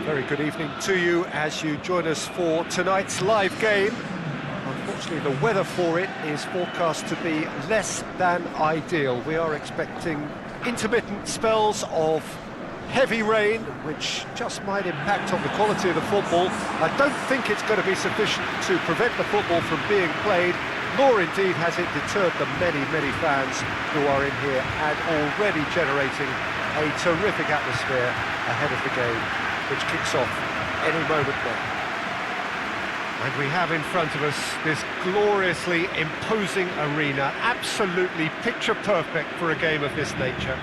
A very good evening to you as you join us for tonight's live game. Unfortunately, the weather for it is forecast to be less than ideal. We are expecting intermittent spells of heavy rain, which just might impact on the quality of the football. I don't think it's going to be sufficient to prevent the football from being played, nor indeed has it deterred the many fans who are in here and already generating a terrific atmosphere ahead of the game, which kicks off any moment now. And we have in front of us this gloriously imposing arena, absolutely picture perfect for a game of this nature.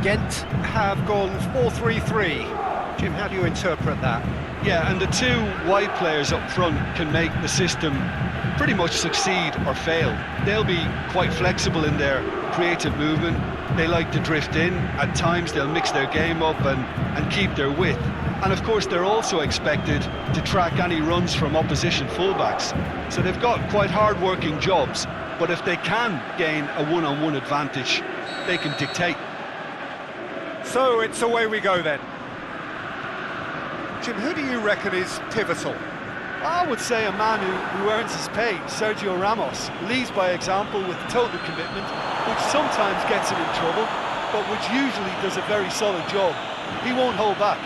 Gent have gone 4-3-3. Jim, how do you interpret that? Yeah, and the two wide players up front can make the system pretty much succeed or fail. They'll be quite flexible in their creative movement. They like to drift in. At times they'll mix their game up and keep their width. And of course they're also expected to track any runs from opposition fullbacks. So they've got quite hard-working jobs, but if they can gain a one-on-one advantage, they can dictate. So it's away we go then. Jim, who do you reckon is pivotal? I would say a man who earns his pay, Sergio Ramos, leads by example with total commitment, which sometimes gets him in trouble, but which usually does a very solid job. He won't hold back.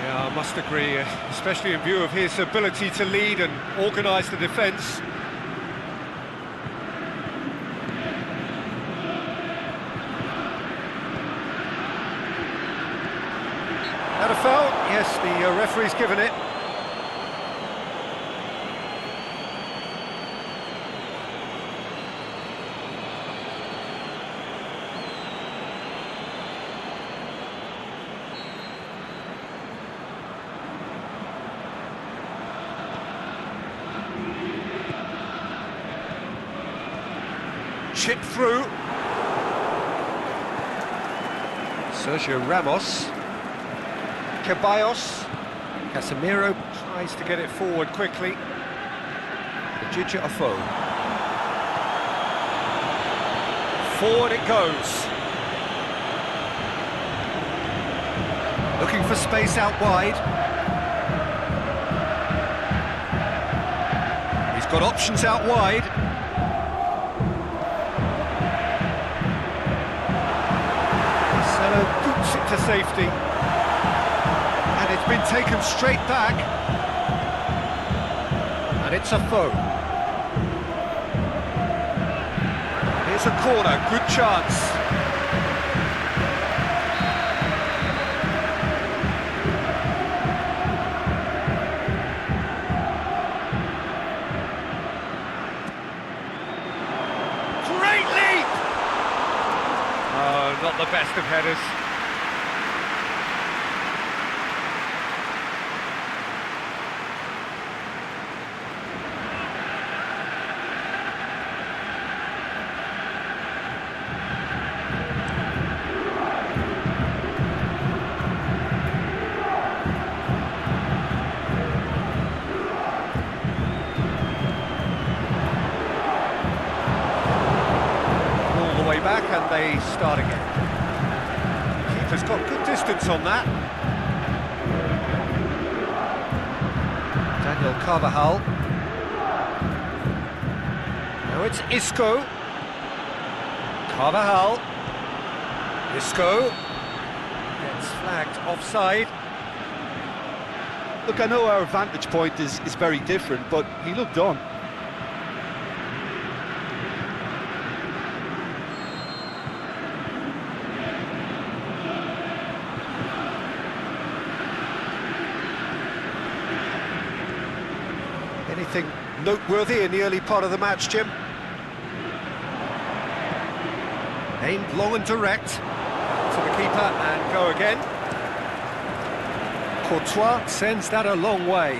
Yeah, I must agree, especially in view of his ability to lead and organise the defence. Had a foul? Yes, the referee's given it. Chip through. Sergio Ramos. Ceballos. Casemiro tries to get it forward quickly. Gigi Afo. Forward it goes. Looking for space out wide. He's got options out wide. Boots it to safety, and it's been taken straight back, and it's a foe. Here's a corner, good chance. Great leap! Oh, not the best of headers. Back and they start again. Keeper's got good distance on that. Daniel Carvajal. Now it's Isco. Carvajal. Isco. Gets flagged offside. Look, I know our vantage point is very different, but he looked on. Anything noteworthy in the early part of the match, Jim? Aimed long and direct to the keeper and go again. Courtois sends that a long way.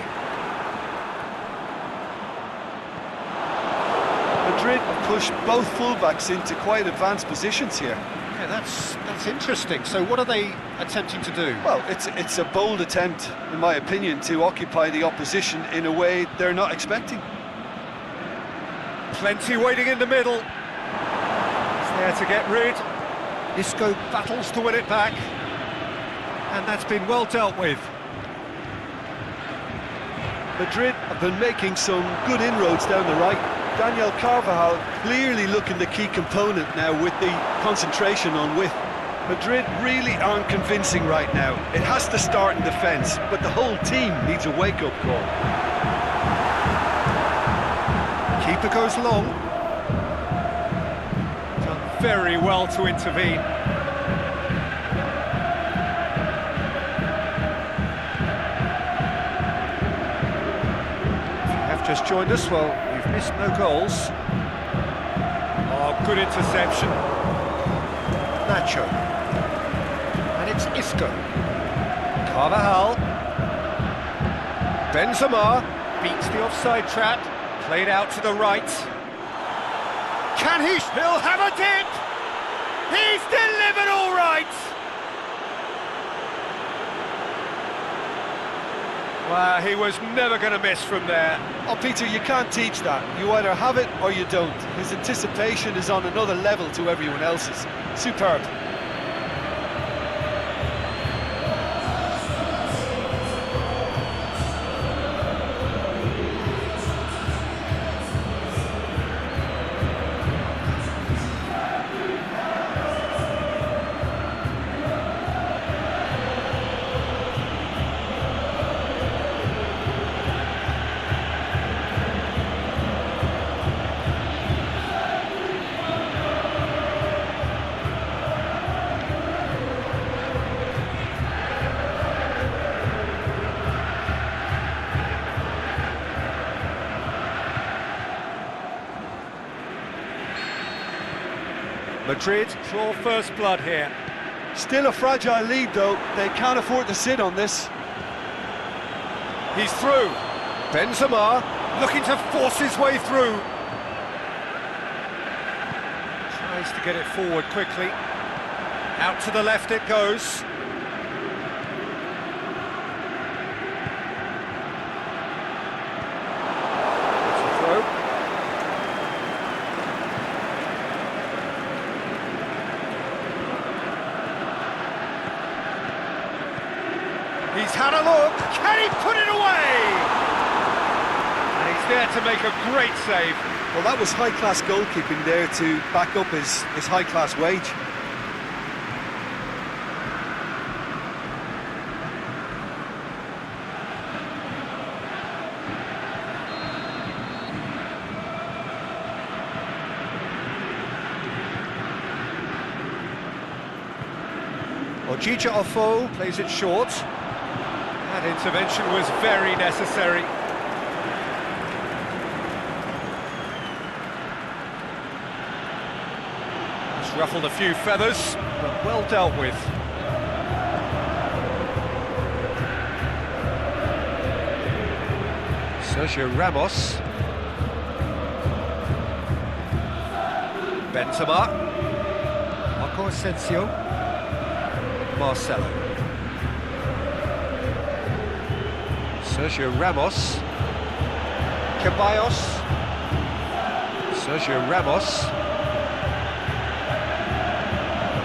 Madrid have pushed both fullbacks into quite advanced positions here. Yeah, that's interesting. So what are they attempting to do? Well, it's a bold attempt, in my opinion, to occupy the opposition in a way they're not expecting. Plenty waiting in the middle. It's there to get rid. Isco battles to win it back. And that's been well dealt with. Madrid have been making some good inroads down the right. Daniel Carvajal clearly looking the key component now with the concentration on width. Madrid really aren't convincing right now. It has to start in defence, but the whole team needs a wake-up call. Keeper goes long. Done very well to intervene. Just joined us, well, you've missed no goals. Oh, good interception. Nacho. And it's Isco. Carvajal. Benzema beats the offside trap. Played out to the right. Can he? He'll have a dip! He's delivered all right! Well, he was never going to miss from there. Oh, Peter, you can't teach that. You either have it or you don't. His anticipation is on another level to everyone else's. Superb. Madrid draw first blood here. Still a fragile lead, though. They can't afford to sit on this. He's through. Benzema looking to force his way through. Tries to get it forward quickly. Out to the left it goes. It's a throw. He's had a look. Can he put it away? And he's there to make a great save. Well, that was high-class goalkeeping there to back up his high-class wage. Ojija Ofo plays it short. That intervention was very necessary. It's ruffled a few feathers, but well dealt with. Sergio Ramos. Benzema. Marco Asensio. Marcelo. Sergio Ramos. Ceballos. Sergio Ramos.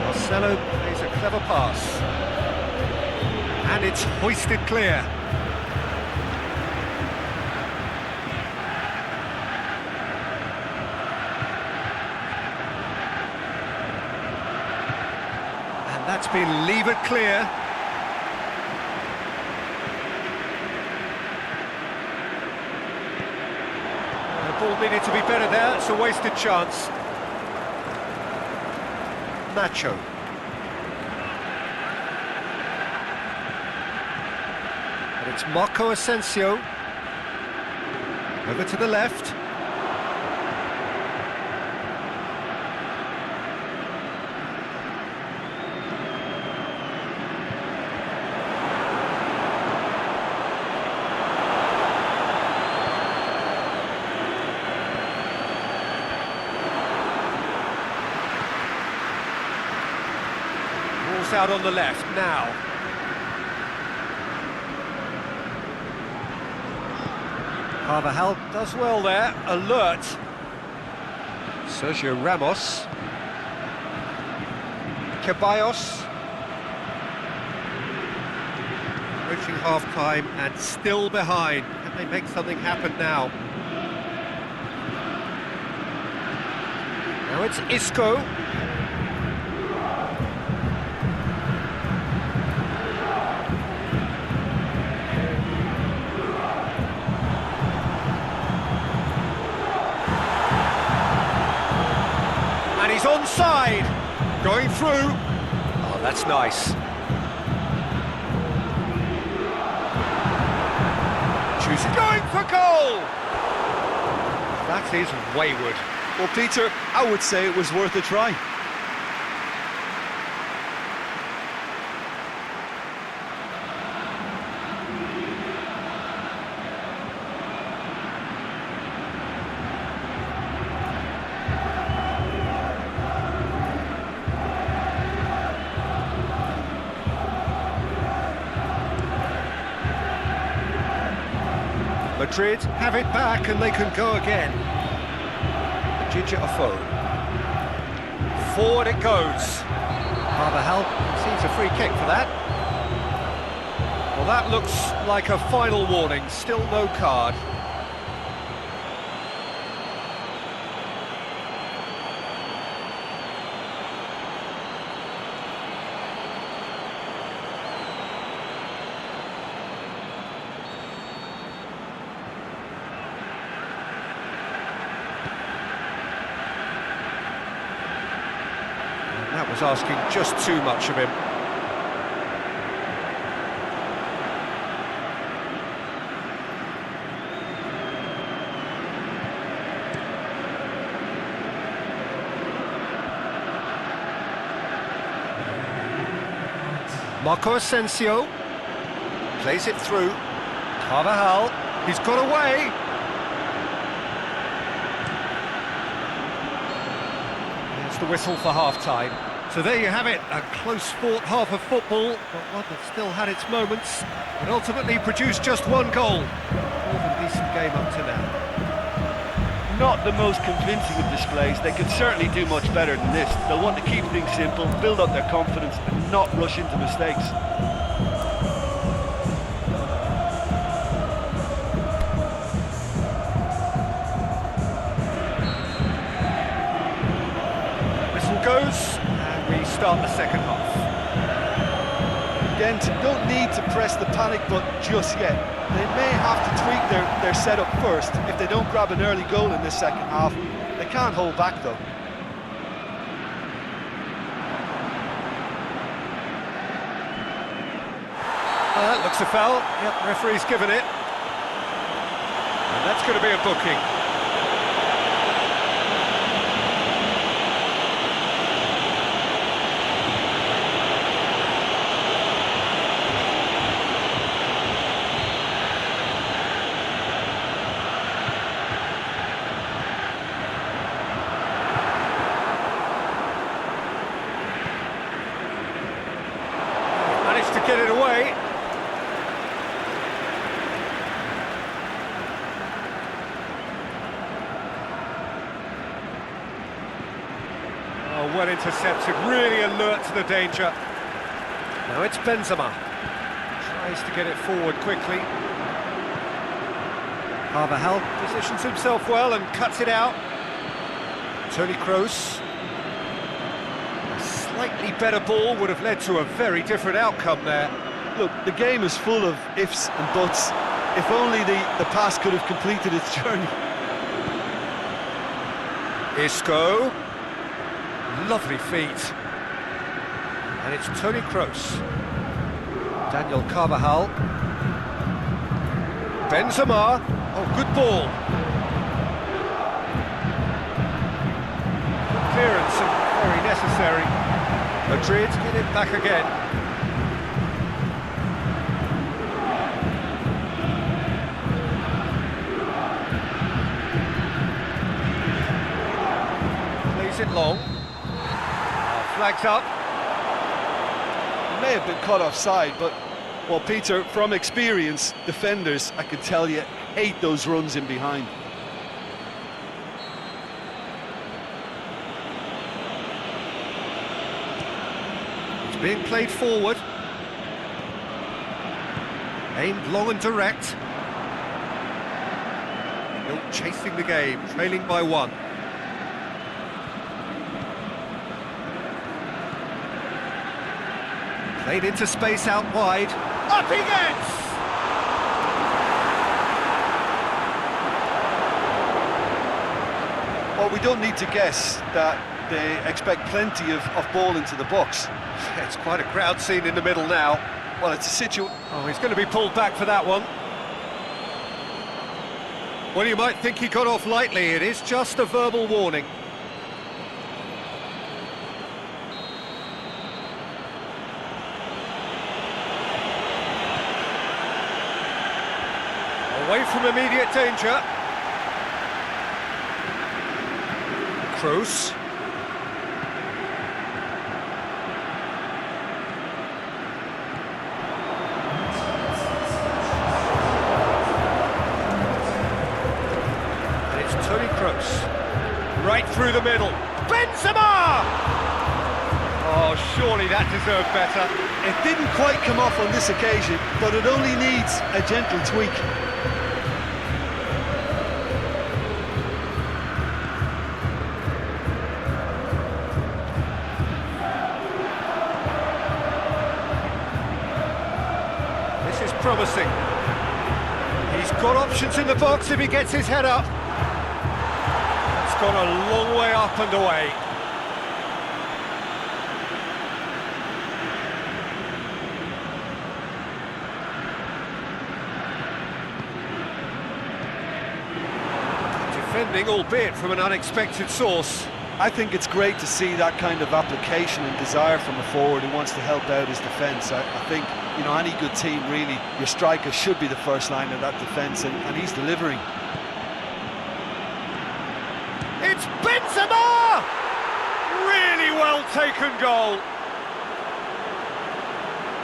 Marcelo plays a clever pass. And it's hoisted clear. And that's been levered clear. Ball needed to be better there, it's a wasted chance. Nacho. And it's Marco Asensio. Over to the left. Out on the left now. Carvajal does well there, alert. Sergio Ramos. Ceballos. Approaching half-time and still behind. Can they make something happen now? Now it's Isco. And he's onside. Going through. Oh, that's nice. Choosing going for goal. That is wayward. Well, Peter, I would say it was worth a try. Madrid have it back and they can go again. Gigio. Forward it goes. Carvajal sees a free kick for that. Well, that looks like a final warning. Still no card. That was asking just too much of him. Marco Asensio plays it through. Carvajal, he's got away. There's the whistle for half-time. So there you have it, a close-fought half of football, but one that still had its moments, and ultimately produced just one goal. More than decent game up to now. Not the most convincing of displays. They could certainly do much better than this. They'll want to keep things simple, build up their confidence, and not rush into mistakes. Whistle goes. We start the second half. Gent don't need to press the panic button just yet. They may have to tweak their setup first if they don't grab an early goal in this second half. They can't hold back though. That looks a foul. Yep, referee's given it. And that's going to be a booking. To get it away. Oh, well intercepted, really alert to the danger. Now it's Benzema. Tries to get it forward quickly. Carvajal positions himself well and cuts it out. Toni Kroos. Slightly better ball would have led to a very different outcome there. Look, the game is full of ifs and buts. If only the pass could have completed its journey. Isco. Lovely feet. And it's Toni Kroos. Daniel Carvajal. Benzema. Oh, good ball. Good clearance and very necessary. Madrid get it back again. Plays it long. Flags up. It may have been caught offside, but, well, Peter, from experience, defenders, I can tell you, hate those runs in behind. Being played forward. Aimed long and direct. Still chasing the game, trailing by 1. Played into space out wide. Up he gets! Well, we don't need to guess that they expect plenty of ball into the box. It's quite a crowd scene in the middle now. Well, it's a situation... Oh, he's going to be pulled back for that one. Well, you might think he got off lightly. It is just a verbal warning. Away from immediate danger. Kroos. Right through the middle. Benzema! Oh, surely that deserved better. It didn't quite come off on this occasion, but it only needs a gentle tweak. This is promising. He's got options in the box if he gets his head up. Gone a long way up and away. Defending, albeit from an unexpected source. I think it's great to see that kind of application and desire from a forward who wants to help out his defence. I think, you know, any good team, really, your striker should be the first line of that defence, and he's delivering. It's Benzema! Really well taken goal.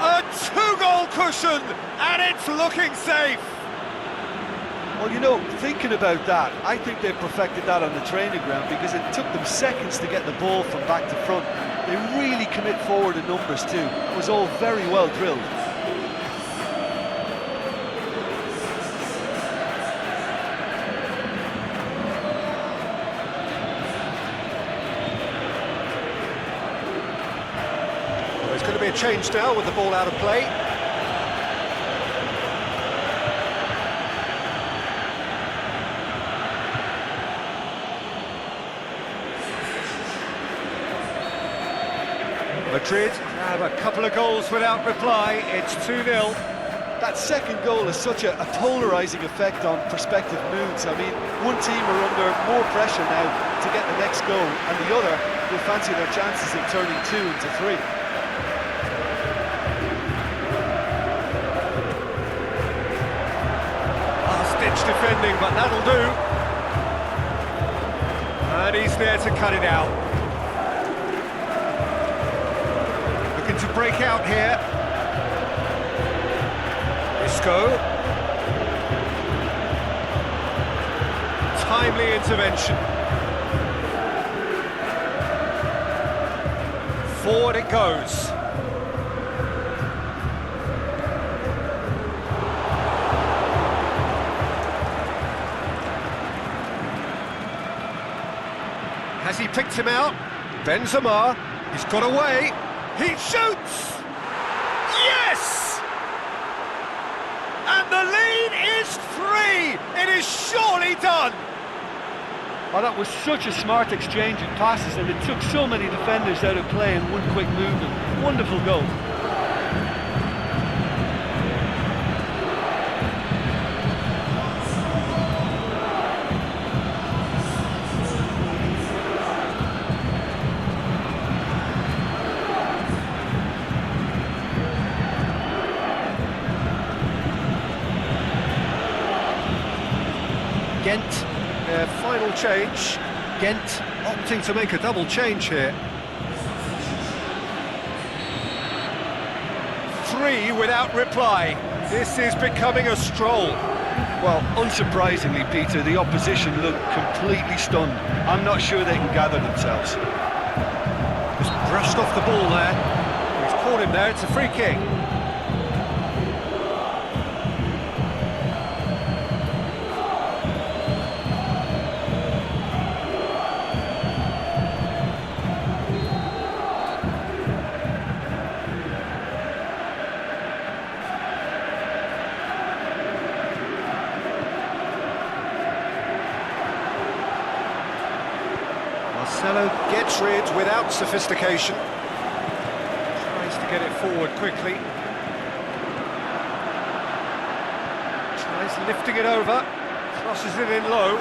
A 2-goal cushion, and it's looking safe. Well, you know, thinking about that, I think they perfected that on the training ground because it took them seconds to get the ball from back to front. They really commit forward in numbers too. It was all very well drilled. There's going to be a change now with the ball out of play. Madrid have a couple of goals without reply. It's 2-0. That second goal has such a polarising effect on prospective moods. I mean, one team are under more pressure now to get the next goal, and the other will fancy their chances of turning 2 into 3. Last-ditch defending, but that'll do. And he's there to cut it out. Looking to break out here. Isco. Timely intervention. Forward it goes. Has he picked him out? Benzema. He's got away. He shoots! Yes! And the lead is 3! It is surely done! Oh, that was such a smart exchange of passes, and it took so many defenders out of play in one quick movement. Wonderful goal. Gent, their final change. Gent opting to make a double change here. 3 without reply. This is becoming a stroll. Well, unsurprisingly, Peter, the opposition look completely stunned. I'm not sure they can gather themselves. Just brushed off the ball there. He's caught him there, it's a free kick. Madrid without sophistication. Tries to get it forward quickly. Tries lifting it over. Crosses it in low.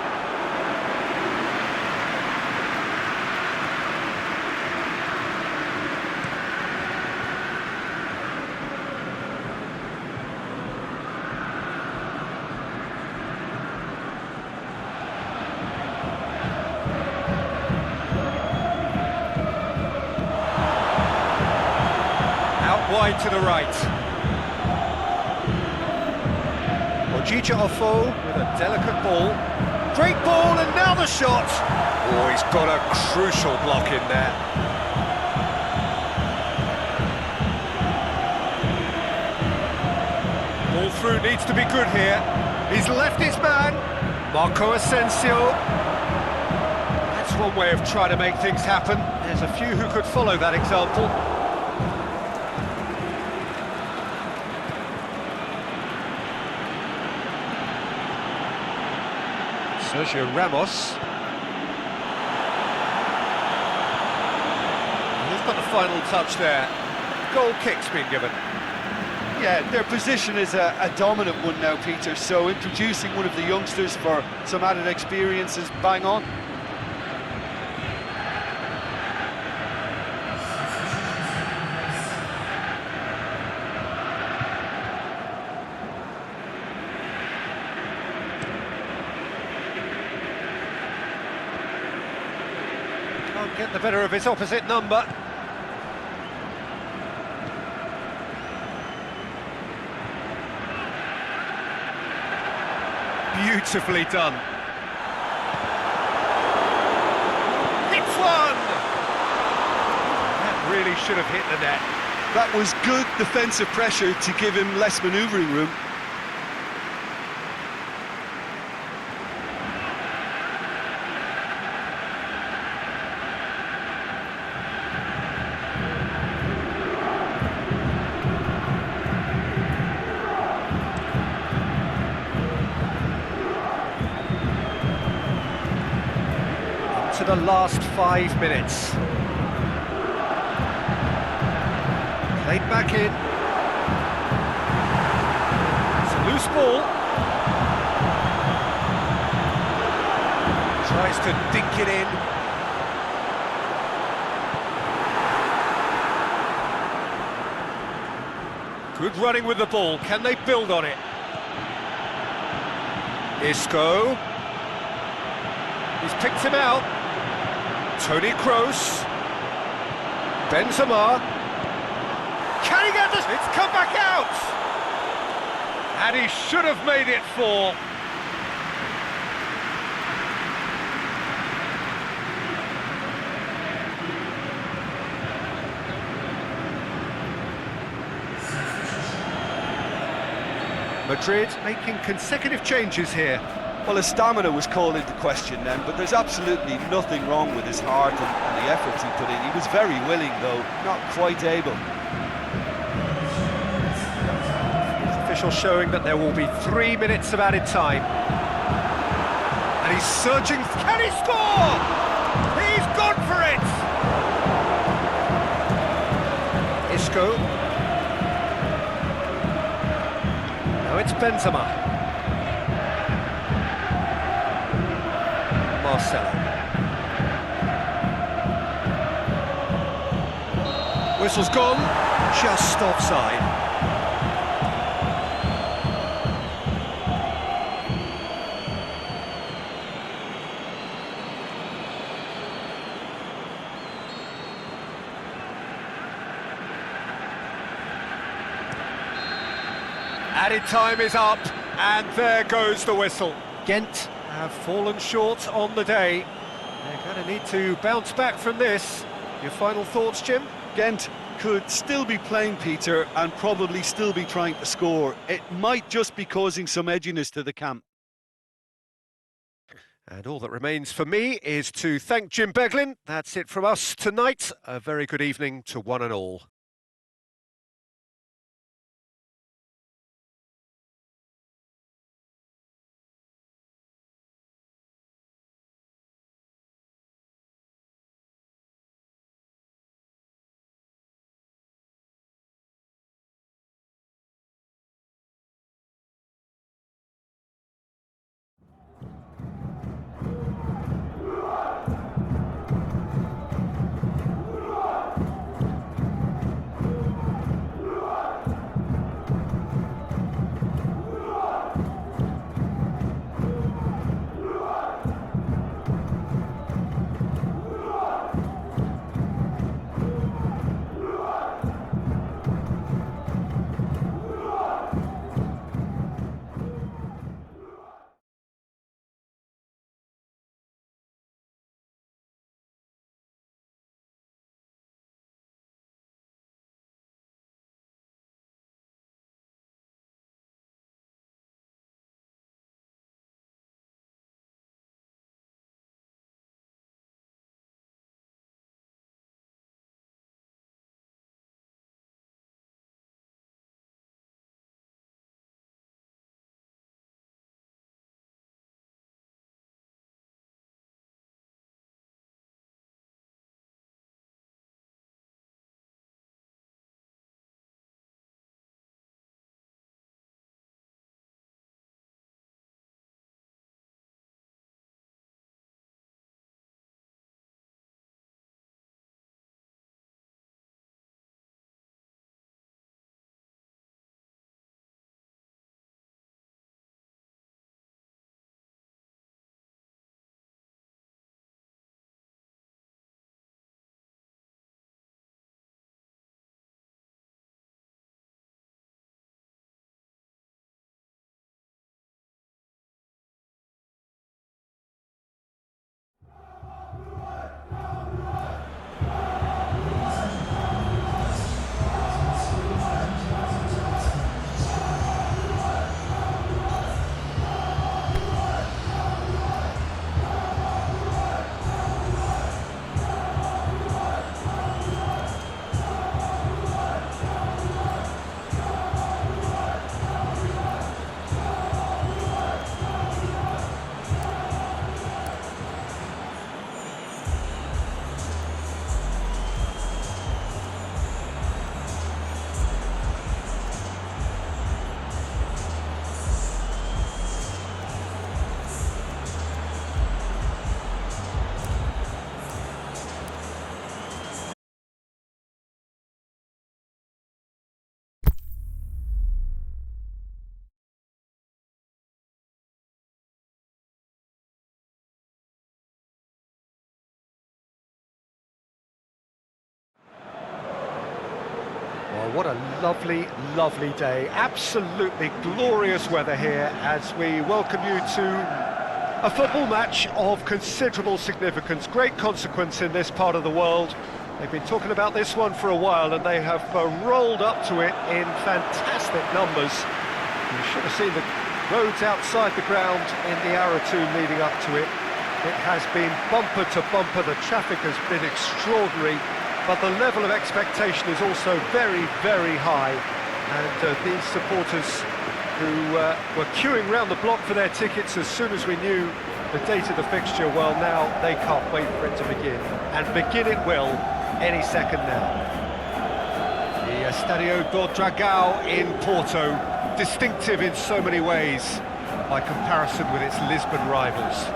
Wide to the right. Ojija Ofo with a delicate ball. Great ball, and now the shot. Oh, he's got a crucial block in there. Ball through needs to be good here. He's left his man. Marco Asensio. That's one way of trying to make things happen. There's a few who could follow that example. Sergio Ramos. He's got the final touch there. Goal kick's been given. Yeah, their position is a dominant one now, Peter, so introducing one of the youngsters for some added experience is bang on. Can't get the better of his opposite number. Beautifully done. It's one! That really should have hit the net. That was good defensive pressure to give him less manoeuvring room. To the last 5 minutes. Played back in. It's a loose ball. Tries to dink it in. Good running with the ball. Can they build on it? Isco. He's picked him out. Toni Kroos. Benzema. Can he get this? It's come back out! And he should have made it 4. Madrid making consecutive changes here. Well, his stamina was called into question then, but there's absolutely nothing wrong with his heart and the efforts he put in. He was very willing, though, not quite able. Official showing that there will be 3 minutes of added time. And he's surging. Can he score? He's gone for it! Isco. Now it's Benzema. Marseille. Whistle's gone, just offside. Added time is up, and there goes the whistle. Gent have fallen short on the day. They're going to need to bounce back from this. Your final thoughts, Jim? Gent could still be playing, Peter, and probably still be trying to score. It might just be causing some edginess to the camp. And all that remains for me is to thank Jim Beglin. That's it from us tonight. A very good evening to one and all. Oh, what a lovely, lovely day. Absolutely glorious weather here as we welcome you to a football match of considerable significance, great consequence in this part of the world. They've been talking about this one for a while and they have rolled up to it in fantastic numbers. You should have seen the roads outside the ground in the hour or two leading up to it. It has been bumper to bumper, the traffic has been extraordinary, but the level of expectation is also very, very high. And these supporters who were queuing round the block for their tickets as soon as we knew the date of the fixture, well, now they can't wait for it to begin. And begin it will any second now. The Estadio do Dragão in Porto, distinctive in so many ways by comparison with its Lisbon rivals.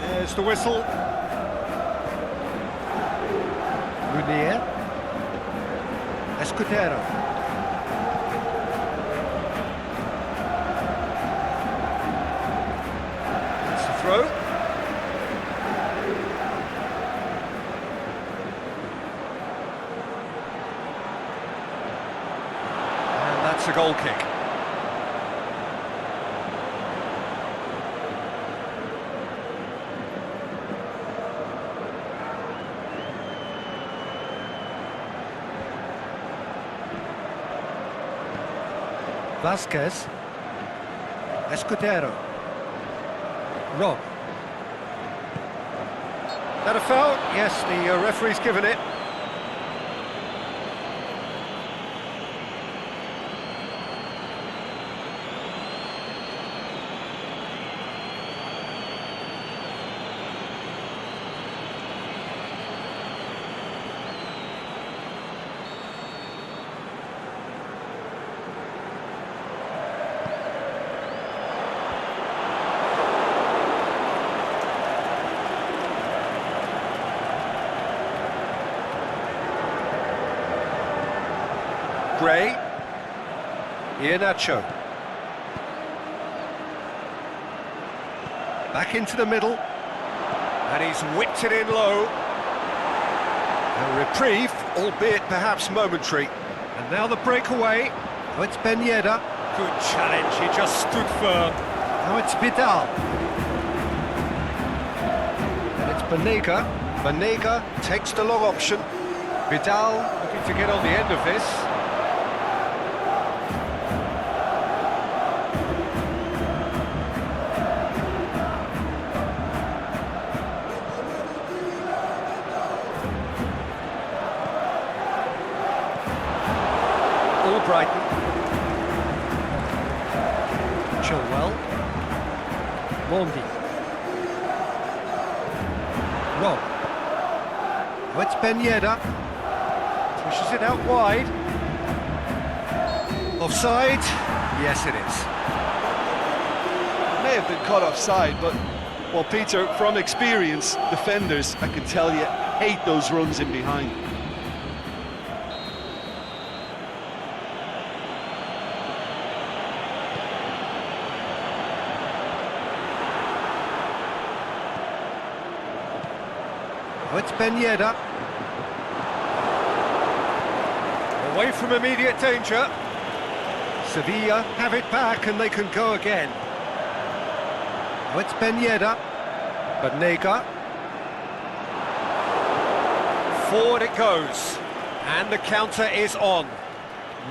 There's the whistle. Munier. Escudero. That's the throw. And that's a goal kick. Vasquez, Escudero, Rob. That a foul? Yes, the referee's given it. Gray, Iheanacho, back into the middle, and he's whipped it in low. A reprieve, albeit perhaps momentary. And now the breakaway. Now it's Ben Yedder. Good challenge, he just stood firm. Now it's Vidal. And it's Banega. Banega takes the long option. Vidal looking to get on the end of this. Brighton. Chilwell. Mondi. Rob. Oh, it's Ben Yedder. Pushes it out wide. Offside? Yes, it is. May have been caught offside, but, well, Peter, from experience, defenders, I can tell you, hate those runs in behind. Oh, it's Ben Yedder. Away from immediate danger. Sevilla have it back and they can go again. Oh, it's Ben Yedder. Banega. Forward it goes. And the counter is on.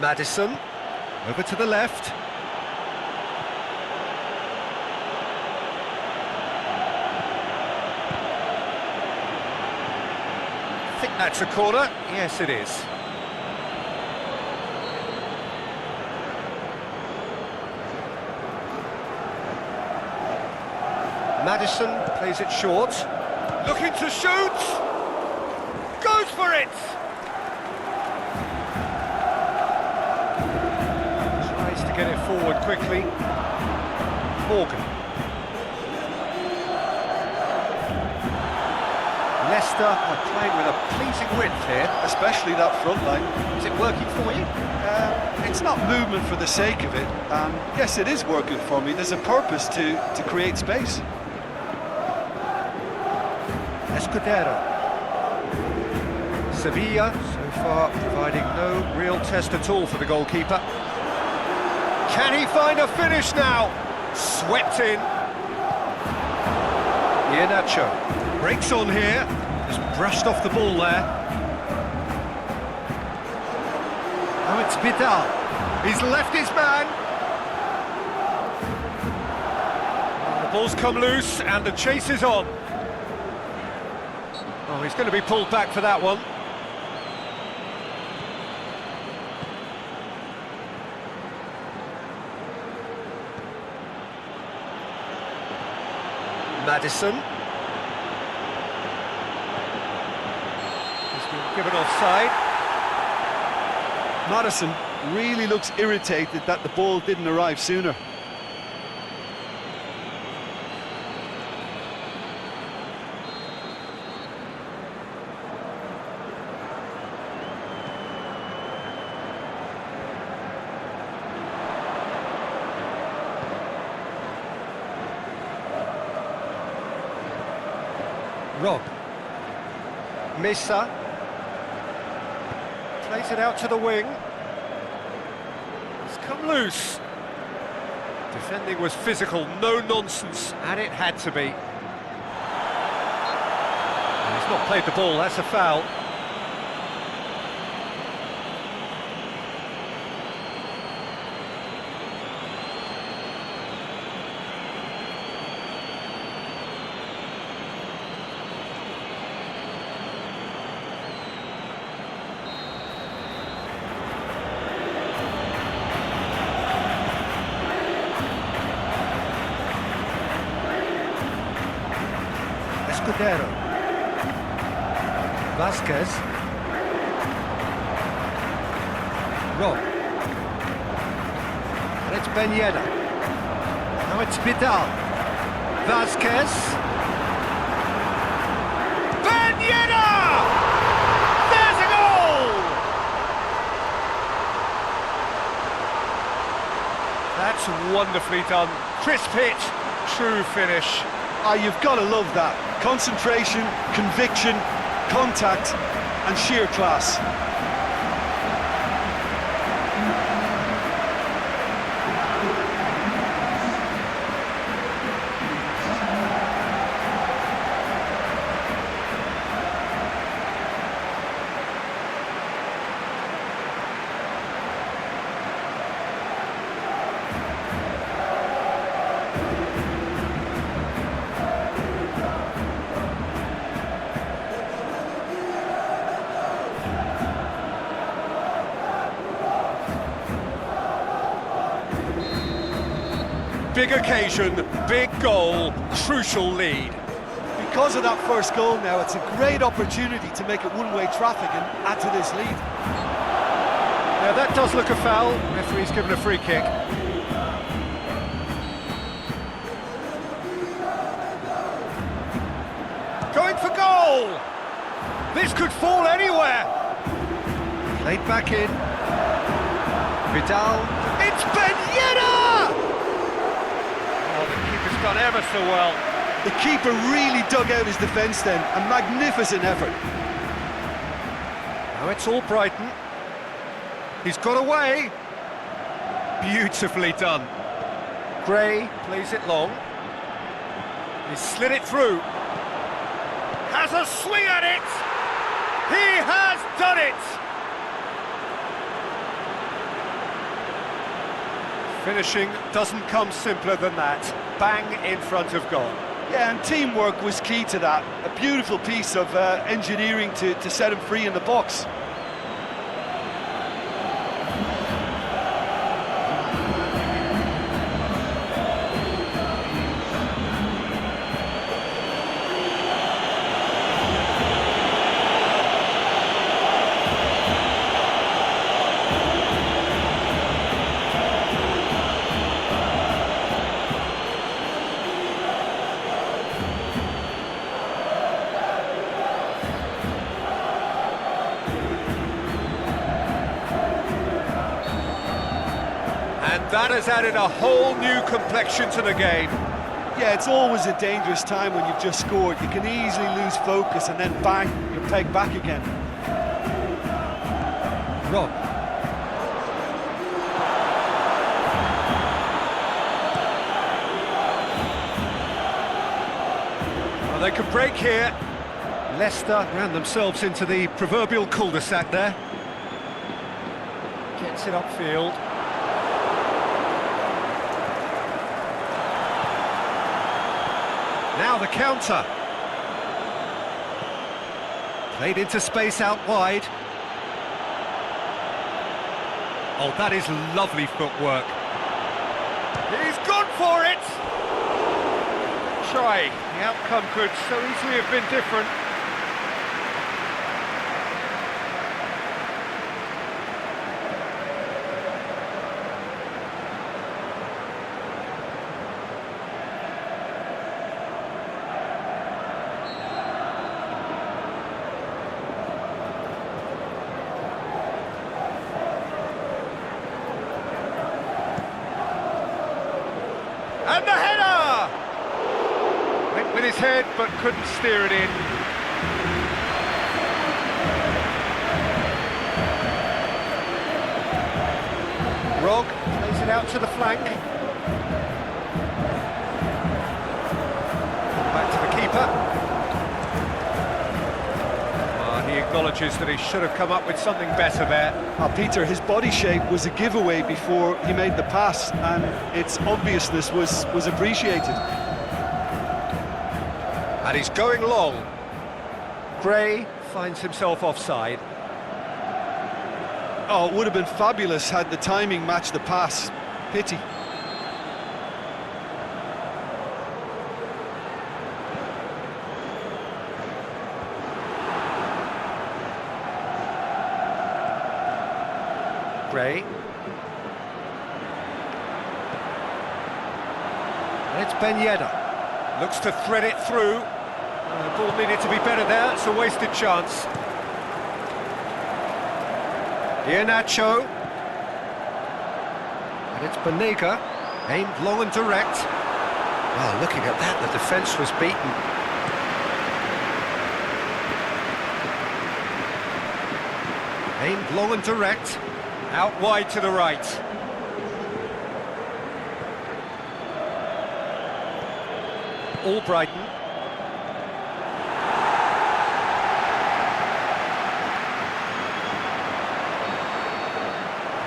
Madison. Over to the left. I think that's a corner. Yes, it is. Madison plays it short. Looking to shoot. Goes for it. Tries to get it forward quickly. Morgan. Leicester are playing with a pleasing width here. Especially that front line. Is it working for you? It's not movement for the sake of it. Yes, it is working for me. There's a purpose to create space. Escudero. Sevilla, so far, providing no real test at all for the goalkeeper. Can he find a finish now? Swept in. Iheanacho breaks on here. Just brushed off the ball there. Now it's Vidal. He's left his man. The ball's come loose and the chase is on. Oh, he's going to be pulled back for that one. Madison. He's been given offside. Madison really looks irritated that the ball didn't arrive sooner. Rob. Mesa. Plays it out to the wing. It's come loose. Defending was physical, no nonsense, and it had to be. He's not played the ball, that's a foul. Escudero. Vasquez. Rob. And it's Ben Yedder. Now it's Vidal. Vasquez. Ben Yedder! There's a goal! That's wonderfully done. Crisp hit, true finish. You've got to love that. Concentration, conviction, contact, and sheer class. Big occasion, big goal, crucial lead. Because of that first goal now, it's a great opportunity to make it one-way traffic and add to this lead. Now that does look a foul. Referee's given a free kick. Going for goal! This could fall anywhere! Played back in. Vidal. It's Ben Yedder! Done ever so well. The keeper really dug out his defence then, a magnificent effort. Now it's all Brighton. He's got away. Beautifully done. Gray plays it long. He's slid it through. Has a swing at it. He has done it. Finishing doesn't come simpler than that. Bang in front of goal. Yeah, and teamwork was key to that. A beautiful piece of engineering to set him free in the box. That has added a whole new complexion to the game. Yeah, it's always a dangerous time when you've just scored. You can easily lose focus and then bang, you're pegged back again. Rob. Well, they could break here. Leicester ran themselves into the proverbial cul-de-sac there. Gets it upfield. Now the counter. Played into space out wide. Oh, that is lovely footwork. He's gone for it! Try. The outcome could so easily have been different. And the header! Went with his head, but couldn't steer it in. Rog plays it out to the flank. Back to the keeper. He acknowledges that he should have come up with something better there. Peter, his body shape was a giveaway before he made the pass, and its obviousness was appreciated. And he's going long. Gray finds himself offside. Oh, it would have been fabulous had the timing matched the pass. Pity. Gray. And it's Ben Yedder. Looks to thread it through. The ball needed to be better there. It's a wasted chance. Iheanacho. And it's Banega. Aimed long and direct. Well, looking at that, the defence was beaten. Aimed long and direct. Out wide to the right. Albrighton.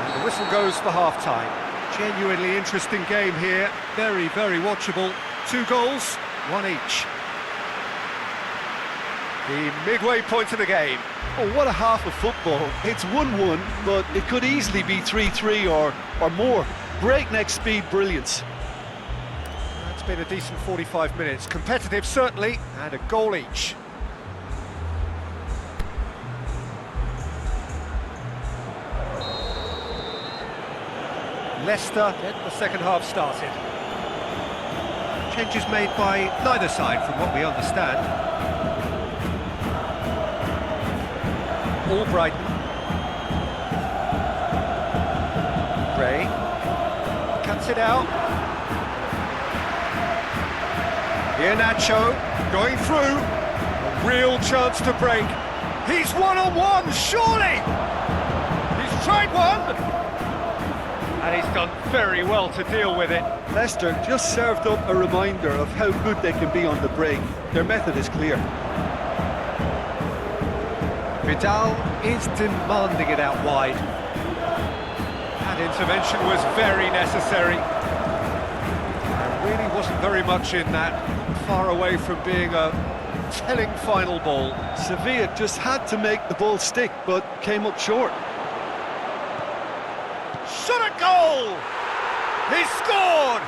And the whistle goes for half-time. Genuinely interesting game here. Very, very watchable. 2 goals, 1 each. The midway point of the game. Oh, what a half of football. It's 1-1, but it could easily be 3-3 or more. Breakneck speed brilliance. It's been a decent 45 minutes. Competitive, certainly, and a goal each. Leicester get the second half started. Changes made by neither side, from what we understand. Albrighton. Gray. Cuts it out. Iheanacho going through. A real chance to break. He's one-on-one, surely! He's tried one! And he's done very well to deal with it. Leicester just served up a reminder of how good they can be on the break. Their method is clear. Vidal is demanding it out wide. That intervention was very necessary. There really wasn't very much in that. Far away from being a telling final ball. Sevilla just had to make the ball stick, but came up short. Shot a goal! He scored!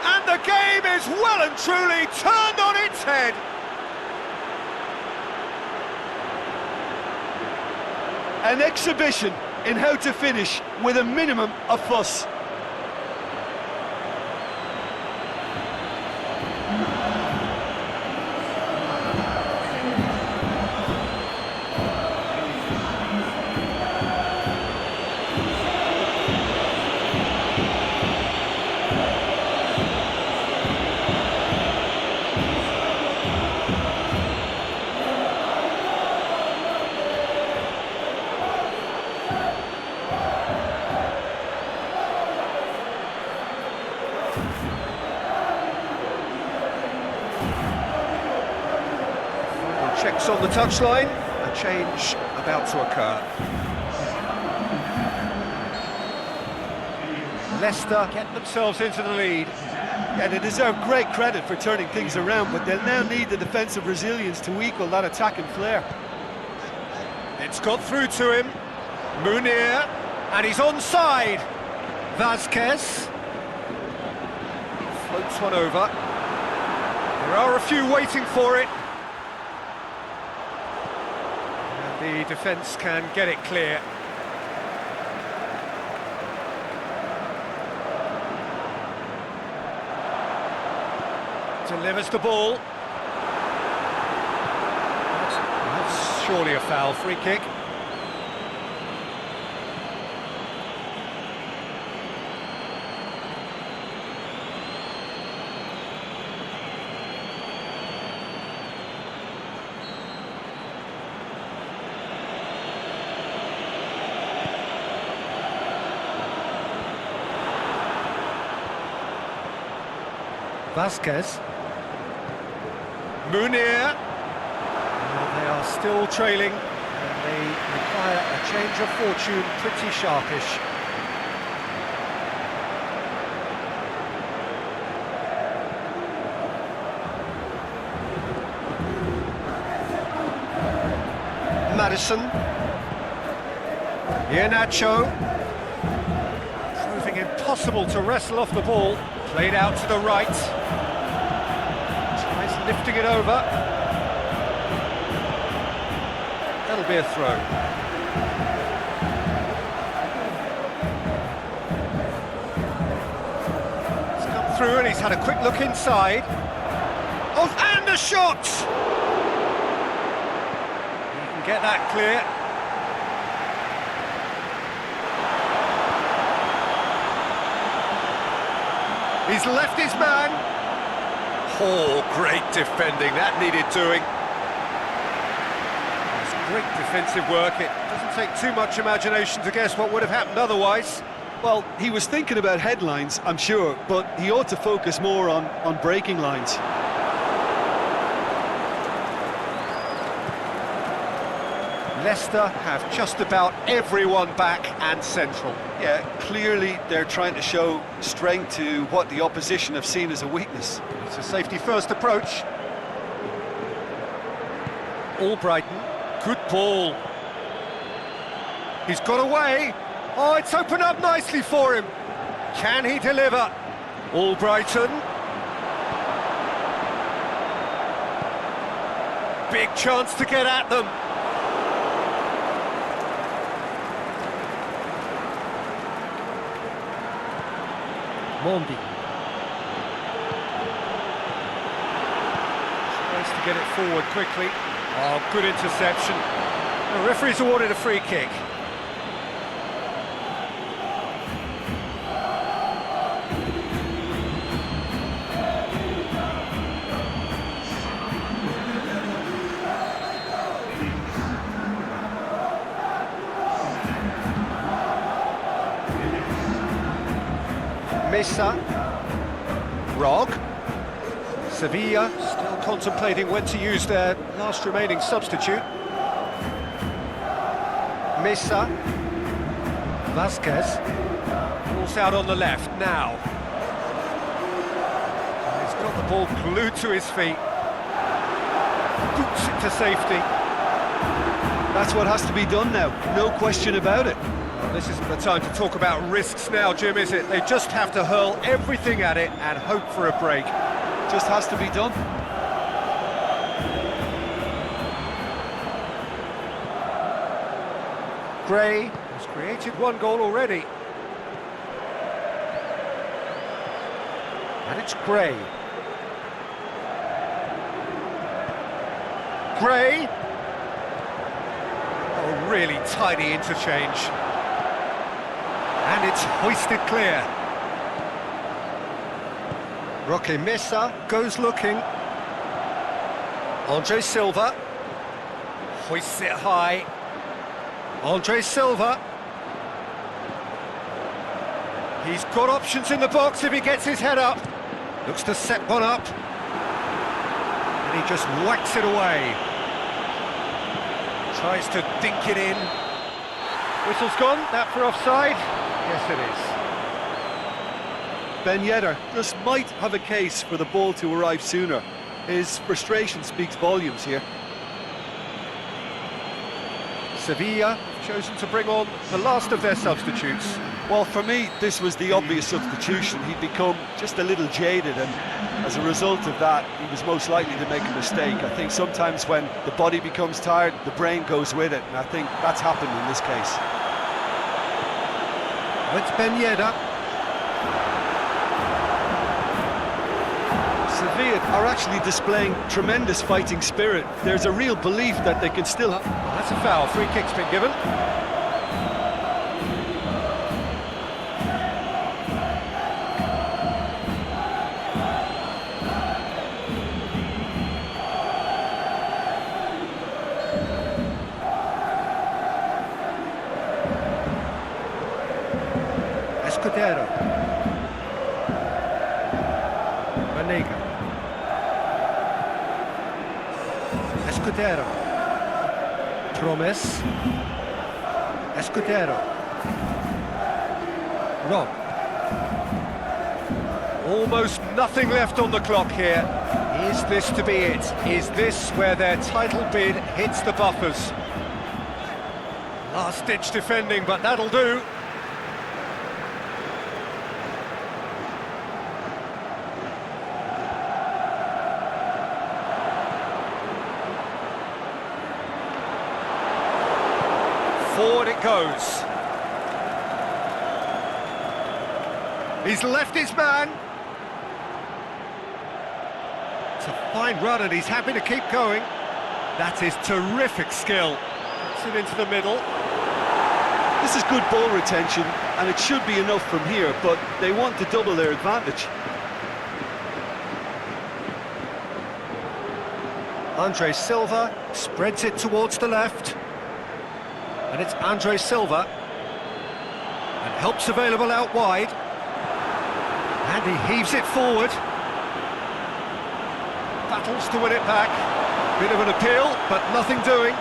And the game is well and truly turned on its head. An exhibition in how to finish with a minimum of fuss. checks on the touchline. A change about to occur. Leicester get themselves into the lead. Yeah, they deserve great credit for turning things around, but they'll now need the defensive resilience to equal that attacking flair. It's got through to him. Munir, and he's onside. Vasquez floats one over. There are a few waiting for it. And the defence can get it clear. Delivers the ball. That's surely a foul. Free kick. Vasquez. Munir. Well, they are still trailing, and they require a change of fortune pretty sharpish. Madison. Iheanacho. Proving impossible to wrestle off the ball. Played out to the right. Tries lifting it over. That'll be a throw. He's come through and he's had a quick look inside. Oh, and a shot! He can get that clear. He's left his man. Oh, great defending. That needed doing. It's great defensive work. It doesn't take too much imagination to guess what would have happened otherwise. Well, he was thinking about headlines, I'm sure, but he ought to focus more on breaking lines. Leicester have just about everyone back and central. Yeah, clearly they're trying to show strength to what the opposition have seen as a weakness. It's a safety-first approach. Albrighton, good ball. He's got away. Oh, it's opened up nicely for him. Can he deliver? Albrighton. Big chance to get at them. Mondi. Tries to get it forward quickly. Oh, good interception. The referee's awarded a free kick. Mesa, Rog, Sevilla still contemplating when to use their last remaining substitute. Mesa, Vasquez, falls out on the left now. He's got the ball glued to his feet, boots it to safety. That's what has to be done now, no question about it. Well, this isn't the time to talk about risks now, Jim, is it? They just have to hurl everything at it and hope for a break. Just has to be done. Gray has created one goal already. And it's Gray. Gray. Oh, really tidy interchange. And it's hoisted clear. Roque Mesa goes looking. Andre Silva hoists it high. Andre Silva. He's got options in the box if he gets his head up. Looks to set one up. And he just whacks it away. Tries to dink it in. Whistle's gone, that for offside? Yes, it is. Ben Yedder just might have a case for the ball to arrive sooner. His frustration speaks volumes here. Sevilla chosen to bring on the last of their substitutes. Well, for me, this was the obvious substitution. He'd become just a little jaded, and as a result of that, he was most likely to make a mistake. I think sometimes when the body becomes tired, the brain goes with it, and I think that's happened in this case. It's Ben Yedder. Sevilla are actually displaying tremendous fighting spirit. There's a real belief that they can still have... Well, that's a foul. Free kick's been given. Escudero. Manega. Escudero. Promes. Escudero. Rob. Almost nothing left on the clock here. Is this to be it? Is this where their title bid hits the buffers? Last-ditch defending, but that'll do. Forward it goes. He's left his man. It's a fine run and he's happy to keep going. That is terrific skill. Puts it into the middle. This is good ball retention, and it should be enough from here, but they want to double their advantage. Andre Silva spreads it towards the left. And it's Andre Silva. And help's available out wide. And he heaves it forward. Battles to win it back. Bit of an appeal, but nothing doing.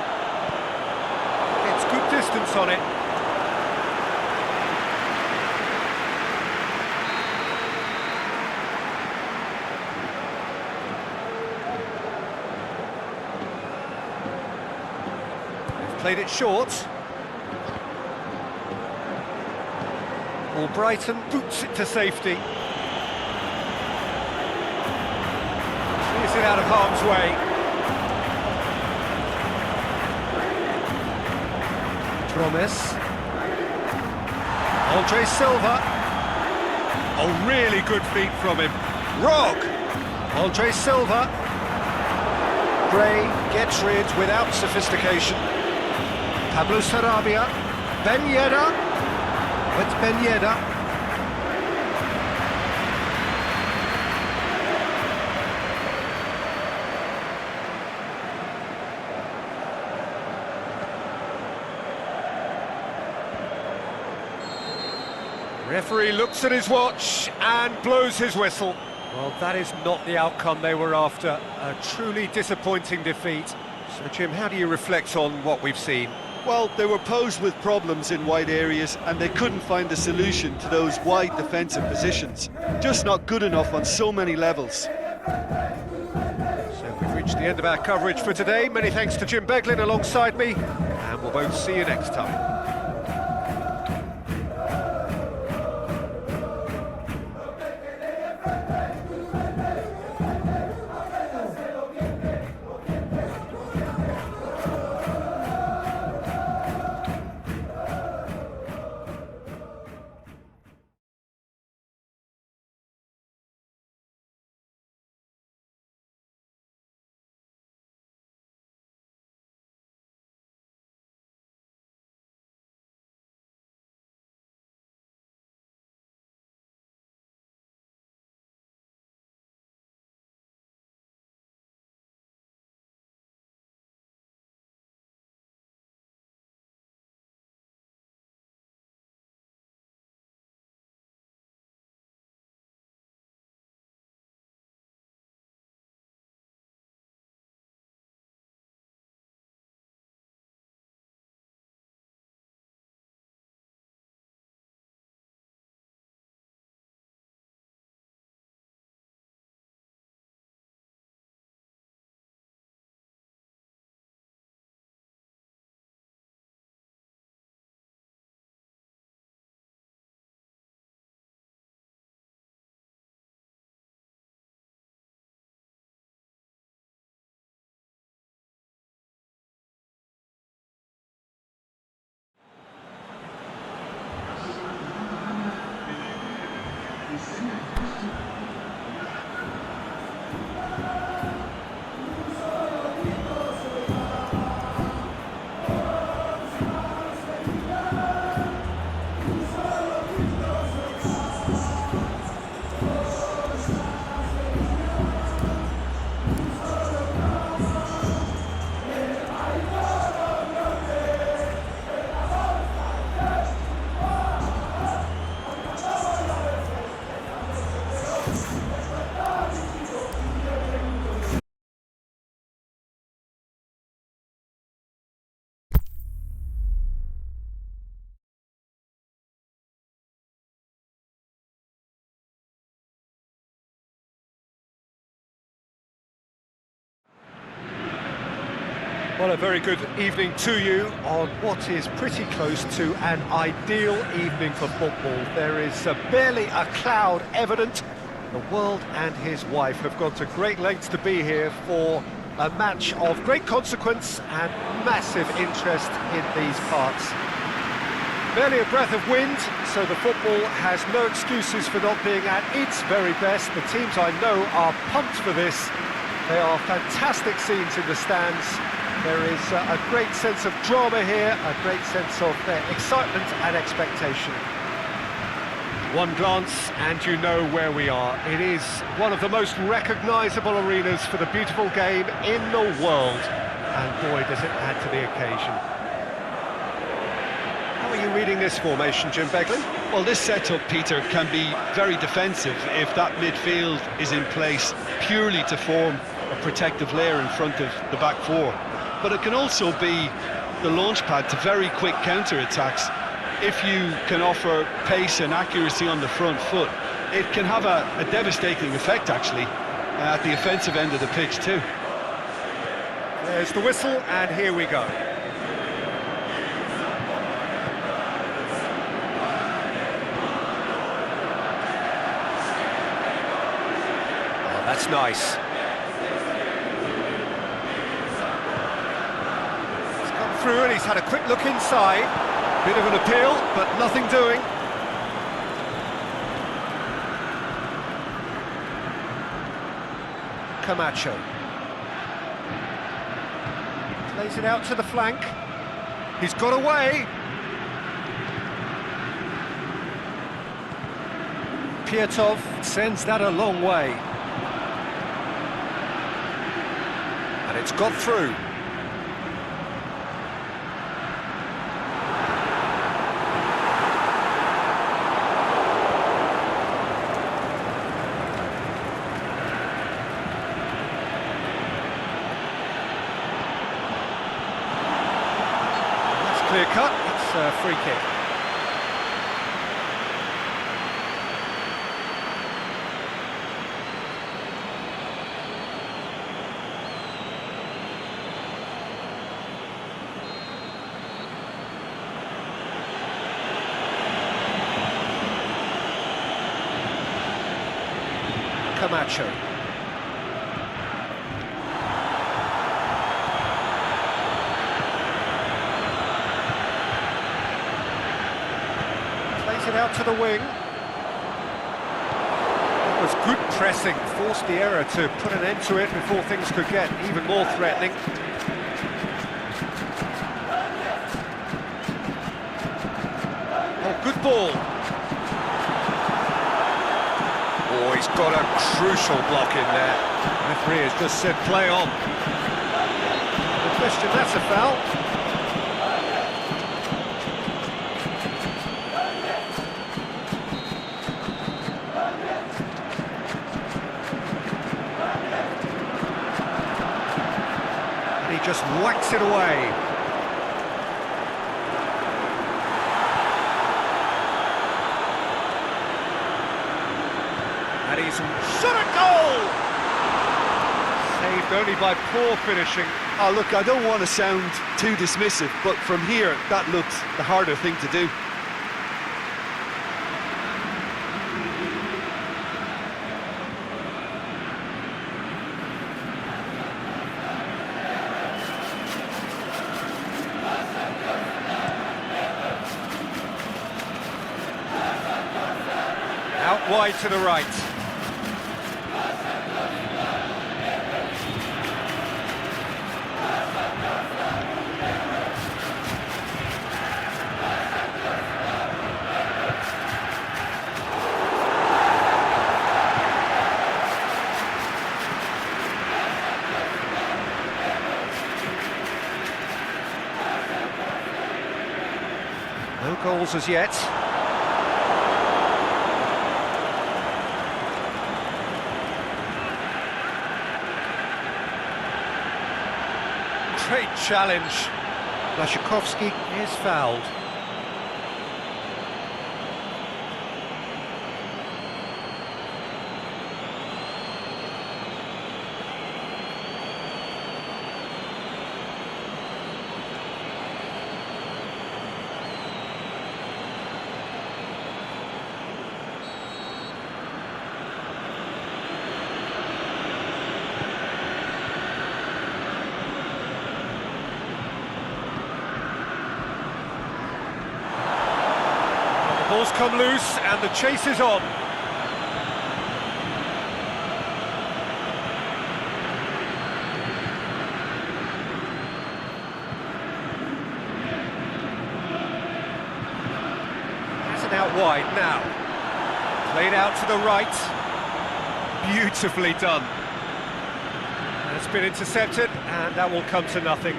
It's good distance on it. They've played it short. Brighton boots it to safety. Clears it out of harm's way. Promise. Andre Silva. Oh, really good feet from him. Rog. Andre Silva. Gray gets rid without sophistication. Pablo Sarabia. Ben Yedder. It's Ben Yedder. Referee looks at his watch and blows his whistle. Well, that is not the outcome they were after. A truly disappointing defeat. So, Jim, how do you reflect on what we've seen? Well, they were posed with problems in wide areas and they couldn't find a solution to those wide defensive positions. Just not good enough on so many levels. So we've reached the end of our coverage for today. Many thanks to Jim Beglin alongside me, and we'll both see you next time. Well, a very good evening to you on what is pretty close to an ideal evening for football. There is barely a cloud evident. The world and his wife have gone to great lengths to be here for a match of great consequence and massive interest in these parts. Barely a breath of wind, so the football has no excuses for not being at its very best. The teams I know are pumped for this. They are fantastic scenes in the stands. There is a great sense of drama here, a great sense of excitement and expectation. One glance and you know where we are. It is one of the most recognisable arenas for the beautiful game in the world. And boy, does it add to the occasion. How are you reading this formation, Jim Beglin? Well, this setup, Peter, can be very defensive if that midfield is in place purely to form a protective layer in front of the back four. But it can also be the launchpad to very quick counter-attacks. If you can offer pace and accuracy on the front foot, it can have a devastating effect, actually, at the offensive end of the pitch, too. There's the whistle, and here we go. Oh, that's nice. He's come through, and he's had a quick look inside. Bit of an appeal, but nothing doing. Camacho. Plays it out to the flank. He's got away. Piatov sends that a long way. And it's got through. Clear cut, it's a free kick. Camacho. It out to the wing. It was good pressing, forced the error to put an end to it before things could get even more threatening. Oh, good ball. Oh, he's got a crucial block in there. The referee has just said play on. No question, that's a foul. Just whacks it away. And he's shot a goal! Saved only by poor finishing. Oh, look, I don't want to sound too dismissive, but from here, that looks the harder thing to do. Out wide to the right. No goals as yet. Great challenge. Blashikovsky is fouled. ball's come loose and the chase is on. Has it out wide now. Played out to the right. Beautifully done. That's been intercepted, and that will come to nothing.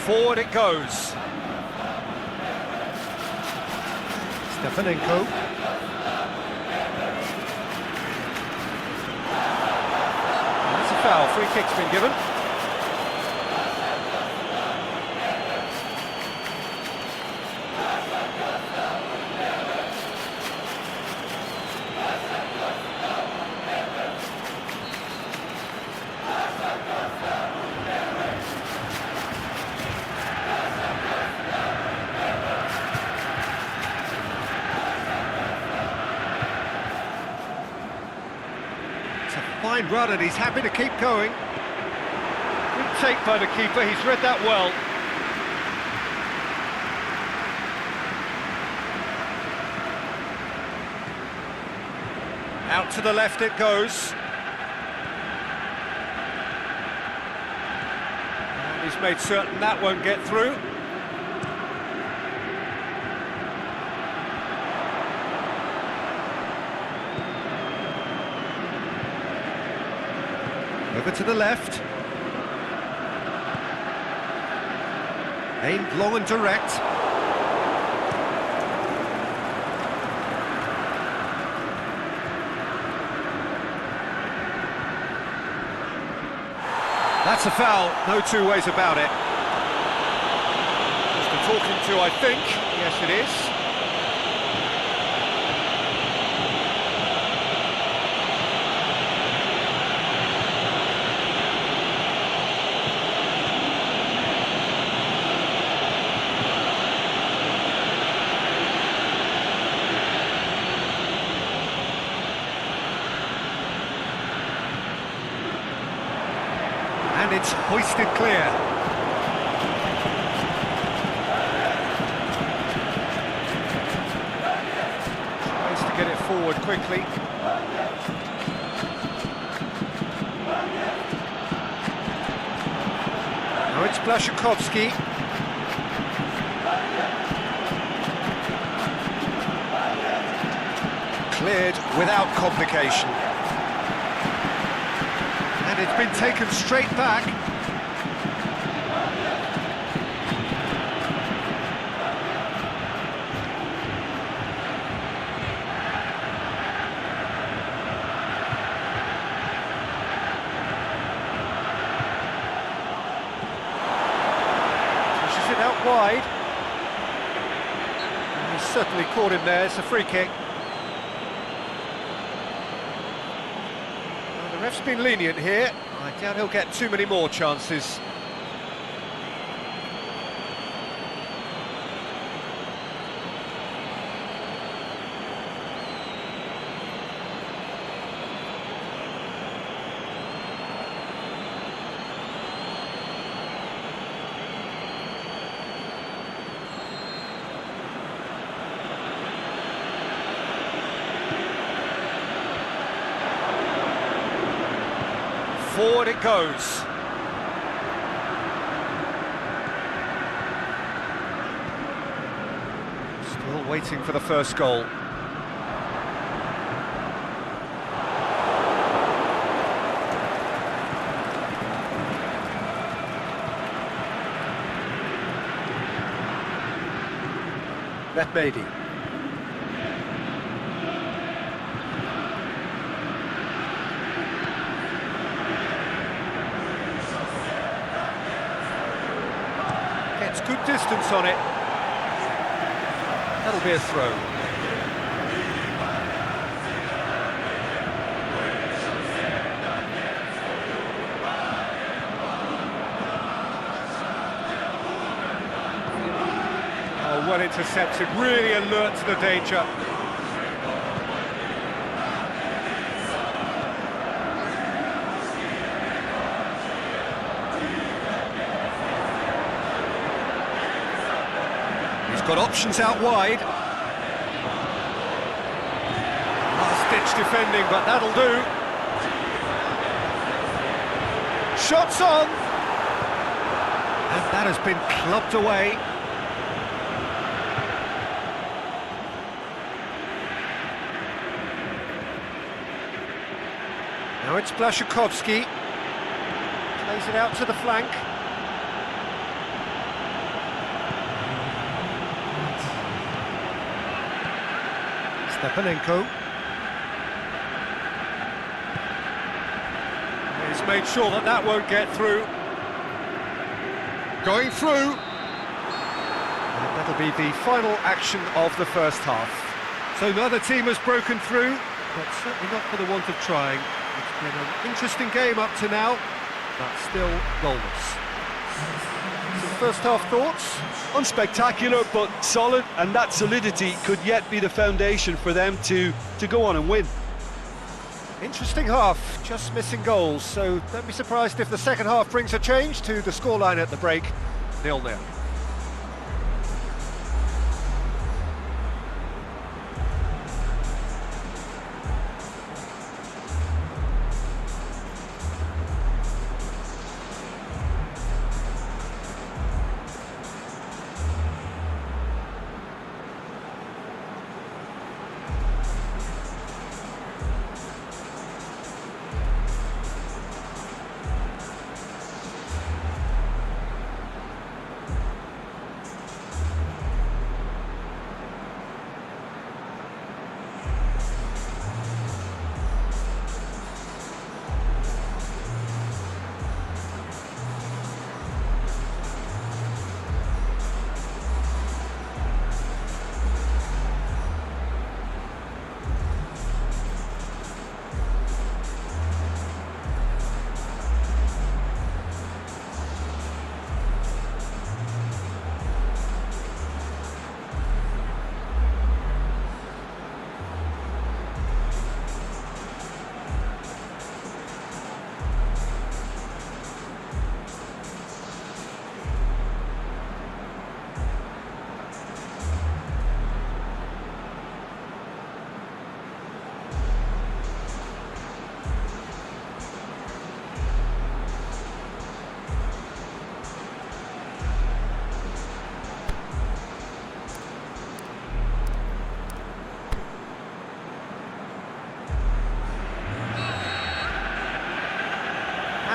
Forward it goes. Stefanenko. That's a foul. Free kick's been given. Fine run, and he's happy to keep going. Good take by the keeper, he's read that well. Out to the left it goes. And he's made certain that won't get through. Over to the left. Aimed long and direct. That's a foul, no two ways about it. Just the talking to, I think. Yes, it is. And it's hoisted clear. Tries to get it forward quickly. Now it's Blashikovsky. Cleared without complication. And it's been taken straight back. Pushes it out wide. And he's certainly caught him there, it's a free kick. The ref's been lenient here. I doubt he'll get too many more chances. Forward it goes. Still waiting for the first goal. Metmedi. Gets good distance on it. That'll be a throw. Oh, well intercepted, really alert to the danger. He's got options out wide. Last-ditch defending, but that'll do. Shots on! And that has been clubbed away. Now it's Blaszukovski. Plays it out to the flank. Stepanenko. He's made sure that that won't get through. Going through. And that'll be the final action of the first half. So neither team has broken through, but certainly not for the want of trying. It's been an interesting game up to now, but still goalless. Some first half thoughts? Unspectacular, but solid, and that solidity could yet be the foundation for them to go on and win. Interesting half, just missing goals, so don't be surprised if the second half brings a change to the scoreline at the break, 0-0.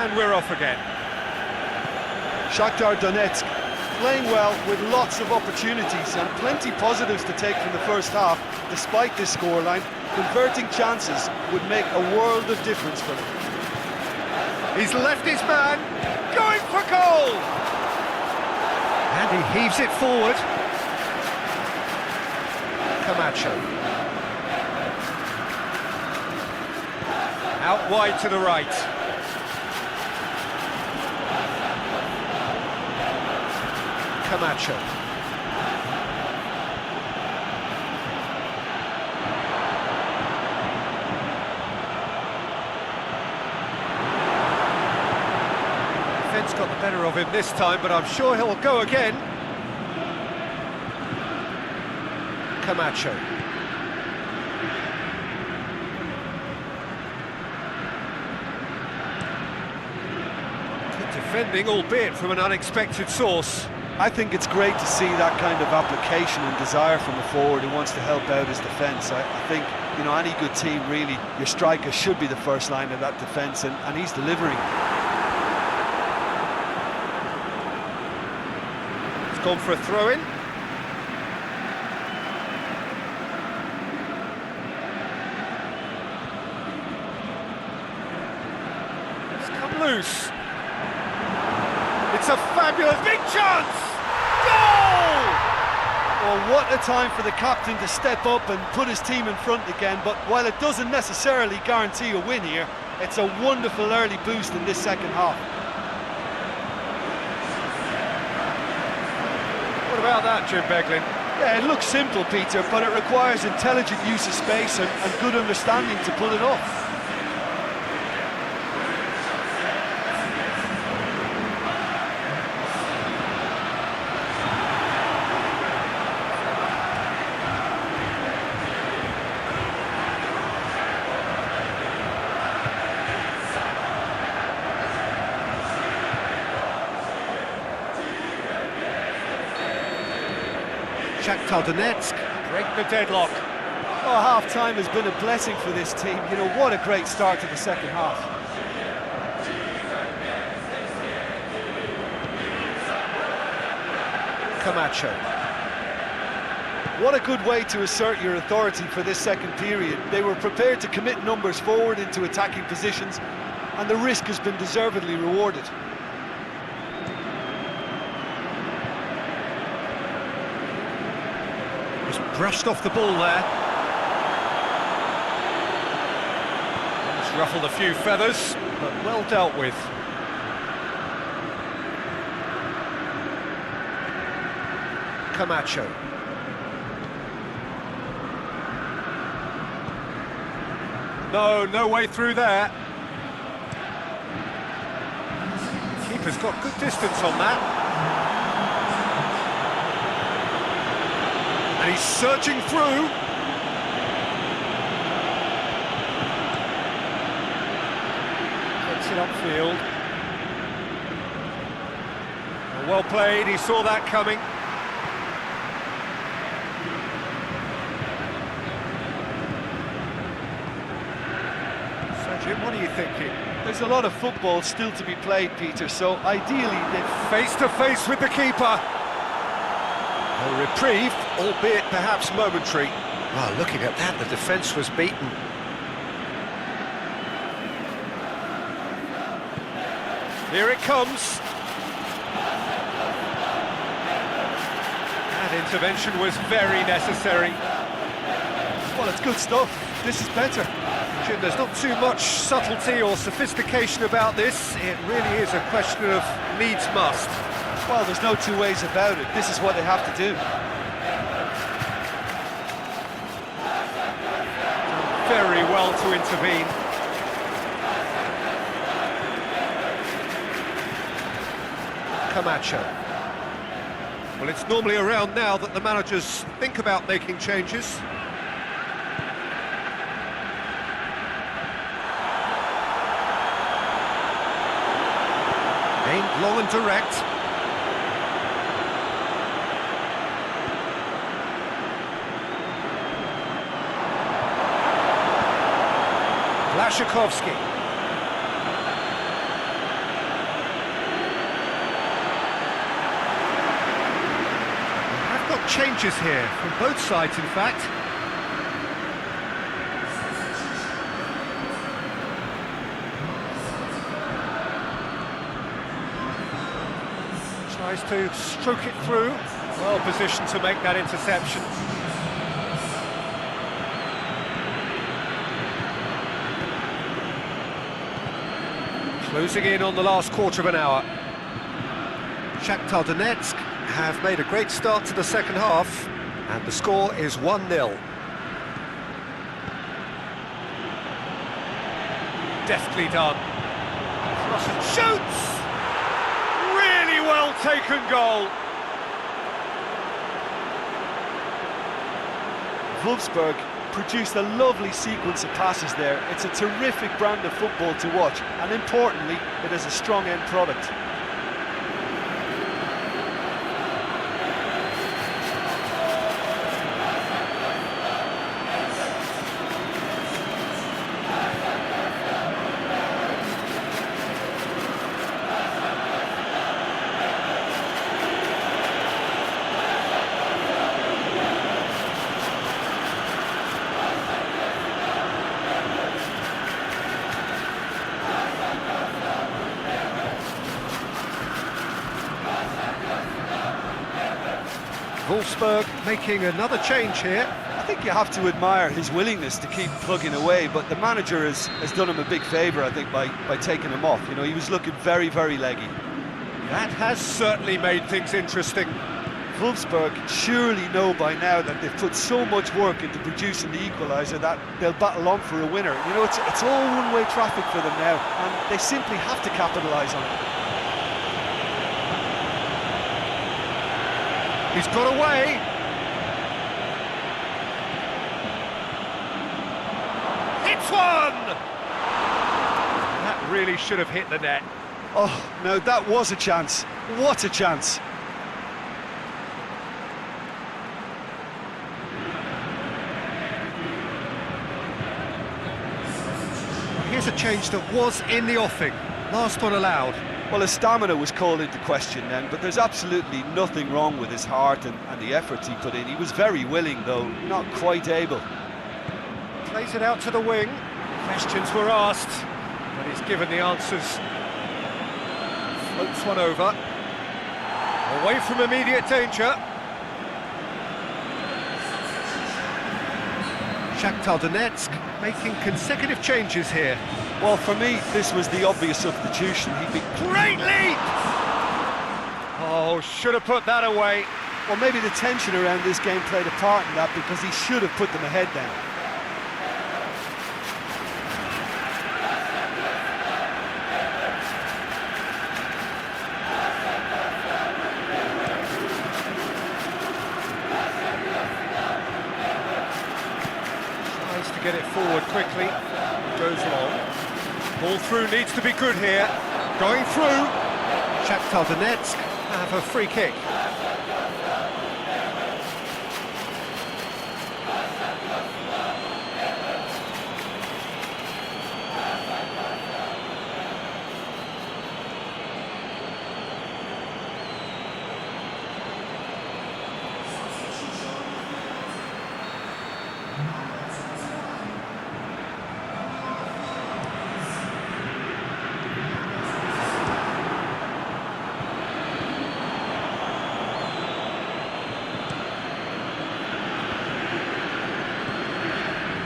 And we're off again. Shakhtar Donetsk playing well with lots of opportunities and plenty positives to take from the first half. Despite this scoreline, converting chances would make a world of difference for them. He's left his man, going for goal! And he heaves it forward. Camacho. Out wide to the right. Camacho. Defence got the better of him this time, but I'm sure he'll go again. Camacho. Good defending, albeit from an unexpected source. I think it's great to see that kind of application and desire from a forward who wants to help out his defence. I think, you know, any good team, really, your striker should be the first line of that defence, and he's delivering. He's gone for a throw-in. It's come loose. It's a fabulous big chance! Goal! Well, what a time for the captain to step up and put his team in front again, but while it doesn't necessarily guarantee a win here, it's a wonderful early boost in this second half. What about that, Jim Beglin? Yeah, it looks simple, Peter, but it requires intelligent use of space and good understanding to pull it off. Shakhtar Donetsk break the deadlock. Oh, half-time has been a blessing for this team. You know, what a great start to the second half. Camacho. What a good way to assert your authority for this second period. They were prepared to commit numbers forward into attacking positions, and the risk has been deservedly rewarded. Just brushed off the ball there. Just ruffled a few feathers, but well dealt with. Camacho. No way through there. Keeper's got good distance on that. And he's searching through. Gets it upfield. Well played, he saw that coming. Jim, what are you thinking? There's a lot of football still to be played, Peter, so ideally they're face to face with the keeper. A reprieve, albeit perhaps momentary. Well, looking at that, the defence was beaten. Here it comes. That intervention was very necessary. Well, it's good stuff. This is better. Jim, there's not too much subtlety or sophistication about this. It really is a question of needs must. Well, there's no two ways about it. This is what they have to do. Very well to intervene. Camacho. Well, it's normally around now that the managers think about making changes. Aimed long and direct. Blashikovsky. I've got changes here from both sides, in fact. Tries to stroke it through. Well positioned to make that interception. Closing in on the last quarter of an hour. Shakhtar Donetsk have made a great start to the second half, and the score is 1-0. Deftly done. Crosses, shoots! Really well taken goal. Wolfsburg produced a lovely sequence of passes there. It's a terrific brand of football to watch, and importantly, it is a strong end product. Wolfsburg making another change here. I think you have to admire his willingness to keep plugging away, but the manager has done him a big favour, I think, by taking him off. You know, he was looking very, very leggy. That has certainly made things interesting. Wolfsburg surely know by now that they've put so much work into producing the equaliser that they'll battle on for a winner. You know, it's all one-way traffic for them now, and they simply have to capitalise on it. He's got away. Hits one! That really should have hit the net. Oh, no, that was a chance. What a chance. a change that was in the offing. Last one allowed. Well, his stamina was called into question then, but there's absolutely nothing wrong with his heart and the efforts he put in. He was very willing, though not quite able. Plays it out to the wing. Questions were asked, but he's given the answers. Floats one over. Away from immediate danger. Shakhtar Donetsk making consecutive changes here. Well, for me, this was the obvious substitution. Great leap! Oh, should have put that away. Well, maybe the tension around this game played a part in that, because he should have put them ahead then. Tries to get it forward quickly. Goes long. Ball through needs to be good here. Going through. Shakhtar Donetsk have a free kick.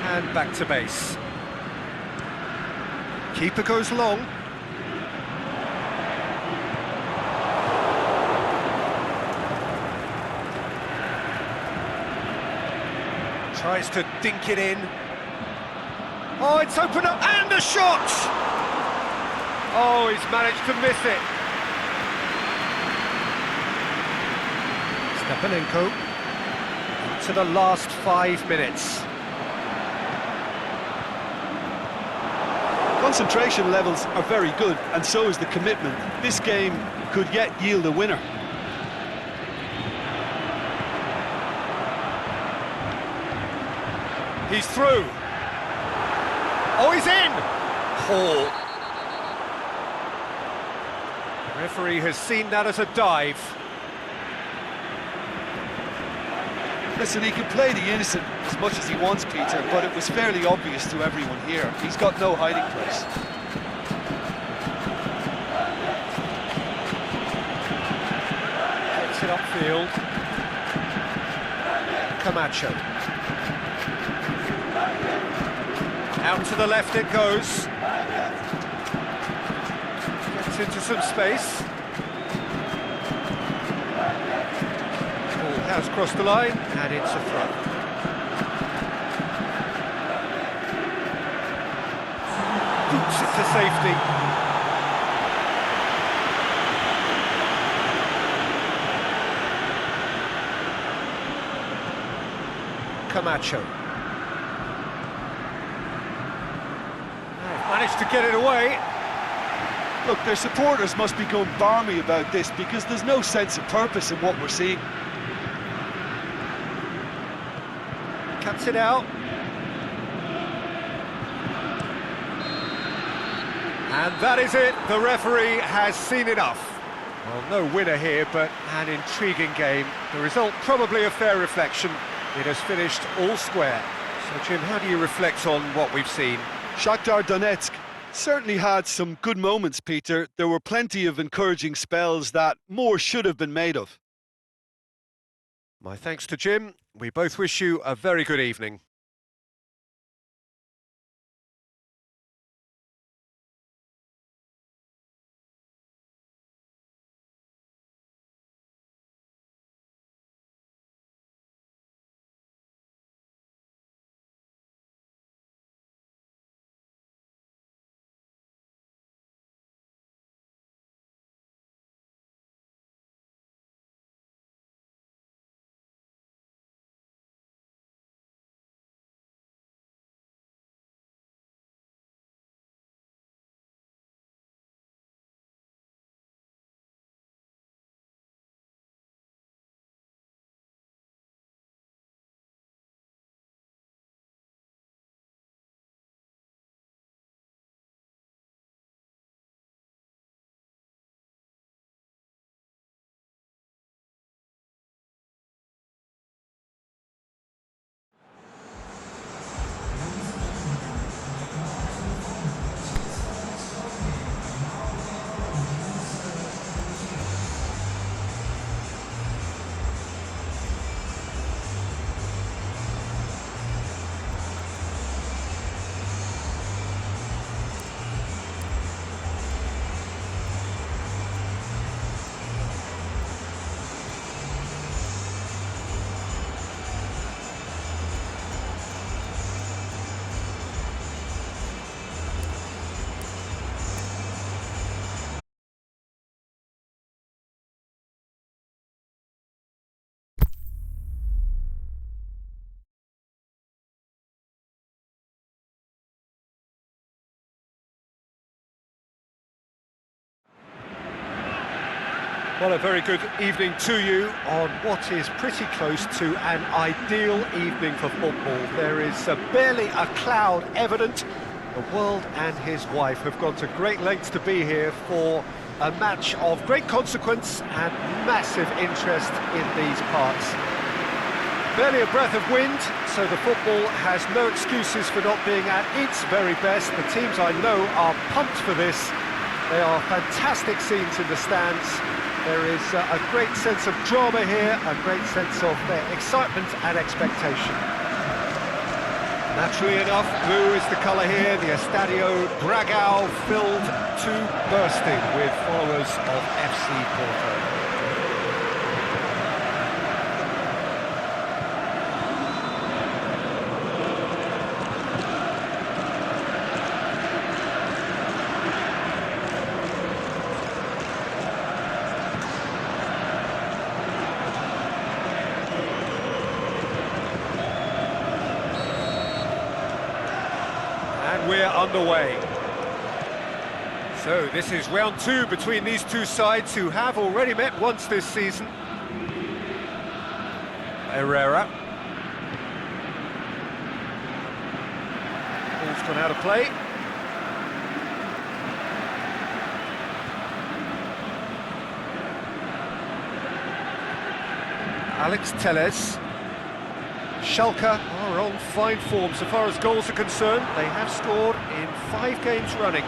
And back to base. Keeper goes long. Tries to dink it in. Oh, it's opened up, and a shot! Oh, he's managed to miss it. Stepanenko to the last 5 minutes. Concentration levels are very good, and so is the commitment. This game could yet yield a winner. He's through. Oh, he's in! Hall. The referee has seen that as a dive. Listen, he can play the innocent as much as he wants, Peter, but it was fairly obvious to everyone here. He's got no hiding place. Takes it upfield. Camacho. Out to the left it goes. Gets into some space. Has crossed the line, and it's a throw. Boots it to safety. Camacho. Managed to get it away. Look, their supporters must be going balmy about this, because there's no sense of purpose in what we're seeing. Cuts it out. And that is it. The referee has seen enough. Well, no winner here, but an intriguing game. The result probably a fair reflection. It has finished all square. So, Jim, how do you reflect on what we've seen? Shakhtar Donetsk certainly had some good moments, Peter. There were plenty of encouraging spells that more should have been made of. My thanks to Jim. We both wish you a very good evening. Well, a very good evening to you on what is pretty close to an ideal evening for football. There is barely a cloud evident. The world and his wife have gone to great lengths to be here for a match of great consequence and massive interest in these parts. Barely a breath of wind, so the football has no excuses for not being at its very best. The teams I know are pumped for this. They are fantastic scenes in the stands. There is a great sense of drama here, a great sense of excitement and expectation. Naturally enough, blue is the colour here, the Estadio Dragao filled to bursting with followers of FC Porto. We're underway. So this is round two between these two sides who have already met once this season. Herrera. Ball's gone out of play. Alex Telles. Schalke are on fine form so far as goals are concerned. They have scored in 5 games running.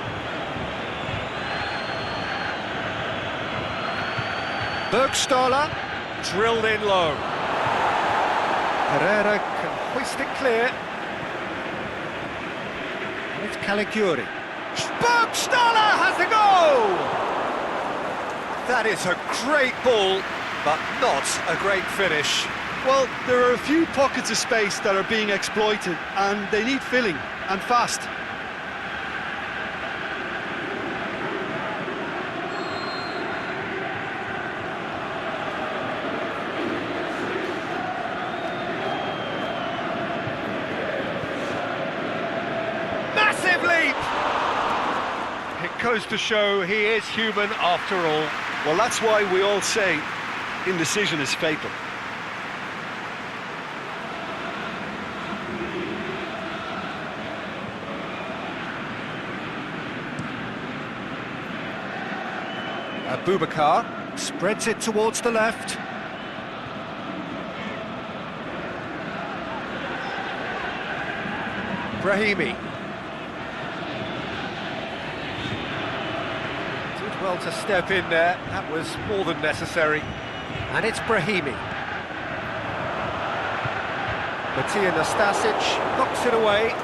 Burgstaller drilled in low. Herrera can hoist it clear. And it's Caligiuri. Burgstaller has the goal! That is a great ball, but not a great finish. Well, there are a few pockets of space that are being exploited, and they need filling, and fast. Massive leap! It goes to show he is human after all. Well, that's why we all say indecision is fatal. Abubakar spreads it towards the left. Brahimi. Did well to step in there, that was more than necessary. And it's Brahimi. Matija Nastasic knocks it away.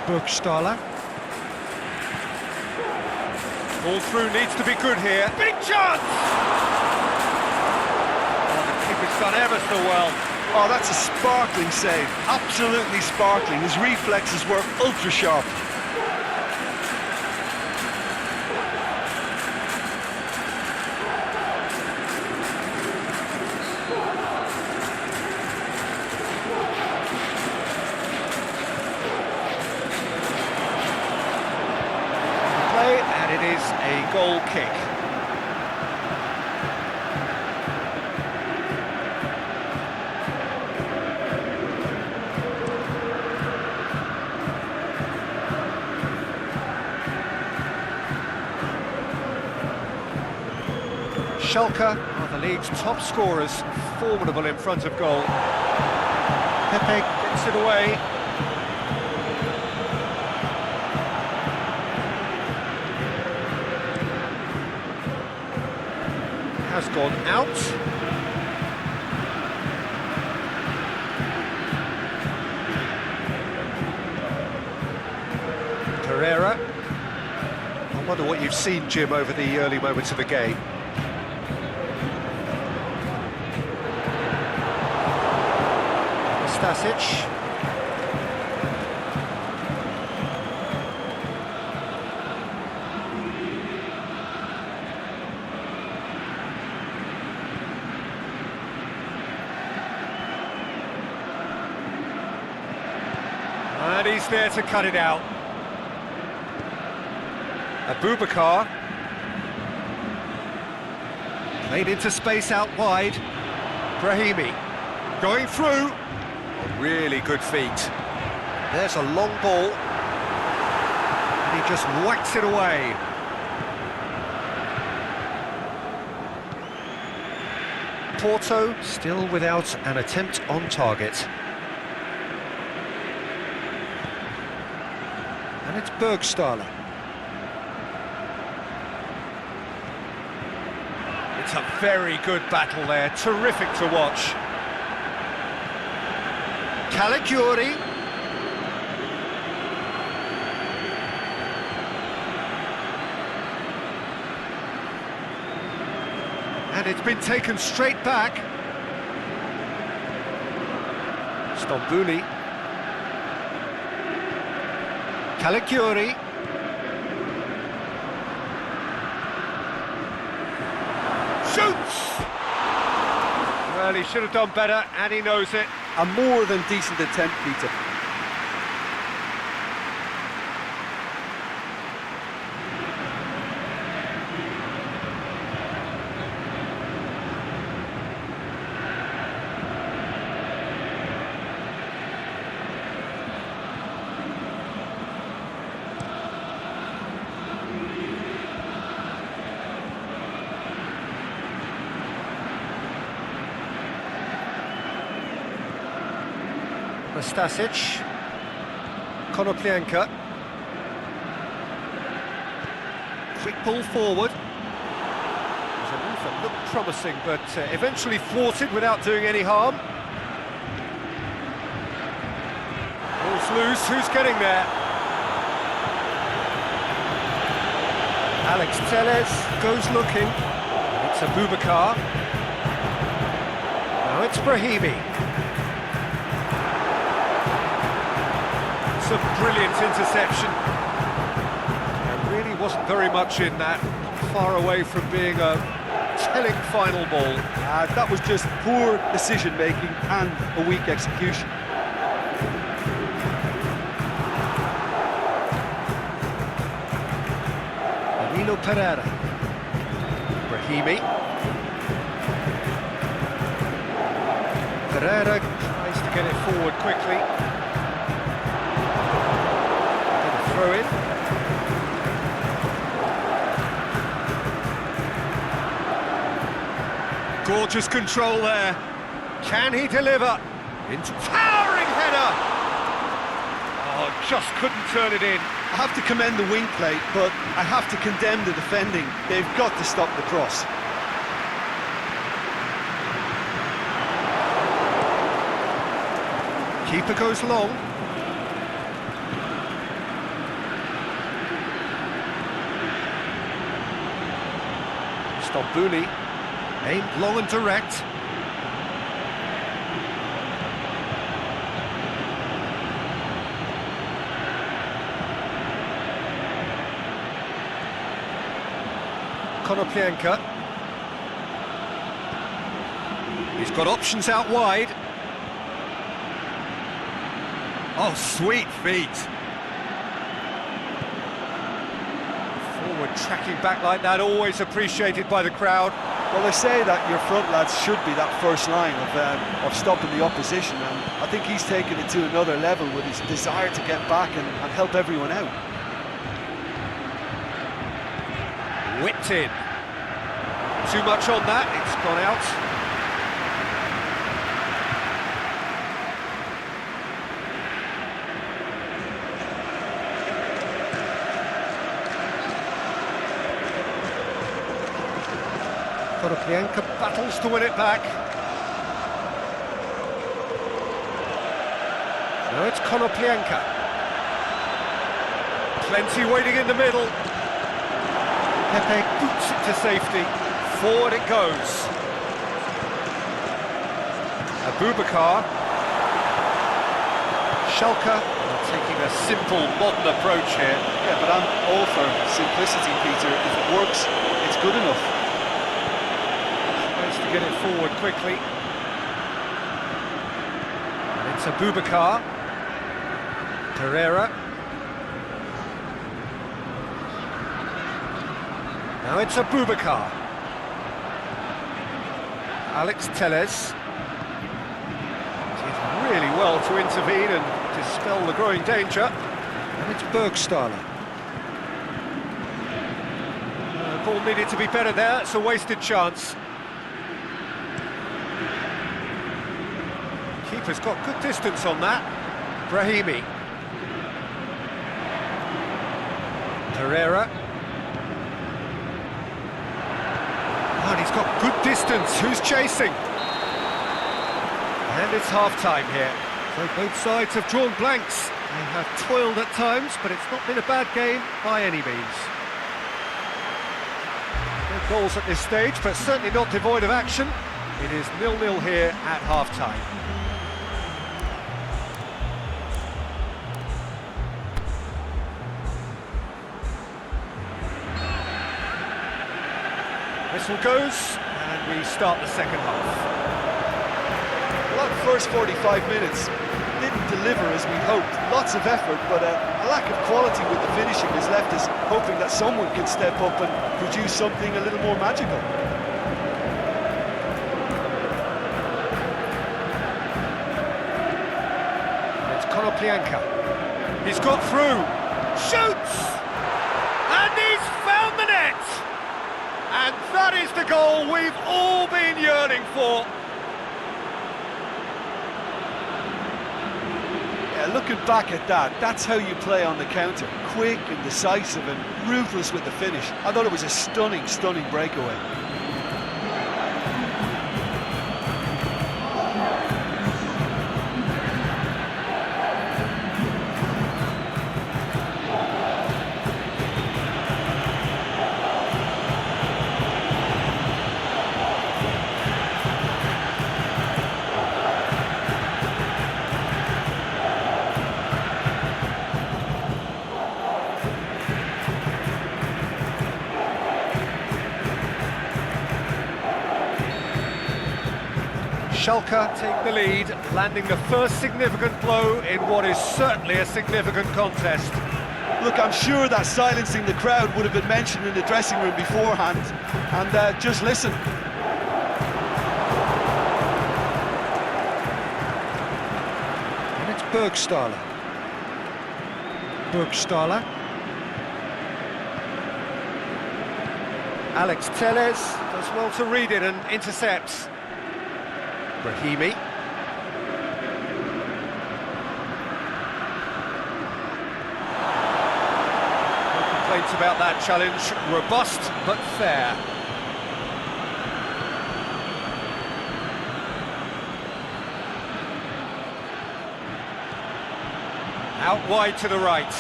Burgstaller. All through needs to be good here. Big chance! Oh, the keeper's done ever so well. Oh, that's a sparkling save. Absolutely sparkling. His reflexes were ultra sharp. And it is a goal kick. Schalke are the league's top scorers, formidable in front of goal. Pepe gets it away. Has gone out. Herrera. I wonder what you've seen, Jim, over the early moments of the game. Stasic. And he's there to cut it out. Abubakar. Made into space out wide. Brahimi going through. Oh, really good feet. There's a long ball. And he just whacks it away. Porto still without an attempt on target. And it's Bergstaller. It's a very good battle there, terrific to watch. Caligiuri. And it's been taken straight back. Stambouli. Caligiuri. Shoots! Well, he should have done better, and he knows it. A more than decent attempt, Peter. Stasic, Konoplyanka, quick ball forward. There's a move that looked promising, but eventually thwarted without doing any harm. Ball's loose, who's getting there? Alex Telles goes looking. It's Abubakar. Now it's Brahimi. A brilliant interception. There really wasn't very much in that, far away from being a telling final ball. That was just poor decision-making and a weak execution. Danilo Pereira. Brahimi. Pereira tries to get it forward quickly. Throw in. Gorgeous control there. Can he deliver? Into towering header! Oh, just couldn't turn it in. I have to commend the wing play, but I have to condemn the defending. They've got to stop the cross. Keeper goes long. Stambouli, aimed long and direct. Konoplyanka. He's got options out wide. Oh, sweet feet. Forward tracking back like that, always appreciated by the crowd. Well, they say that your front lads should be that first line of stopping the opposition, and I think he's taken it to another level with his desire to get back and help everyone out. Whipped in. Too much on that, it's gone out. Konoplyanka battles to win it back. Now it's Konoplyanka. Plenty waiting in the middle. Pepe boots it to safety. Forward it goes. Abubakar. Schalke are taking a simple, modern approach here. Yeah, but I'm all for simplicity, Peter. If it works, it's good enough. Tries to get it forward quickly. And it's Abubakar. Pereira. Now it's Abubakar. Alex Telles did really well to intervene and dispel the growing danger. And it's Bergstaller. Ball needed to be better there, it's a wasted chance. Keeper's got good distance on that. Brahimi. Pereira. And he's got good distance. Who's chasing? And it's half-time here. So both sides have drawn blanks. They have toiled at times, but it's not been a bad game by any means. No goals at this stage, but certainly not devoid of action. It is 0-0 here at half-time. Whistle goes, and we start the second half. Well, that first 45 minutes didn't deliver as we hoped. Lots of effort, but a lack of quality with the finishing has left us hoping that someone can step up and produce something a little more magical. It's Konoplyanka. He's got through. Shoots! And he's found the net! And that is the goal we've all been yearning for. Yeah, looking back at that, that's how you play on the counter. Quick and decisive and ruthless with the finish. I thought it was a stunning, stunning breakaway. Schalke take the lead, landing the first significant blow in what is certainly a significant contest. Look, I'm sure that silencing the crowd would have been mentioned in the dressing room beforehand. And just listen. And it's Bergstaller. Bergstaller. Alex Telles does well to read it and intercepts. Brahimi. No complaints about that challenge. Robust but fair. Out wide to the right.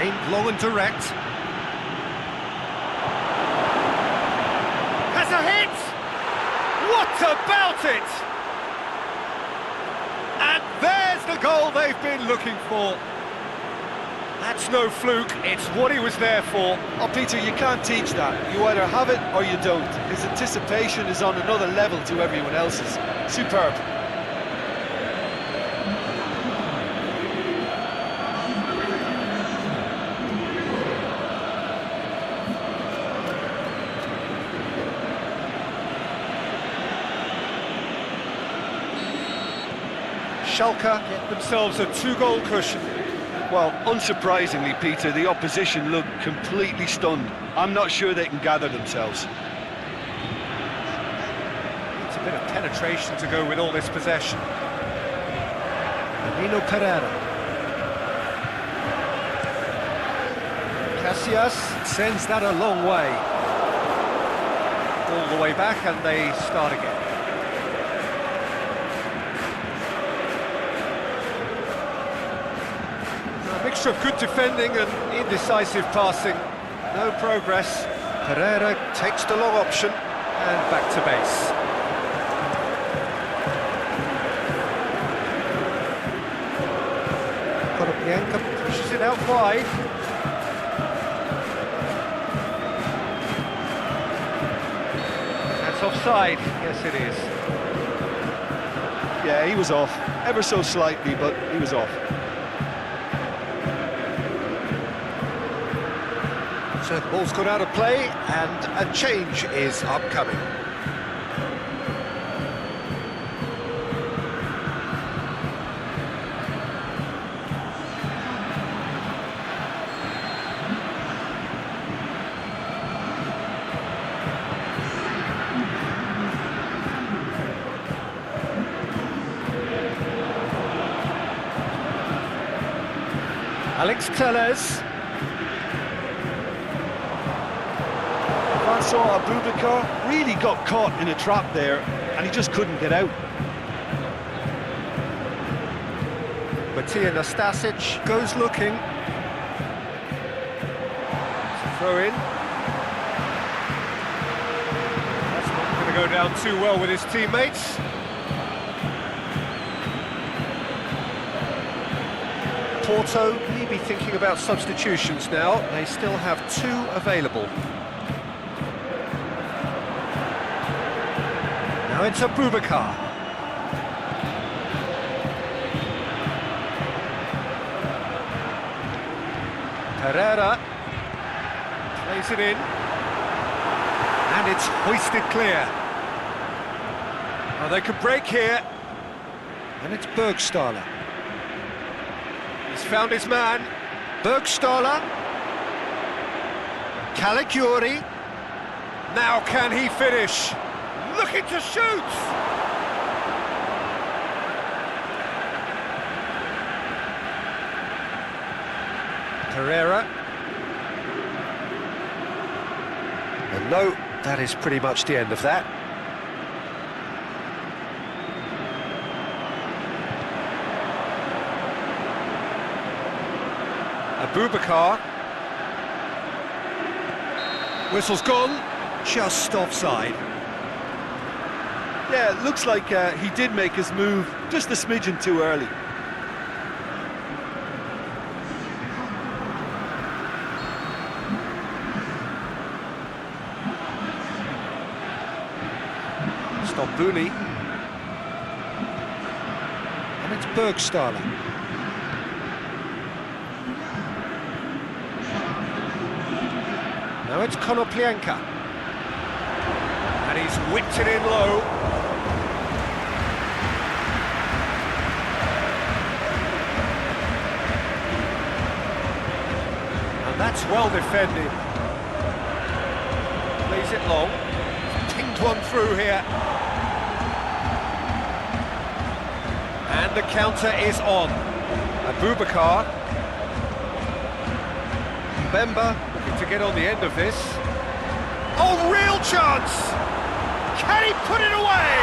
Aimed long and direct. Has a hit! What about it? And there's the goal they've been looking for. That's no fluke, it's what he was there for. Oh, Peter, you can't teach that. You either have it or you don't. His anticipation is on another level to everyone else's. Superb. Schalke get themselves a 2-goal cushion. Well, unsurprisingly, Peter, the opposition look completely stunned. I'm not sure they can gather themselves. It's a bit of penetration to go with all this possession. Nino Pereira. Casillas sends that a long way. All the way back and they start again. A mixture of good defending and indecisive passing. No progress. Pereira takes the long option and back to base. Konoplyanka pushes it out wide. That's offside. Yes, it is. Yeah, he was off. Ever so slightly, but he was off. So the ball's gone out of play and a change is upcoming. Alex Telles. Vincent Abubakar really got caught in a trap there, and he just couldn't get out. Matija Nastasic goes looking. It's a throw in. That's not going to go down too well with his teammates. Porto may be thinking about substitutions now. They still have 2 available. Now it's Abubakar. Herrera plays it in, and it's hoisted clear. Oh, they could break here, and it's Bergstaller. He's found his man. Bergstaller. Caligiuri. Now can he finish? Looking to shoot! Herrera. And no, that is pretty much the end of that. Abubakar. Whistle's gone, just offside. Yeah, it looks like he did make his move just a smidgen too early. Stambouli. And it's Bergstaller. Now it's Konoplyanka. And he's whipped it in low. And that's well defended. Plays it long. Pinged one through here. And the counter is on. Abubakar. Bemba looking to get on the end of this. Oh, real chance! Can he put it away?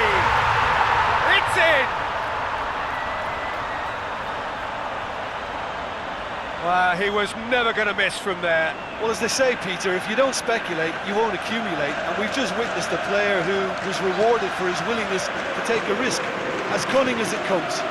It's in! Well, he was never going to miss from there. Well, as they say, Peter, if you don't speculate, you won't accumulate. And we've just witnessed a player who was rewarded for his willingness to take a risk, as cunning as it comes.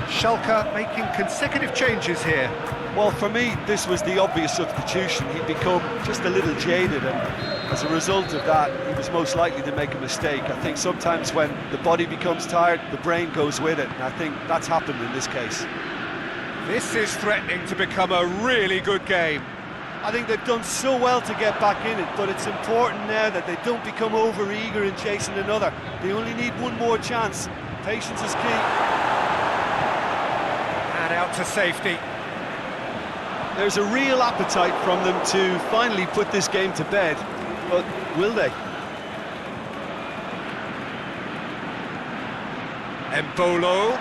Schalke making consecutive changes here. Well, for me, this was the obvious substitution. He'd become just a little jaded, and as a result of that, he was most likely to make a mistake. I think sometimes when the body becomes tired, the brain goes with it, and I think that's happened in this case. This is threatening to become a really good game. I think they've done so well to get back in it, but it's important now that they don't become over-eager in chasing another. They only need one more chance. Patience is key. And out to safety. There's a real appetite from them to finally put this game to bed, but will they? Embolo.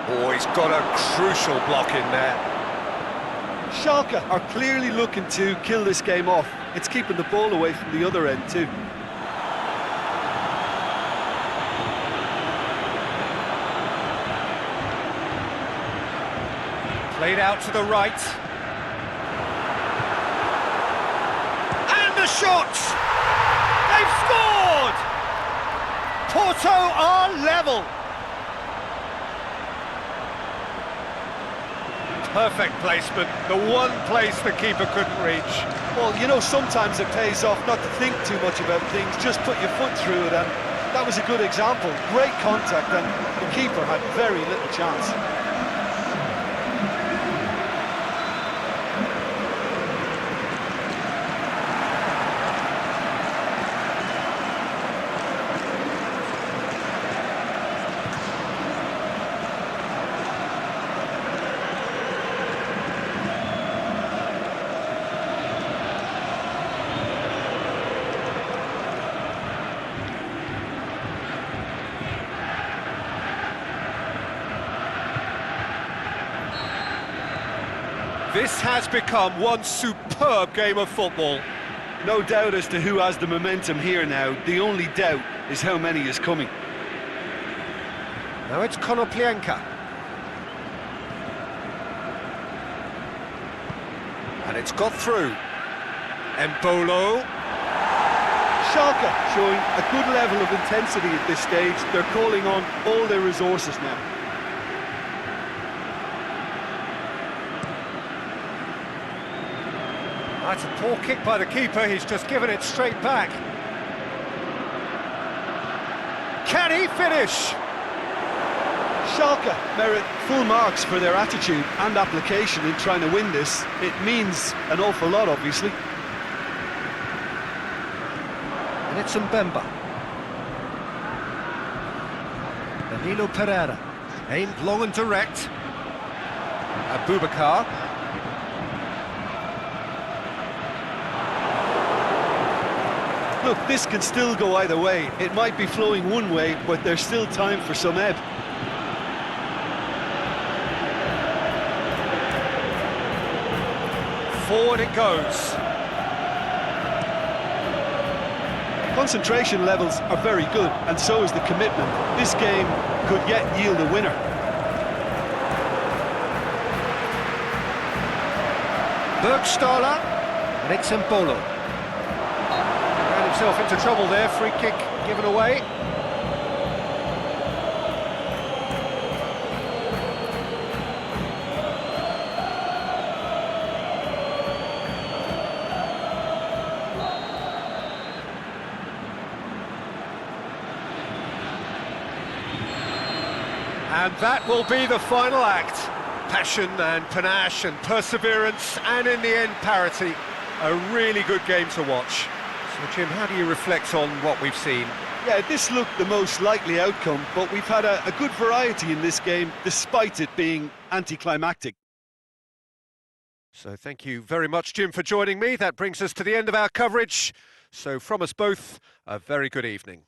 Oh, he's got a crucial block in there. Schalke are clearly looking to kill this game off. It's keeping the ball away from the other end too. Played out to the right. And the shot! They've scored! Porto are level. Perfect placement, the one place the keeper couldn't reach. Well, you know, sometimes it pays off not to think too much about things, just put your foot through it, and that was a good example. Great contact, and the keeper had very little chance. This has become one superb game of football. No doubt as to who has the momentum here now. The only doubt is how many is coming. Now it's Konoplyanka. And it's got through. Embolo. Schalke showing a good level of intensity at this stage. They're calling on all their resources now. That's a poor kick by the keeper, he's just given it straight back. Can he finish? Schalke merit full marks for their attitude and application in trying to win this. It means an awful lot, obviously. And it's Mbemba. Danilo Pereira, aimed long and direct. Abubakar. Look, this can still go either way. It might be flowing one way, but there's still time for some ebb. Forward it goes. Concentration levels are very good, and so is the commitment. This game could yet yield a winner. Bergstaller, and it's Embolo. Ran himself into trouble there, free kick given away. And that will be the final act. Passion and panache and perseverance, and in the end, parity. A really good game to watch. So, Jim, how do you reflect on what we've seen? Yeah, this looked the most likely outcome, but we've had a good variety in this game, despite it being anticlimactic. So thank you very much, Jim, for joining me. That brings us to the end of our coverage. So from us both, a very good evening.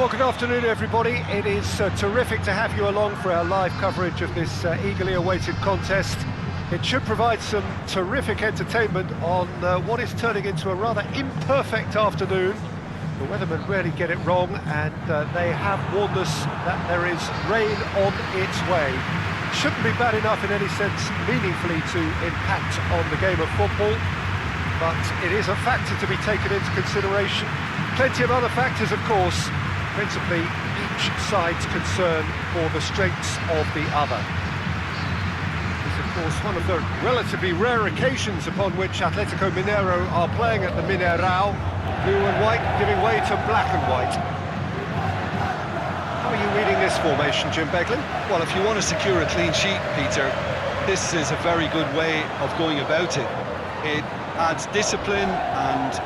Well, good afternoon, everybody. It is terrific to have you along for our live coverage of this eagerly awaited contest. It should provide some terrific entertainment on what is turning into a rather imperfect afternoon. The weathermen rarely get it wrong, and they have warned us that there is rain on its way. Shouldn't be bad enough in any sense meaningfully to impact on the game of football, but it is a factor to be taken into consideration. Plenty of other factors, of course, principally each side's concern for the strengths of the other. It's of course one of the relatively rare occasions upon which Atletico-Mineiro are playing at the Mineirao, blue and white giving way to black and white. How are you reading this formation, Jim Beglin? Well, if you want to secure a clean sheet, Peter, this is a very good way of going about it. It adds discipline and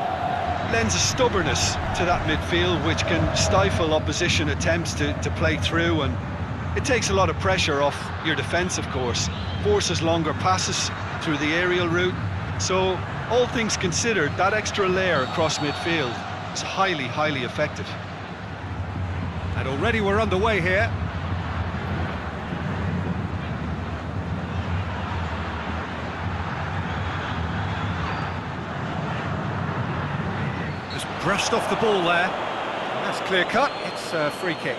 lends a stubbornness to that midfield, which can stifle opposition attempts to play through, and it takes a lot of pressure off your defence, of course, forces longer passes through the aerial route. So, all things considered, that extra layer across midfield is highly, highly effective. And already we're underway here. Just brushed off the ball there. That's clear cut, it's a free kick.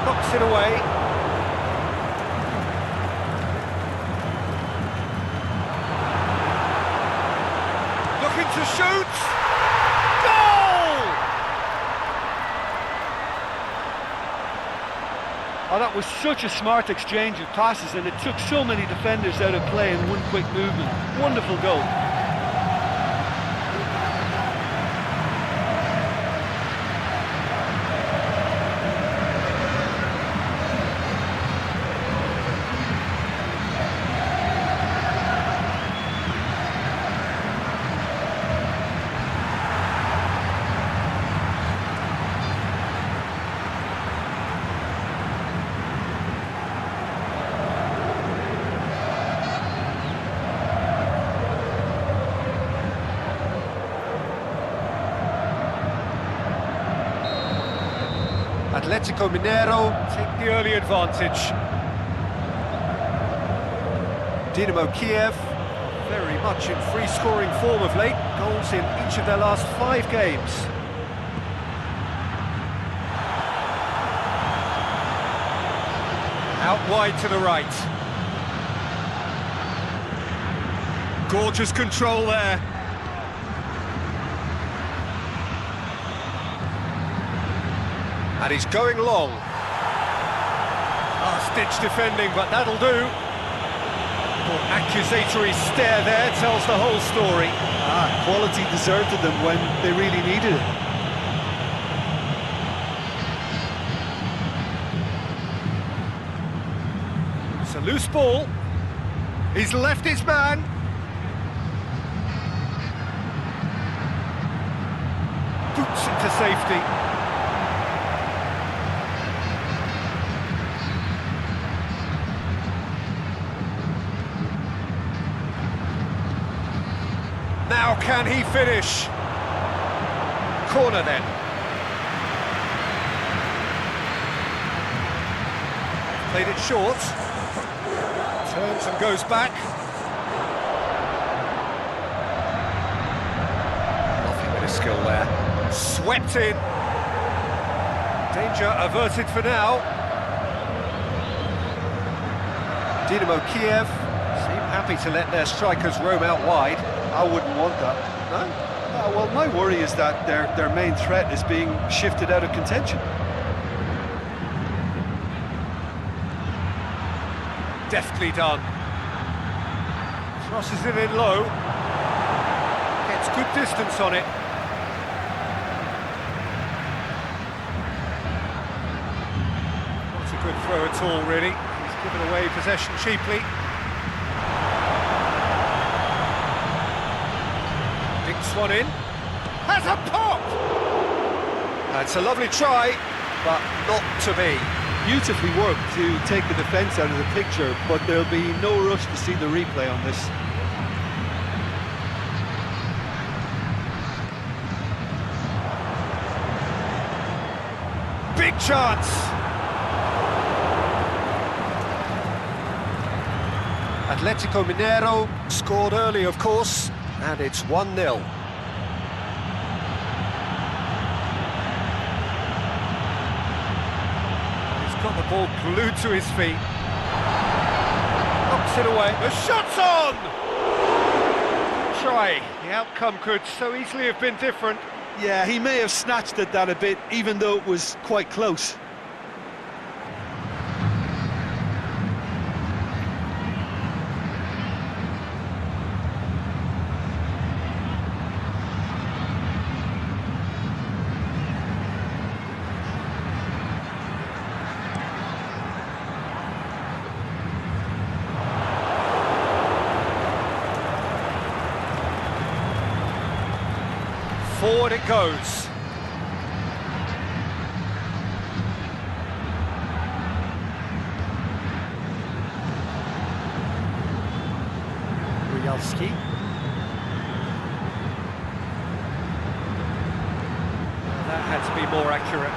Knocks it away. Looking to shoot! Goal! Oh, that was such a smart exchange of passes, and it took so many defenders out of play in one quick movement. Wonderful goal. Atletico-Mineiro take the early advantage. Dynamo Kyiv, very much in free-scoring form of late, goals in each of their last 5 games. Out wide to the right. Gorgeous control there. And he's going long. Last-ditch defending, but that'll do. An accusatory stare there tells the whole story. Quality deserted them when they really needed it. It's a loose ball. He's left his man. Boots it to safety. Now can he finish? Corner then. Played it short. Turns and goes back. Nothing but a skill there. Swept in. Danger averted for now. Dynamo Kyiv seem happy to let their strikers roam out wide. I wouldn't want that. No? Well, my worry is that their main threat is being shifted out of contention. Deftly done. Crosses it in low. Gets good distance on it. Not a good throw at all, really. He's given away possession cheaply. Dinks one in. Has a pop! That's a lovely try, but not to be. Beautifully worked to take the defence out of the picture, but there'll be no rush to see the replay on this. Big chance! Atletico scored early, of course, and it's 1-0. Got the ball glued to his feet. Knocks it away. The shot's on! Try. The outcome could so easily have been different. Yeah, he may have snatched at that a bit, even though it was quite close. Forward it goes. Realski. That had to be more accurate.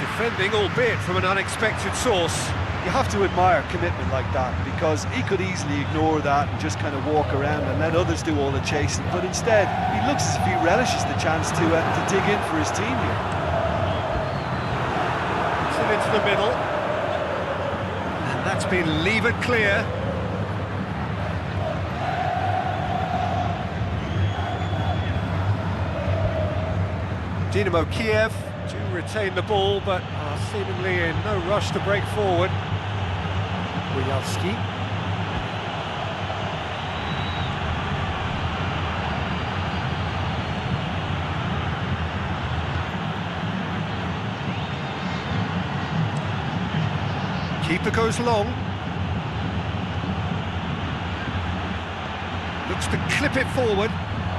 Defending, albeit from an unexpected source. You have to admire commitment like that, because he could easily ignore that and just kind of walk around and let others do all the chasing, but instead he looks as if he relishes the chance to dig in for his team here. It's into the middle, and that's been levered clear. Dynamo Kyiv to retain the ball, but are seemingly in no rush to break forward. Realski. Keeper goes long. Looks to clip it forward.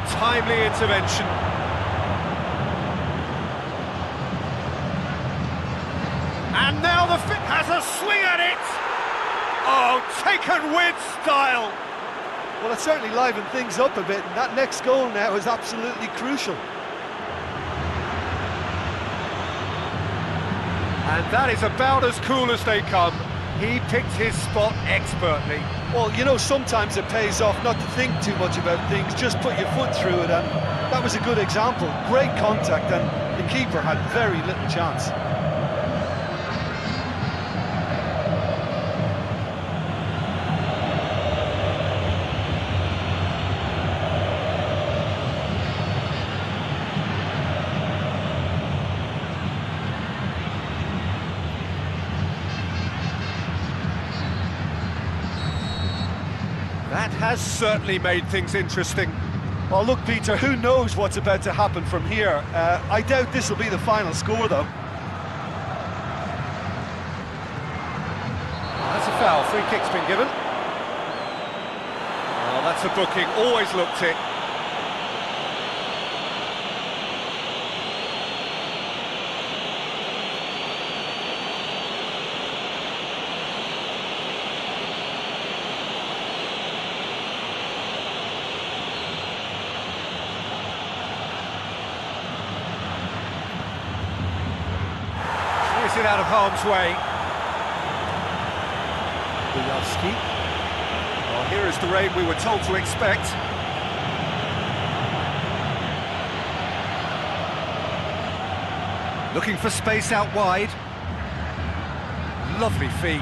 Timely intervention. And now the fit has a swing at it! Oh, taken with style! Well, it certainly livened things up a bit, and that next goal now is absolutely crucial. And that is about as cool as they come. He picked his spot expertly. Well, you know, sometimes it pays off not to think too much about things, just put your foot through it, and that was a good example. Great contact, and the keeper had very little chance. That has certainly made things interesting. Well, look, Peter, who knows what's about to happen from here? I doubt this will be the final score, though. That's a foul. Free kick's been given. Oh, that's a booking. Always looked it. It out of harm's way. Realski. Well, here is the rain we were told to expect. Looking for space out wide. Lovely feet.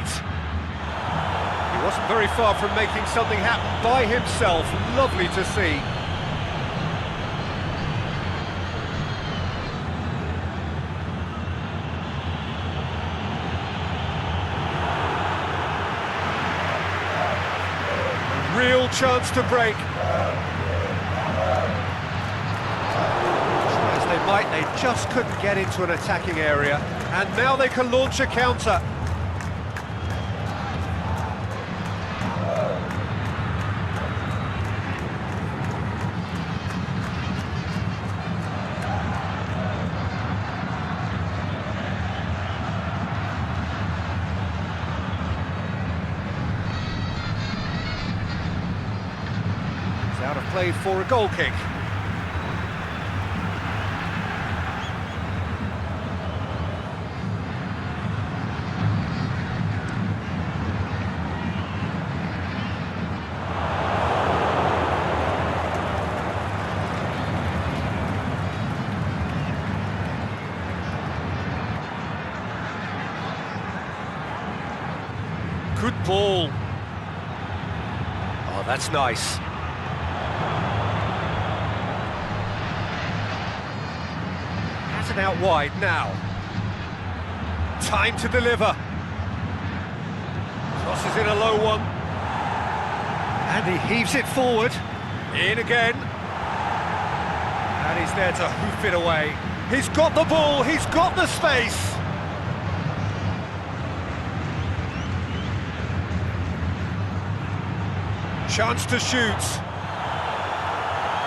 He wasn't very far from making something happen by himself. Lovely to see. Real chance to break. Try as they might, they just couldn't get into an attacking area. And now they can launch a counter. played for a goal kick. Good ball. Oh, that's nice. That's an out wide now. Time to deliver. Crosses in a low one. And he heaves it forward. In again. And he's there to hoof it away. He's got the ball, he's got the space. Chance to shoot.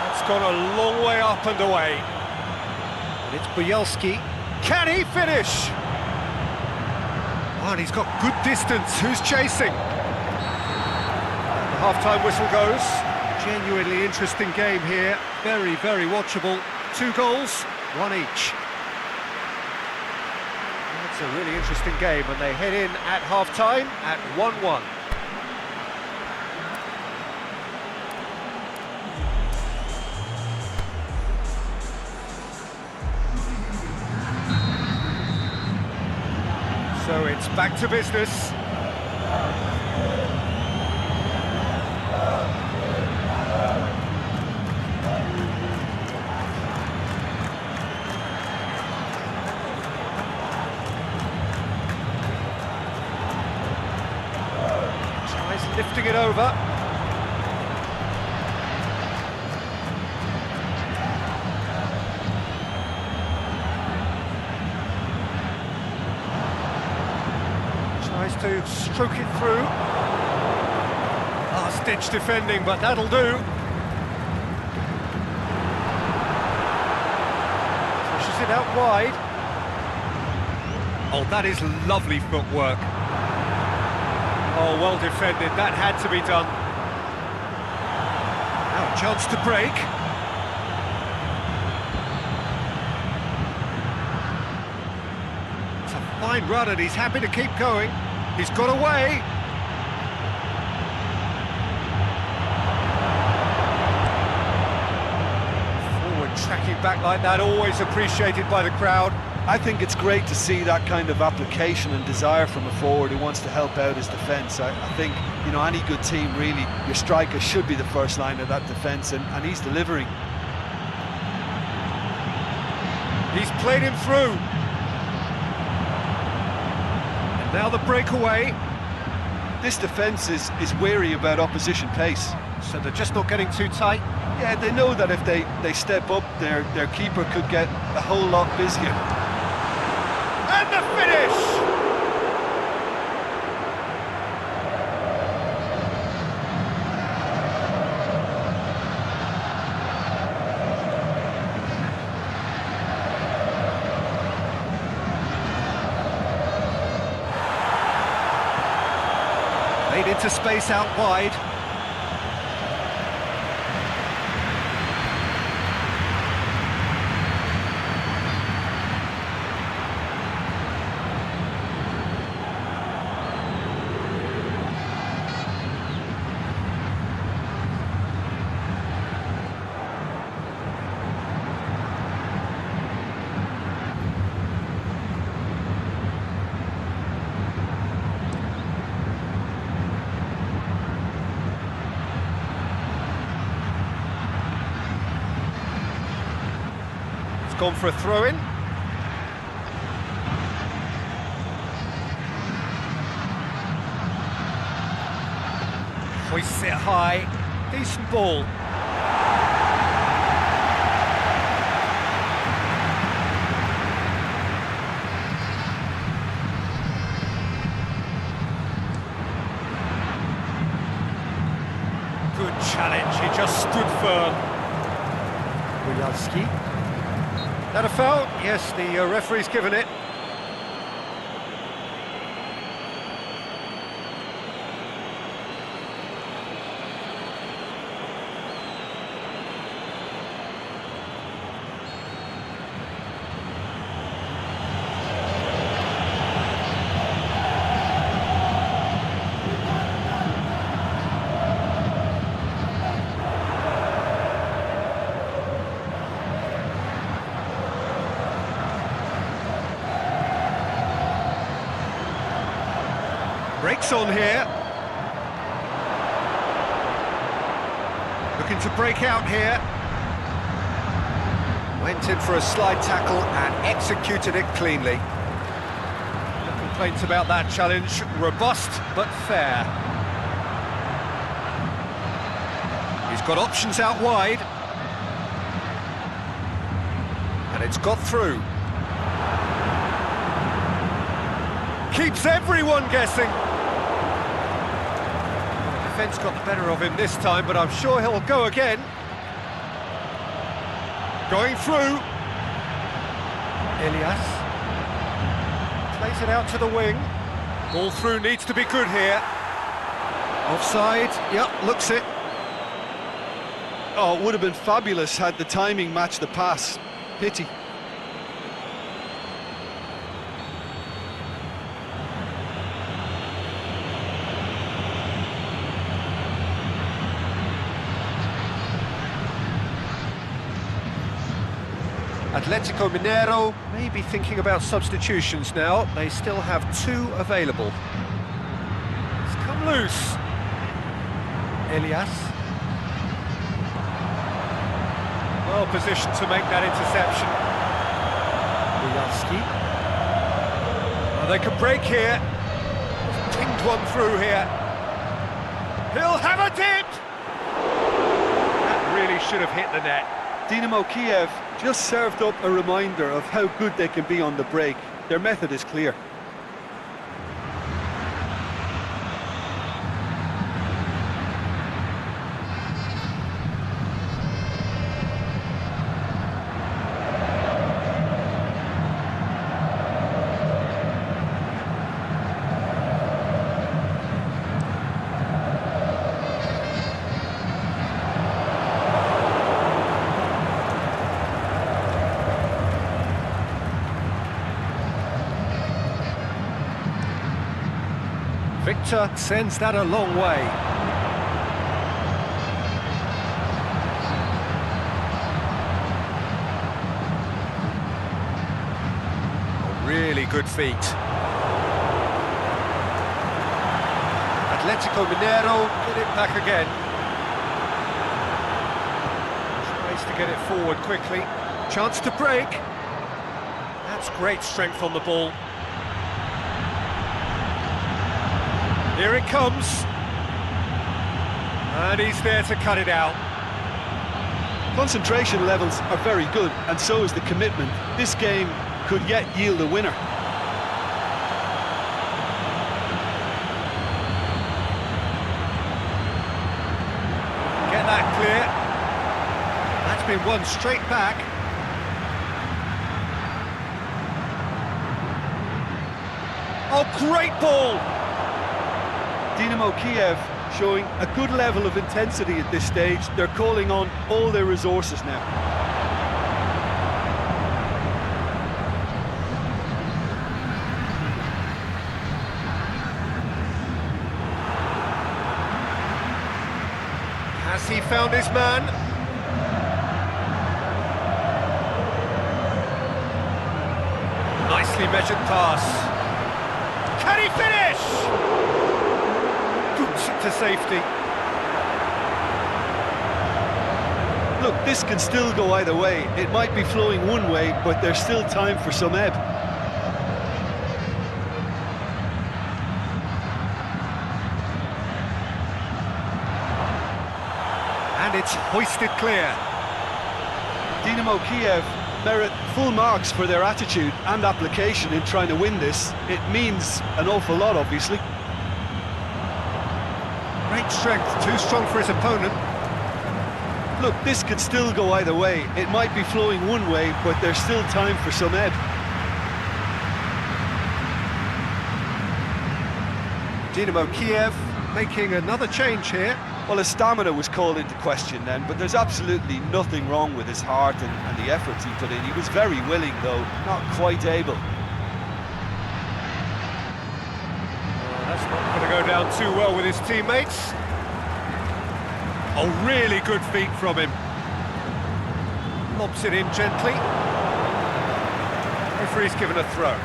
That's gone a long way up and away. And it's Bielski. Can he finish? Oh, and he's got good distance. Who's chasing? And the half-time whistle goes. Genuinely interesting game here. Very, very watchable. 2 goals, 1 each. It's a really interesting game, and they head in at half-time at 1-1. So it's back to business. Tries lifting it over. Tries to stroke it through. Last-ditch defending, but that'll do. Pushes it out wide. Oh, that is lovely footwork. Oh, well defended. That had to be done. Now a chance to break. It's a fine run, and he's happy to keep going. He's got away. Forward tracking back like that, always appreciated by the crowd. I think it's great to see that kind of application and desire from a forward who wants to help out his defence. I think, you know, any good team, really, your striker should be the first line of that defence, and he's delivering. He's played him through. And now the breakaway. This defence is wary about opposition pace. So they're just not getting too tight. Yeah, they know that if they step up, their keeper could get a whole lot busier. And the finish! Made into space out wide. Gone for a throw-in. Hoists it high. Decent ball. Good challenge. He just stood firm. Bielski. That a foul? Yes, the referee's given it. brakes on here. Looking to break out here. Went in for a slide tackle and executed it cleanly. No complaints about that challenge. Robust but fair. He's got options out wide. And it's got through. Keeps everyone guessing. The defence got the better of him this time, but I'm sure he'll go again. Going through. Elias. Plays it out to the wing. Ball through needs to be good here. Offside. Yep, looks it. Oh, it would have been fabulous had the timing matched the pass. Pity. At.Mineiro may be thinking about substitutions now. They still have 2 available. It's come loose. Elias. Well positioned to make that interception. Bojalski. Oh, they could break here. Pinged one through here. He'll have a dip! That really should have hit the net. Dynamo Kyiv just served up a reminder of how good they can be on the break. Their method is clear. Victor sends that a long way. Oh, really good feet. At.Mineiro get it back again. Tries to get it forward quickly. Chance to break. That's great strength on the ball. Here it comes, and he's there to cut it out. Concentration levels are very good, and so is the commitment. This game could yet yield a winner. Get that clear. That's been won straight back. Oh, great ball! Dynamo Kyiv showing a good level of intensity at this stage. They're calling on all their resources now. Has he found his man? Nicely measured pass. Can he finish? Boots it to safety. Look, this can still go either way. It might be flowing one way, but there's still time for some ebb. And it's hoisted clear. Dynamo Kyiv merit full marks for their attitude and application in trying to win this. It means an awful lot, obviously. Great strength, too strong for his opponent. Look, this could still go either way. It might be flowing one way, but there's still time for some ebb. Dynamo Kyiv making another change here. Well, his stamina was called into question then, but there's absolutely nothing wrong with his heart and the efforts he put in. He was very willing, though, not quite able. That's not going to go down too well with his teammates. Oh, really good feet from him. Lobs it in gently. Referee's given a throw.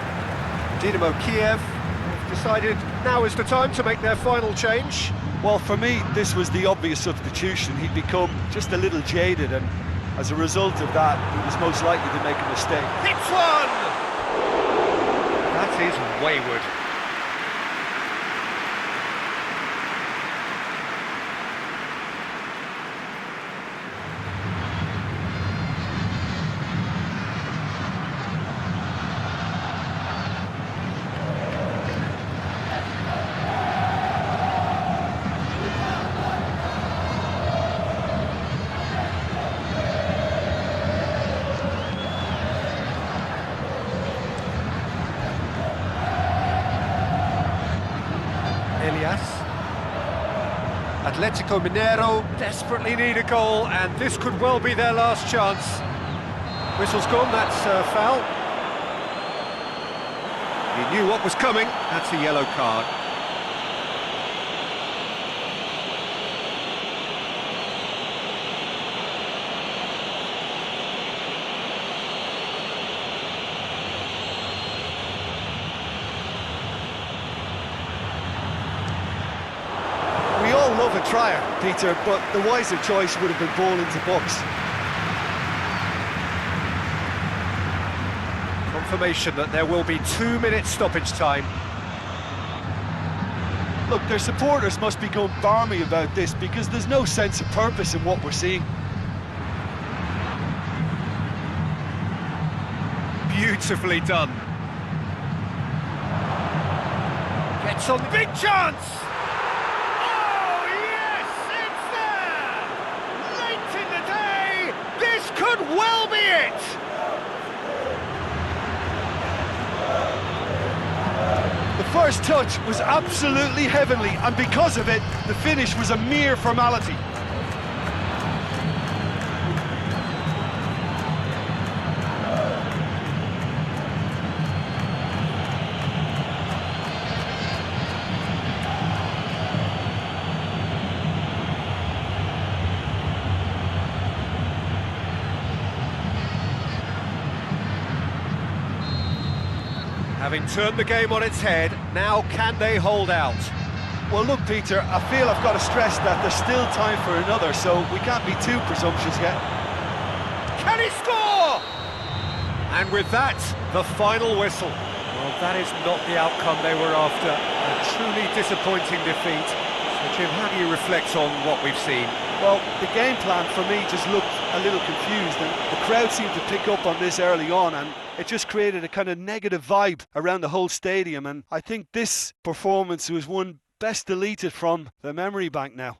Dynamo Kyiv have decided now is the time to make their final change. Well, for me, this was the obvious substitution. He'd become just a little jaded, and as a result of that, he was most likely to make a mistake. Hits one! That is wayward. At.Mineiro desperately need a goal, and this could well be their last chance. Whistle's gone, that's a foul. He knew what was coming, that's a yellow card. We all love a trier, Peter, but the wiser choice would have been ball into box. Confirmation that there will be 2 minutes stoppage time. Look, their supporters must be going barmy about this because there's no sense of purpose in what we're seeing. Beautifully done. Gets on, big chance! Oh, yes, it's there! Late in the day, this could well be it! The first touch was absolutely heavenly, and because of it, the finish was a mere formality. Having turned the game on its head, now can they hold out? Well, look, Peter, I feel I've got to stress that there's still time for another, so we can't be too presumptuous yet. Can he score? And with that, the final whistle. Well, that is not the outcome they were after. A truly disappointing defeat. So, Jim, how do you reflect on what we've seen? Well, the game plan for me just looked a little confused, and the crowd seemed to pick up on this early on, and it just created a kind of negative vibe around the whole stadium, and I think this performance was one best deleted from the memory bank now.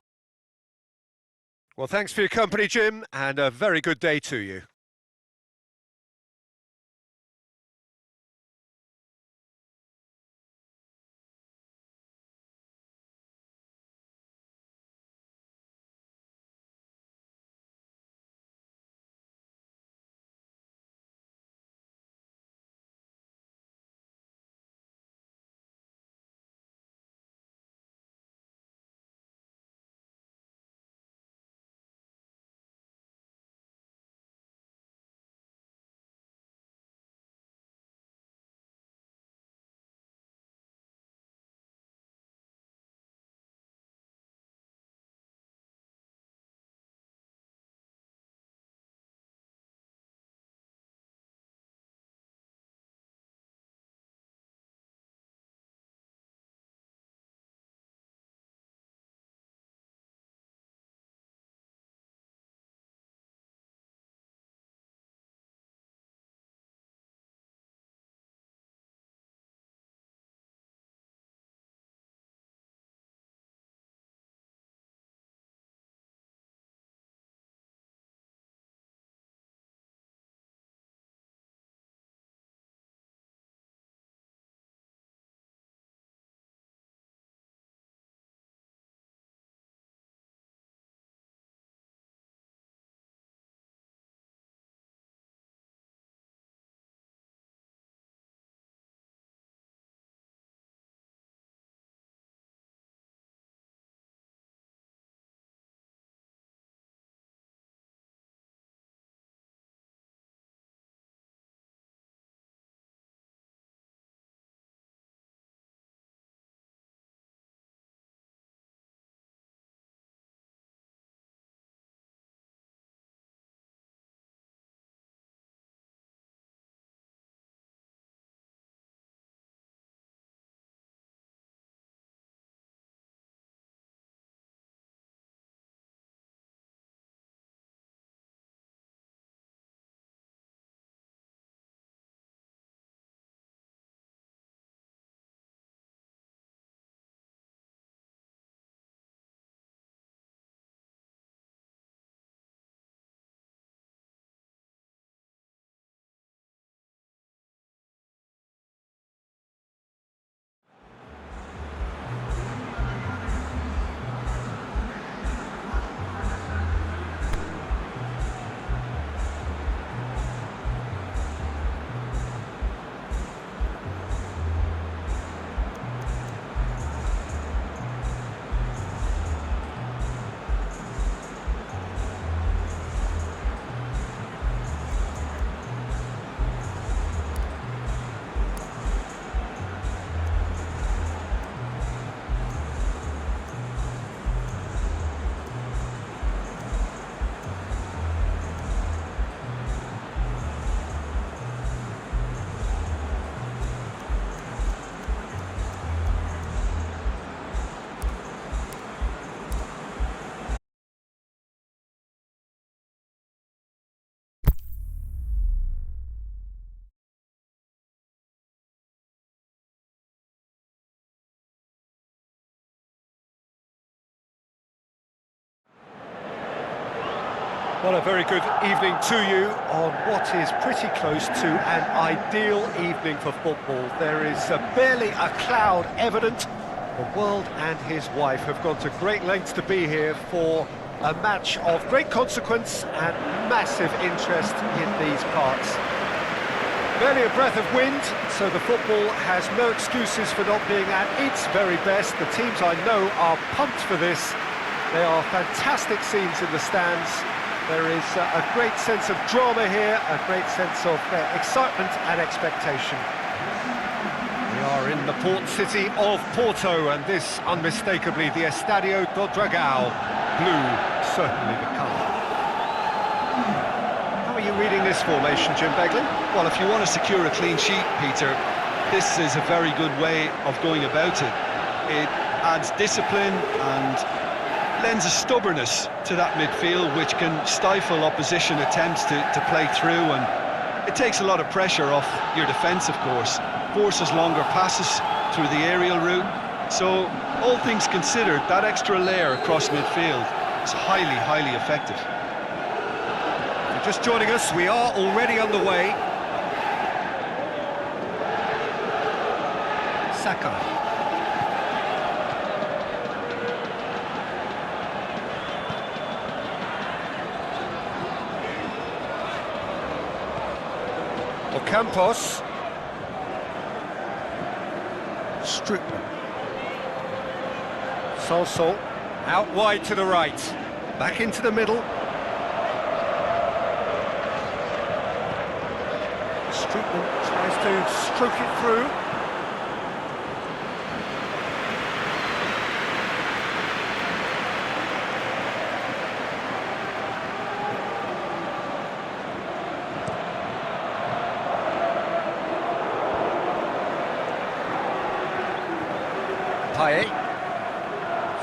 Well, thanks for your company, Jim, and a very good day to you. Well, a very good evening to you on what is pretty close to an ideal evening for football. There is barely a cloud evident. The world and his wife have gone to great lengths to be here for a match of great consequence and massive interest in these parts. Barely a breath of wind, so the football has no excuses for not being at its very best. The teams I know are pumped for this. They are fantastic scenes in the stands. There is a great sense of drama here, a great sense of excitement and expectation. We are in the port city of Porto, and this, unmistakably, the Estadio do Dragão. Blue, certainly the colour. How are you reading this formation, Jim Beglin? Well, if you want to secure a clean sheet, Peter, this is a very good way of going about it. It adds discipline and lends a stubbornness to that midfield, which can stifle opposition attempts to play through, and it takes a lot of pressure off your defence, of course, forces longer passes through the aerial route. So, all things considered, that extra layer across midfield is highly, highly effective. If you're just joining us, we are already underway. Saka. Campos. Strootman. Sanson. Out wide to the right. Back into the middle. Strootman tries to stroke it through.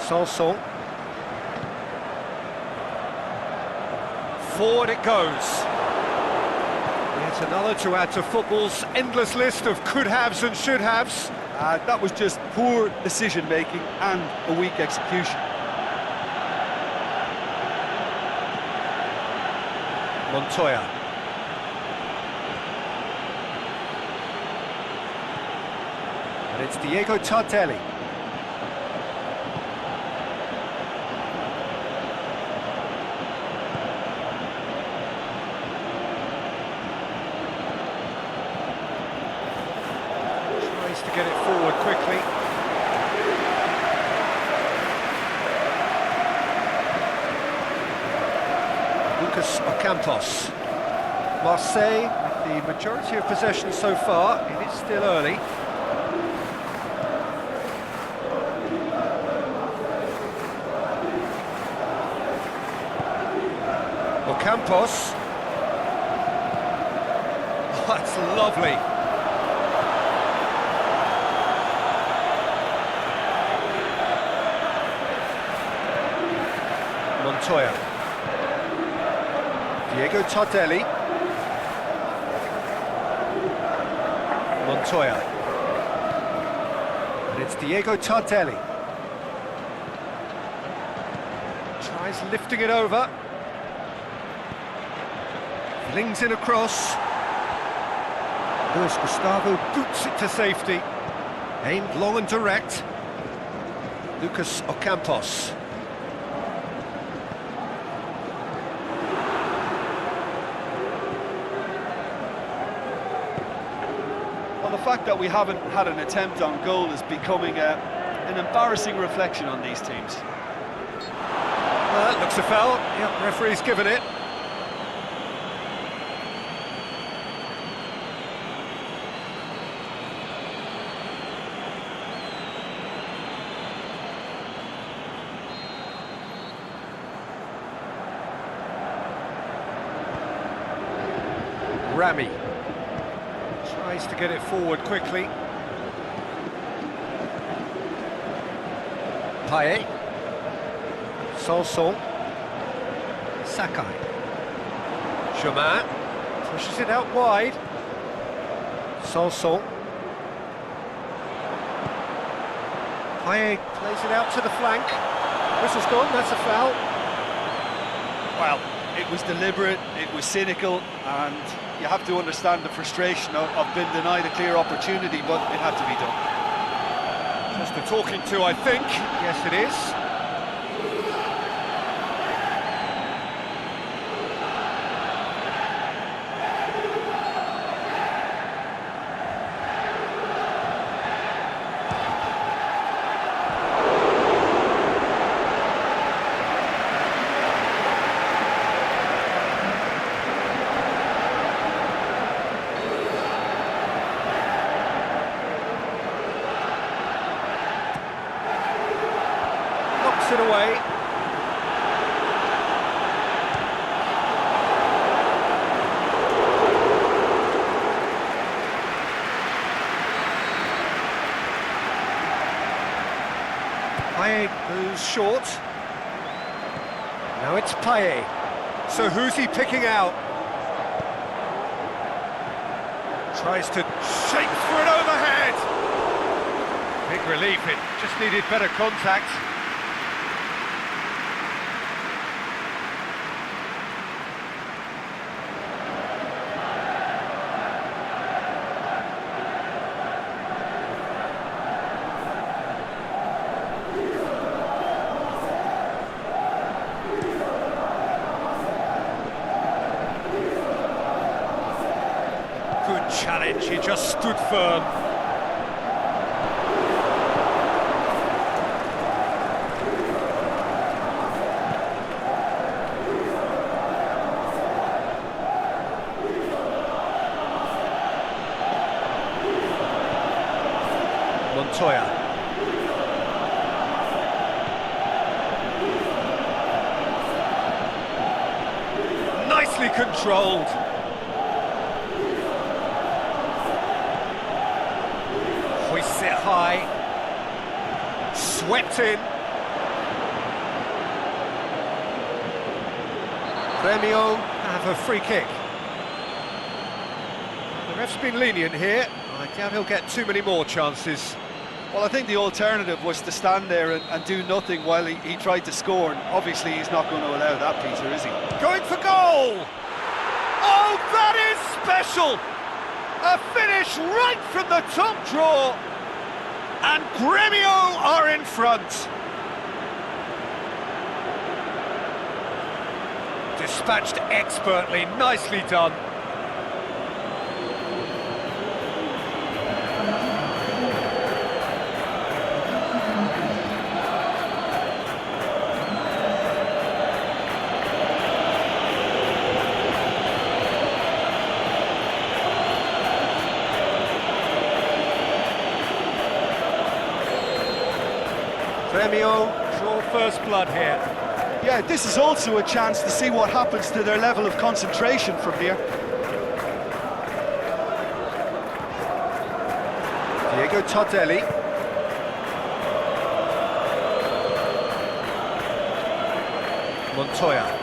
Sanson. Forward it goes. Yet another to add to football's endless list of could-haves and should-haves. That was just poor decision-making and a weak execution. Montoya. And it's Diego Tardelli. To get it forward quickly. Lucas Ocampos. Marseille with the majority of possession so far. It is still early. Ocampos. Oh, that's lovely. Montoya. Diego Tardelli. Montoya. And it's Diego Tardelli. Tries lifting it over. Flings it across. Luis Gustavo boots it to safety. Aimed long and direct. Lucas Ocampos. The fact that we haven't had an attempt on goal is becoming an embarrassing reflection on these teams. That looks a foul. Yep, referee's given it. Rami. Tries to get it forward quickly. Payet. Sanson. Sakai. Chemin. Pushes it out wide. Sanson. Payet plays it out to the flank. Whistle's gone, that's a foul. Well, It was deliberate, it was cynical, and you have to understand the frustration of being denied a clear opportunity, but it had to be done. Just a talking to, I think. Yes, it is. It away. Payet moves short. Now it's Payet. So who's he picking out? Tries to shape for it overhead. Big relief, it just needed better contact. Good challenge, he just stood firm. Montoya. Nicely controlled. Hoists it high. Swept in. Gremio have a free kick. The ref's been lenient here. I doubt he'll get too many more chances. Well, I think the alternative was to stand there and do nothing while he tried to score, and obviously he's not going to allow that, Peter, is he? Going for goal! Oh, that is special! A finish right from the top draw, and Gremio are in front. Dispatched expertly, nicely done. Gremio draw first blood here. Yeah, this is also a chance to see what happens to their level of concentration from here. Diego Tardelli. Montoya.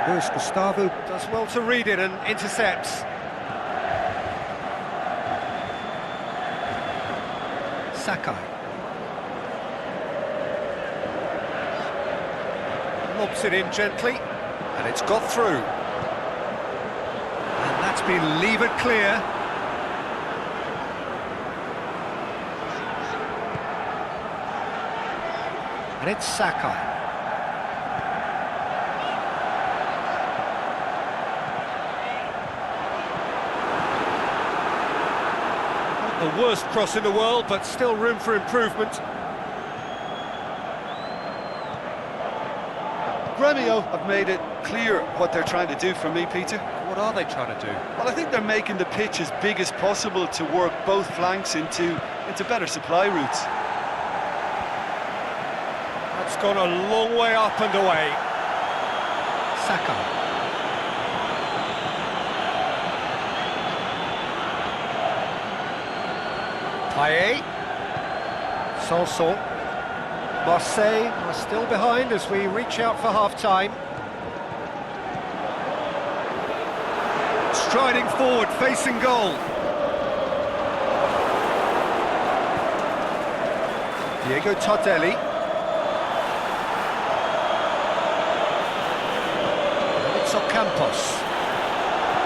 Luis Gustavo does well to read it and intercepts. Sakai. Lobs it in gently, and it's got through. And that's been levered clear. And it's Sakai. The worst cross in the world, but still room for improvement. Gremio have made it clear what they're trying to do for me, Peter. What are they trying to do? Well, I think they're making the pitch as big as possible to work both flanks into better supply routes. That's gone a long way up and away. Sakai. Payet. Sanson. Marseille are still behind as we reach out for half-time. Striding forward, facing goal. Diego Tardelli. And it's Ocampos.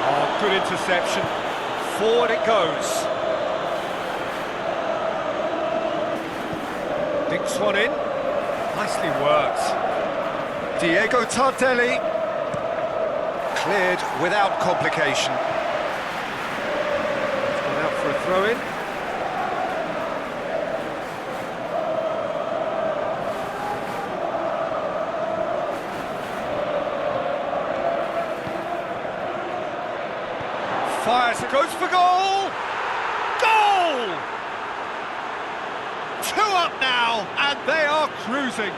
Oh, good interception. Forward it goes. Dinks one in. Nicely worked. Diego Tardelli. Cleared without complication. It's gone out for a throw-in. Fires, goes for goal! Goal! 2 up now, and they are cruising.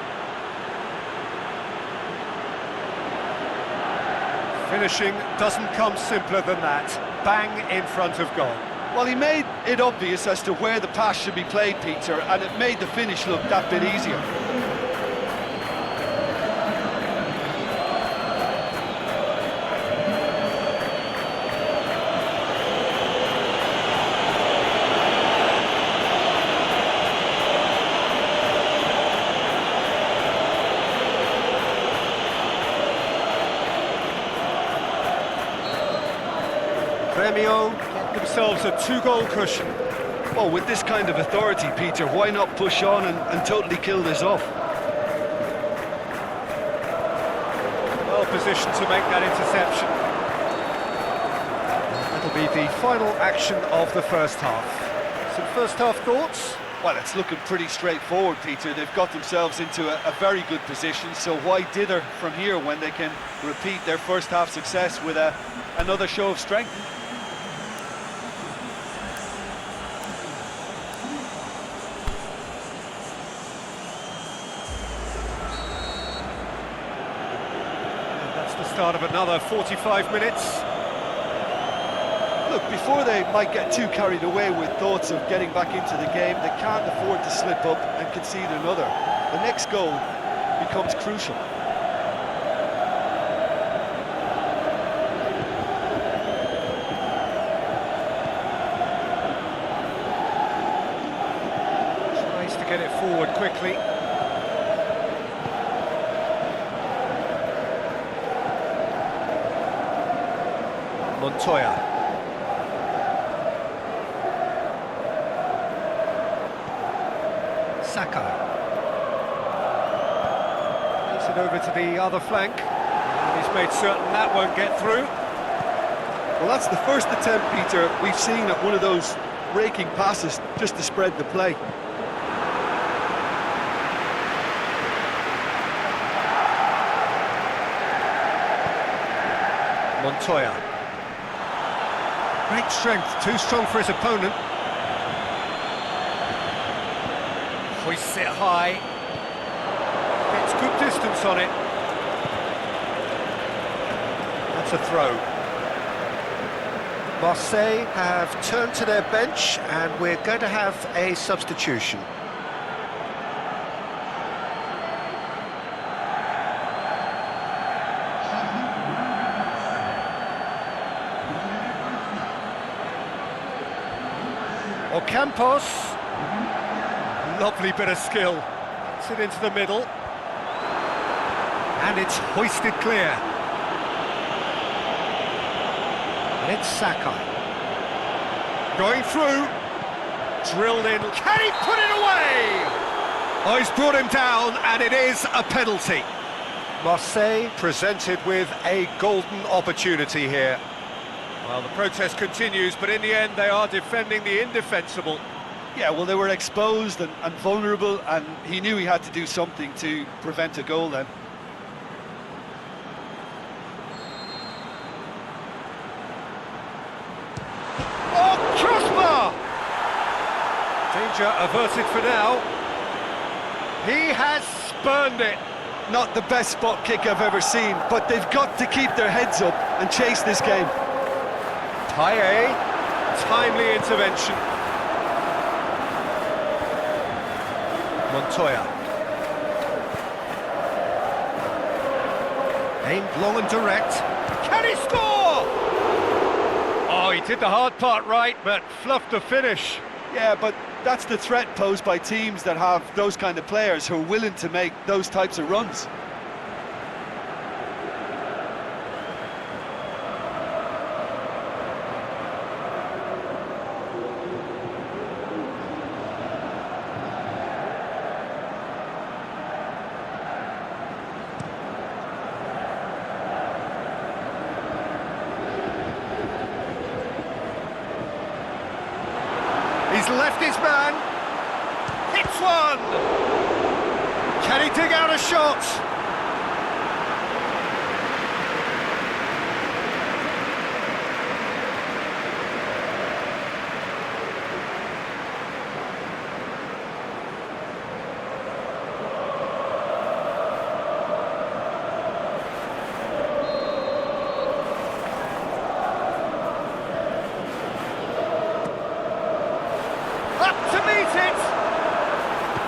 Finishing doesn't come simpler than that. Bang in front of goal. Well, he made it obvious as to where the pass should be played, Peter, and it made the finish look that bit easier. Gremio get themselves a 2-goal cushion. Well, with this kind of authority, Peter, why not push on and totally kill this off? Well positioned to make that interception. That'll be the final action of the first half. Some first half thoughts? Well, it's looking pretty straightforward, Peter. They've got themselves into a very good position, so why dither from here when they can repeat their first half success with another show of strength? Start of another 45 minutes. Look, before they might get too carried away with thoughts of getting back into the game, they can't afford to slip up and concede another. The next goal becomes crucial. Tries to get it forward quickly. Montoya. Saka. Takes it over to the other flank. And he's made certain that won't get through. Well, that's the first attempt, Peter, we've seen at one of those raking passes just to spread the play. Montoya. Great strength, too strong for his opponent. Hoists it high. Gets good distance on it. That's a throw. Marseille have turned to their bench and we're going to have a substitution. Ocampos, lovely bit of skill, gets it into the middle, and it's hoisted clear. And it's Saka, going through, drilled in, can he put it away? Oh, he's brought him down, and it is a penalty. Marseille presented with a golden opportunity here. Well, the protest continues, but in the end they are defending the indefensible. Yeah, well, they were exposed and vulnerable, and he knew he had to do something to prevent a goal then. Oh, crossbar! Danger averted for now. He has spurned it. Not the best spot kick I've ever seen, but they've got to keep their heads up and chase this game. Paye, timely intervention. Montoya. Aimed long and direct. Can he score? Did the hard part right, but fluffed the finish. Yeah, but that's the threat posed by teams that have those kind of players who are willing to make those types of runs. He's left his man. Hits one. Can he dig out a shot?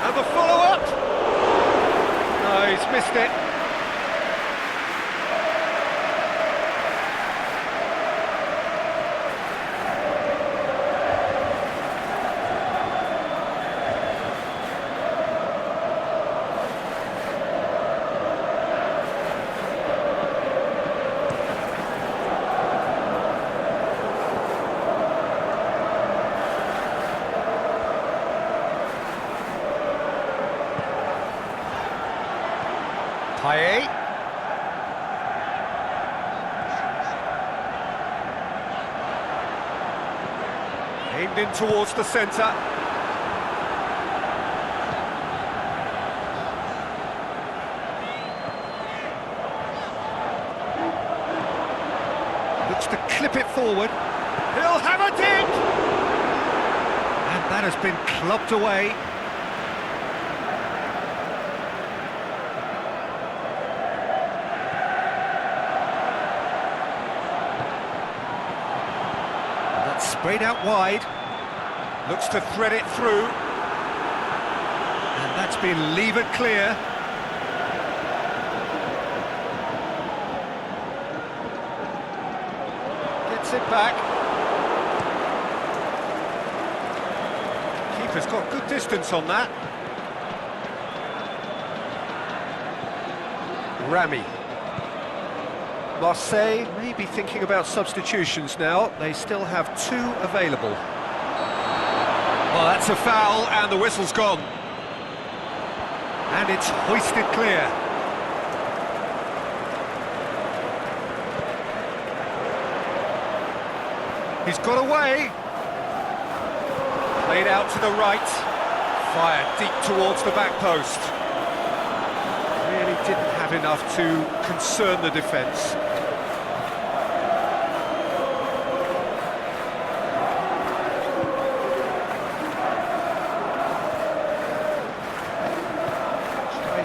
And the follow-up. No, he's missed it. Payet. Aimed in towards the centre. Looks to clip it forward. He'll have a dig! And that has been clubbed away. Sprayed out wide, looks to thread it through, and that's been levered clear. Gets it back. Keeper's got good distance on that. Rami. Marseille may be thinking about substitutions now. They still have 2 available. Well, that's a foul, and the whistle's gone. And it's hoisted clear. He's got away. Played out to the right. Fired deep towards the back post. Really didn't have enough to concern the defence.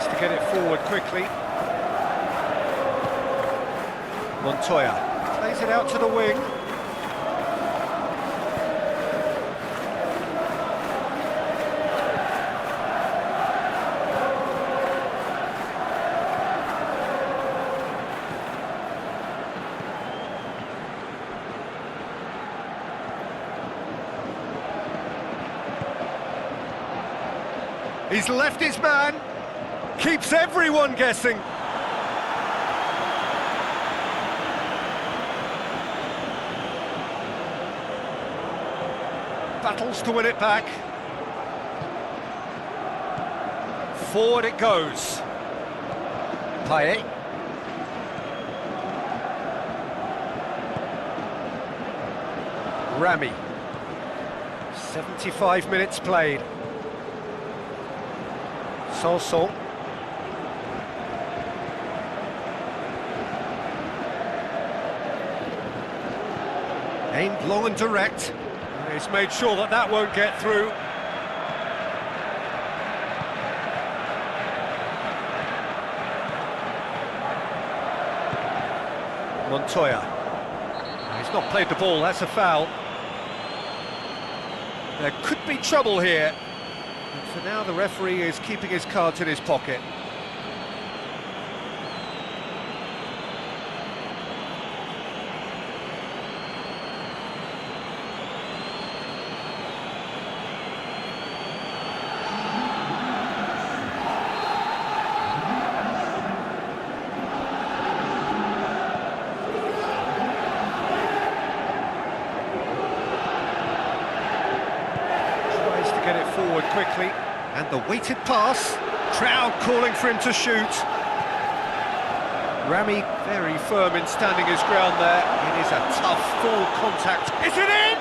To get it forward quickly. Montoya plays it out to the wing. He's left his man. Keeps everyone guessing. Battles to win it back. Forward it goes. Payet. Rami. 75 minutes played. Sanson. Aimed long and direct. He's made sure that that won't get through. Montoya. He's not played the ball, that's a foul. There could be trouble here. But for now, the referee is keeping his cards in his pocket. forward quickly. And the weighted pass. Crowd calling for him to shoot. Rami very firm in standing his ground there. It is a tough full contact. Is it in?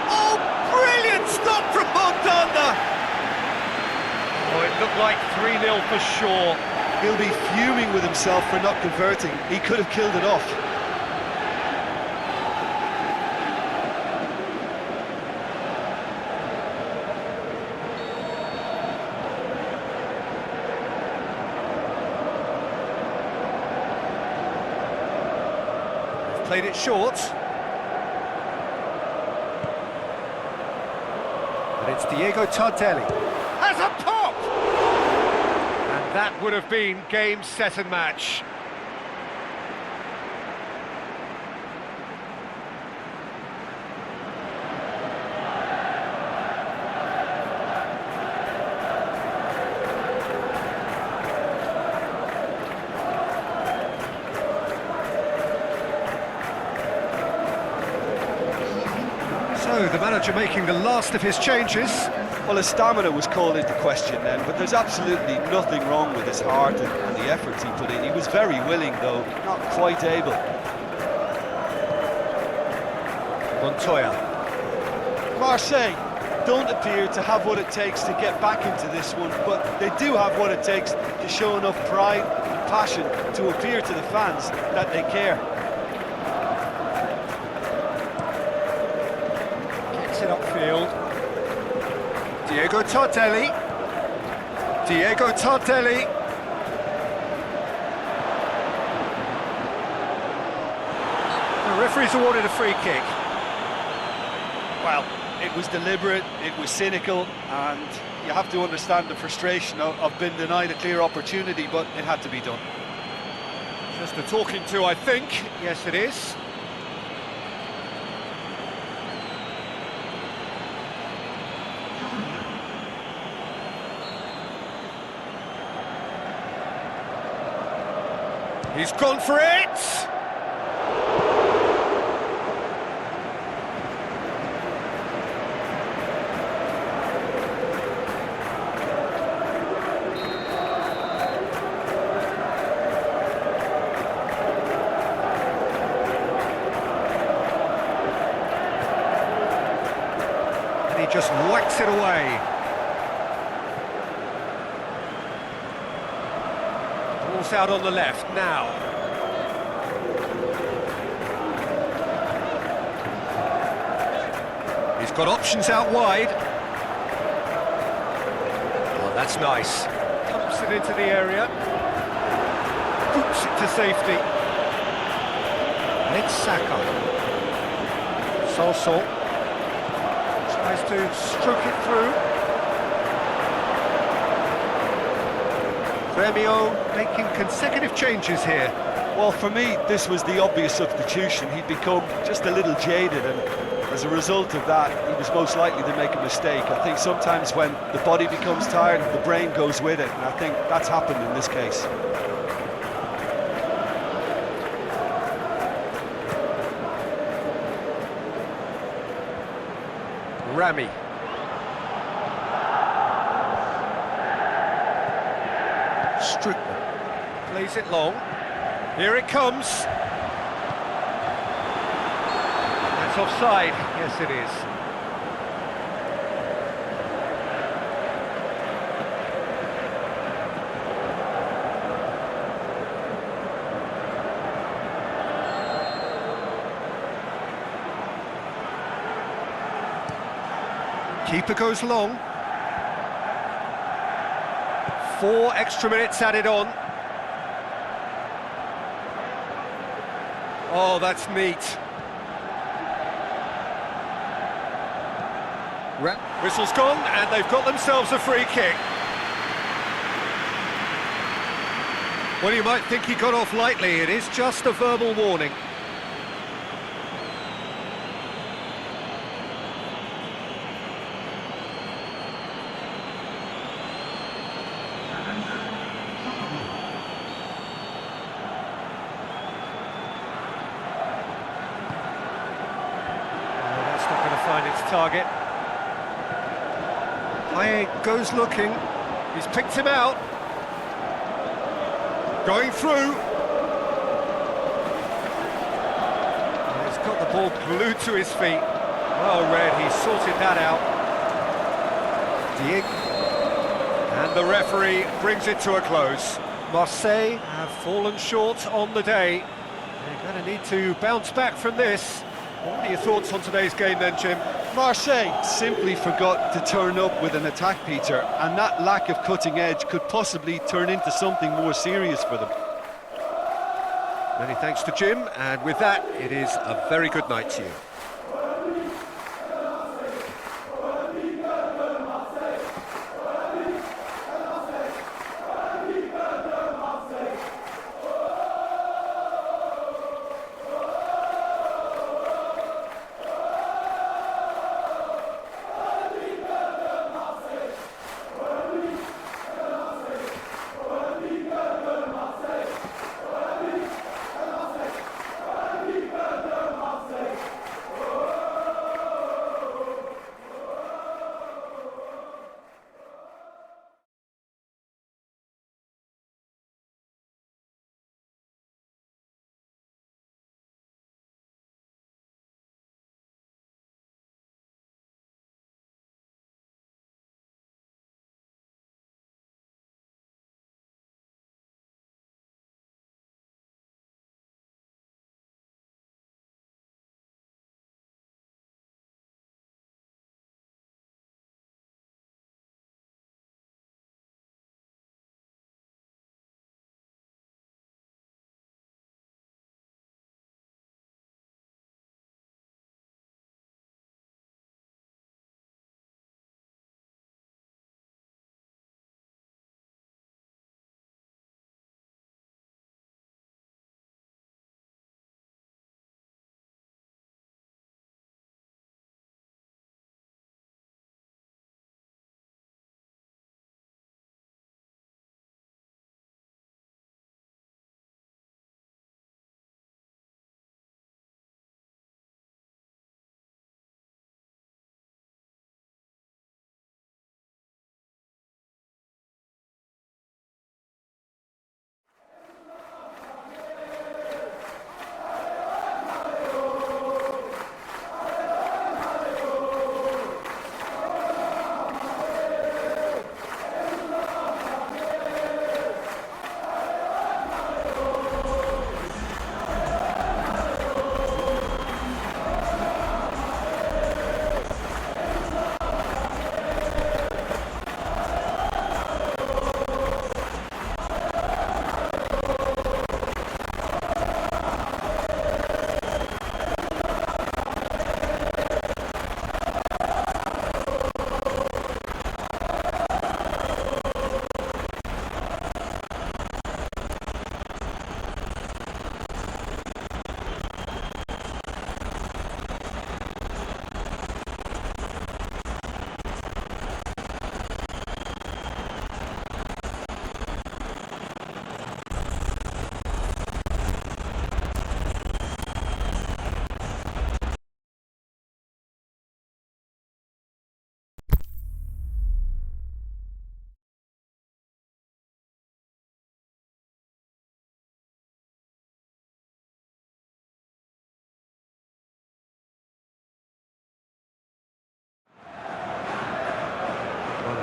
Oh, brilliant stop from Montanda! Oh, it looked like 3-0 for sure. He'll be fuming with himself for not converting. He could have killed it off. Played it short. But it's Diego Tardelli. Has a pop! And that would have been game, set and match. So, the manager making the last of his changes. Well, his stamina was called into question then, but there's absolutely nothing wrong with his heart and the efforts he put in. He was very willing, though, not quite able. Montoya. Marseille don't appear to have what it takes to get back into this one, but they do have what it takes to show enough pride and passion to appear to the fans that they care. It upfield. Diego Tardelli. Diego Tardelli. The referee's awarded a free kick. Well, it was deliberate, it was cynical, and you have to understand the frustration of being denied a clear opportunity, but it had to be done. Just a talking to, I think. Yes, it is. He's gone for it! And he just whacks it away. Ball's out on the left now. He's got options out wide. Oh, that's nice. Pumps it into the area. Boots it to safety. And it's Saka. Solso tries to stroke it through. Gremio making consecutive changes here. Well, for me, this was the obvious substitution. He'd become just a little jaded, and as a result of that, he was most likely to make a mistake. I think sometimes when the body becomes tired, the brain goes with it, and I think that's happened in this case. Rami. Strickland plays it long. Here it comes. That's offside. Yes, it is. Keeper goes long. 4 extra minutes added on. Oh, that's neat. Whistle's gone, and they've got themselves a free kick. Well, you might think he got off lightly. It is just a verbal warning. Find its target. Paye goes looking. He's picked him out. Going through. He's got the ball glued to his feet. Well read, he sorted that out. Dieg. And the referee brings it to a close. Marseille have fallen short on the day. They're going to need to bounce back from this. What are your thoughts on today's game then, Jim? Marseille simply forgot to turn up with an attack, Peter, and that lack of cutting edge could possibly turn into something more serious for them. Many thanks to Jim, and with that, it is a very good night to you.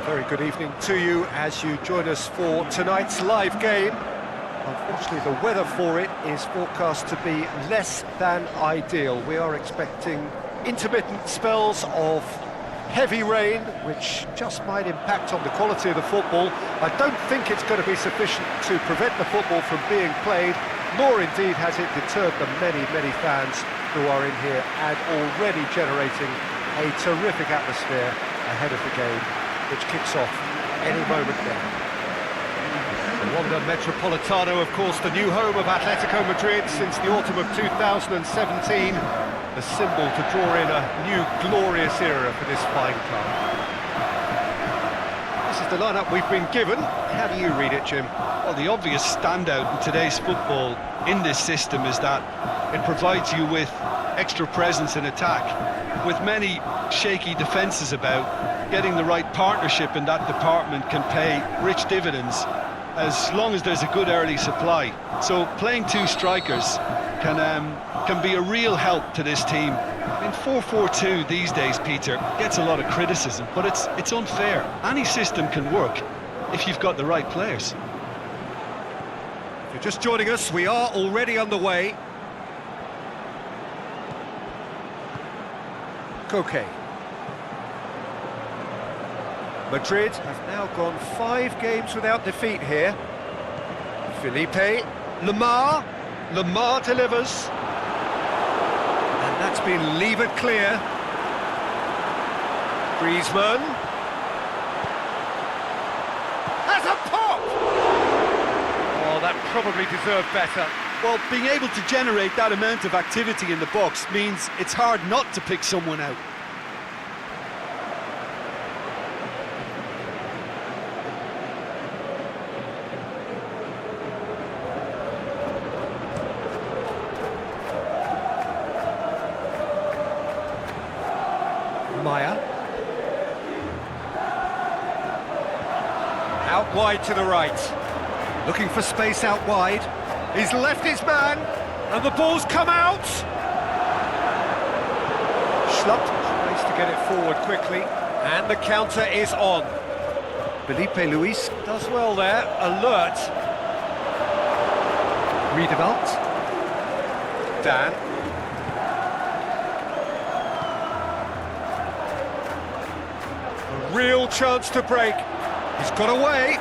Very good evening to you as you join us for tonight's live game. Unfortunately, the weather for it is forecast to be less than ideal. We are expecting intermittent spells of heavy rain, which just might impact on the quality of the football. I don't think it's going to be sufficient to prevent the football from being played, nor indeed has it deterred the many, many fans who are in here and already generating a terrific atmosphere ahead of the game, which kicks off any moment now. The Wanda Metropolitano, of course, the new home of Atletico Madrid since the autumn of 2017, the symbol to draw in a new glorious era for this fine club. This is the lineup we've been given. How do you read it, Jim? Well, the obvious standout in today's football in this system is that it provides you with extra presence in attack. with many shaky defences about, getting the right partnership in that department can pay rich dividends as long as there's a good early supply. So playing two strikers can be a real help to this team. I mean, 4-4-2 these days, Peter, gets a lot of criticism, but it's unfair. Any system can work if you've got the right players. If you're just joining us, we are already underway. Koke. Madrid have now gone 5 games without defeat here. Felipe, Lemar delivers. And that's been levered clear. Griezmann. Has a pop! Oh, that probably deserved better. Well, being able to generate that amount of activity in the box means it's hard not to pick someone out. Maya. Out wide to the right. Looking for space out wide. He's left his man, and the ball's come out. Schlupp tries to get it forward quickly, and the counter is on. Felipe Luis does well there, alert. Riedewald. Dan. A real chance to break. He's got away.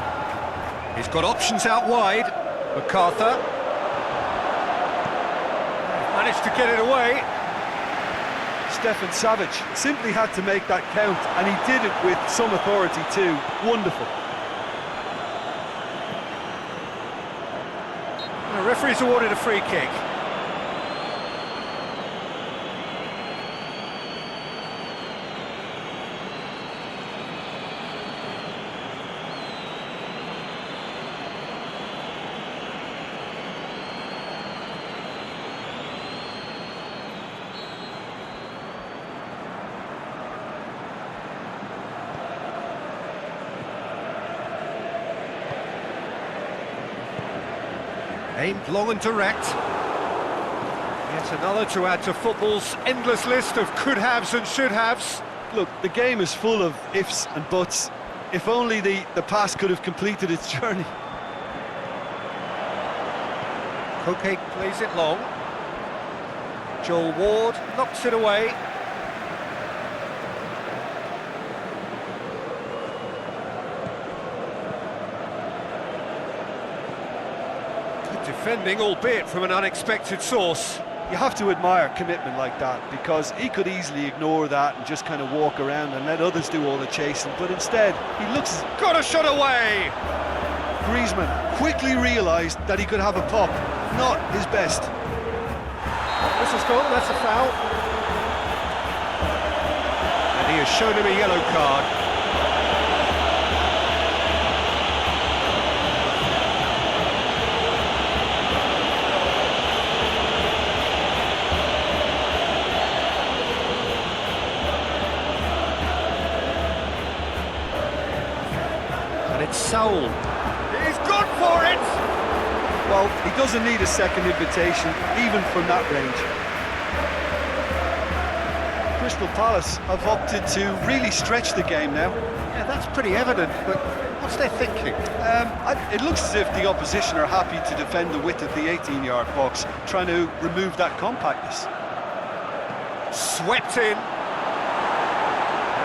He's got options out wide. MacArthur. Managed to get it away. Stefan Savic simply had to make that count, and he did it with some authority too. Wonderful. The referee's awarded a free kick. Aimed long and direct. Yet another to add to football's endless list of could-haves and should-haves. Look, the game is full of ifs and buts. If only the pass could have completed its journey. Koke plays it long. Joel Ward knocks it away. Defending, albeit from an unexpected source. You have to admire commitment like that, because he could easily ignore that and just kind of walk around and let others do all the chasing, but instead he looks... Got a shot away! Griezmann quickly realised that he could have a pop. Not his best. This is gone, that's a foul. And he has shown him a yellow card. It's Saul. He's gone for it! Well, he doesn't need a second invitation, even from that range. Crystal Palace have opted to really stretch the game now. Yeah, that's pretty evident, but what's their thinking? It looks as if the opposition are happy to defend the width of the 18-yard box, trying to remove that compactness. Swept in.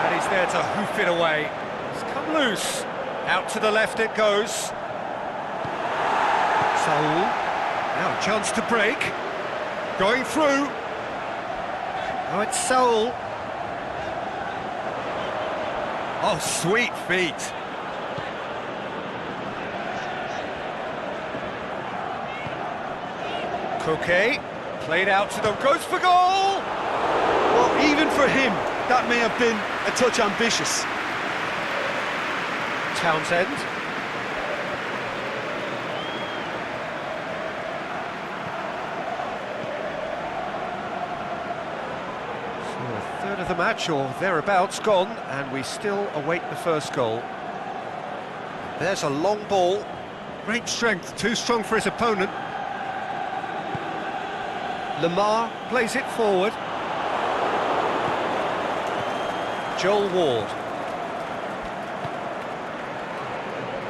And he's there to hoof it away. It's come loose. Out to the left it goes. Saul. Now a chance to break. Going through. Oh, it's Saul. Oh, sweet feet. Koke. Played out to them. Goes for goal! Well, even for him, that may have been a touch ambitious. Townsend. So a third of the match, or thereabouts, gone, and we still await the first goal. There's a long ball. Great strength, too strong for his opponent. Lamar plays it forward. Joel Ward.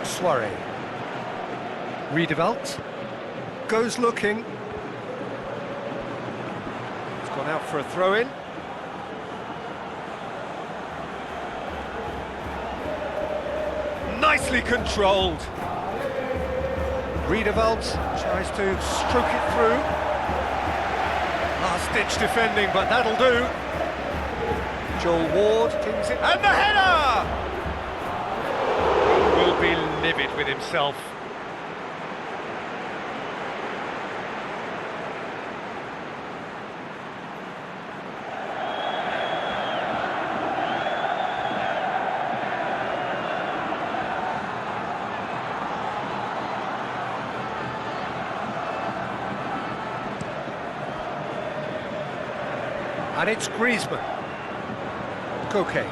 Soiree. Riedewald. Goes looking. It's gone out for a throw-in. Nicely controlled. Riedewald tries to stroke it through. Last-ditch defending, but that'll do. Joel Ward pings it, and the header! He will be livid with himself. And it's Griezmann. Koke.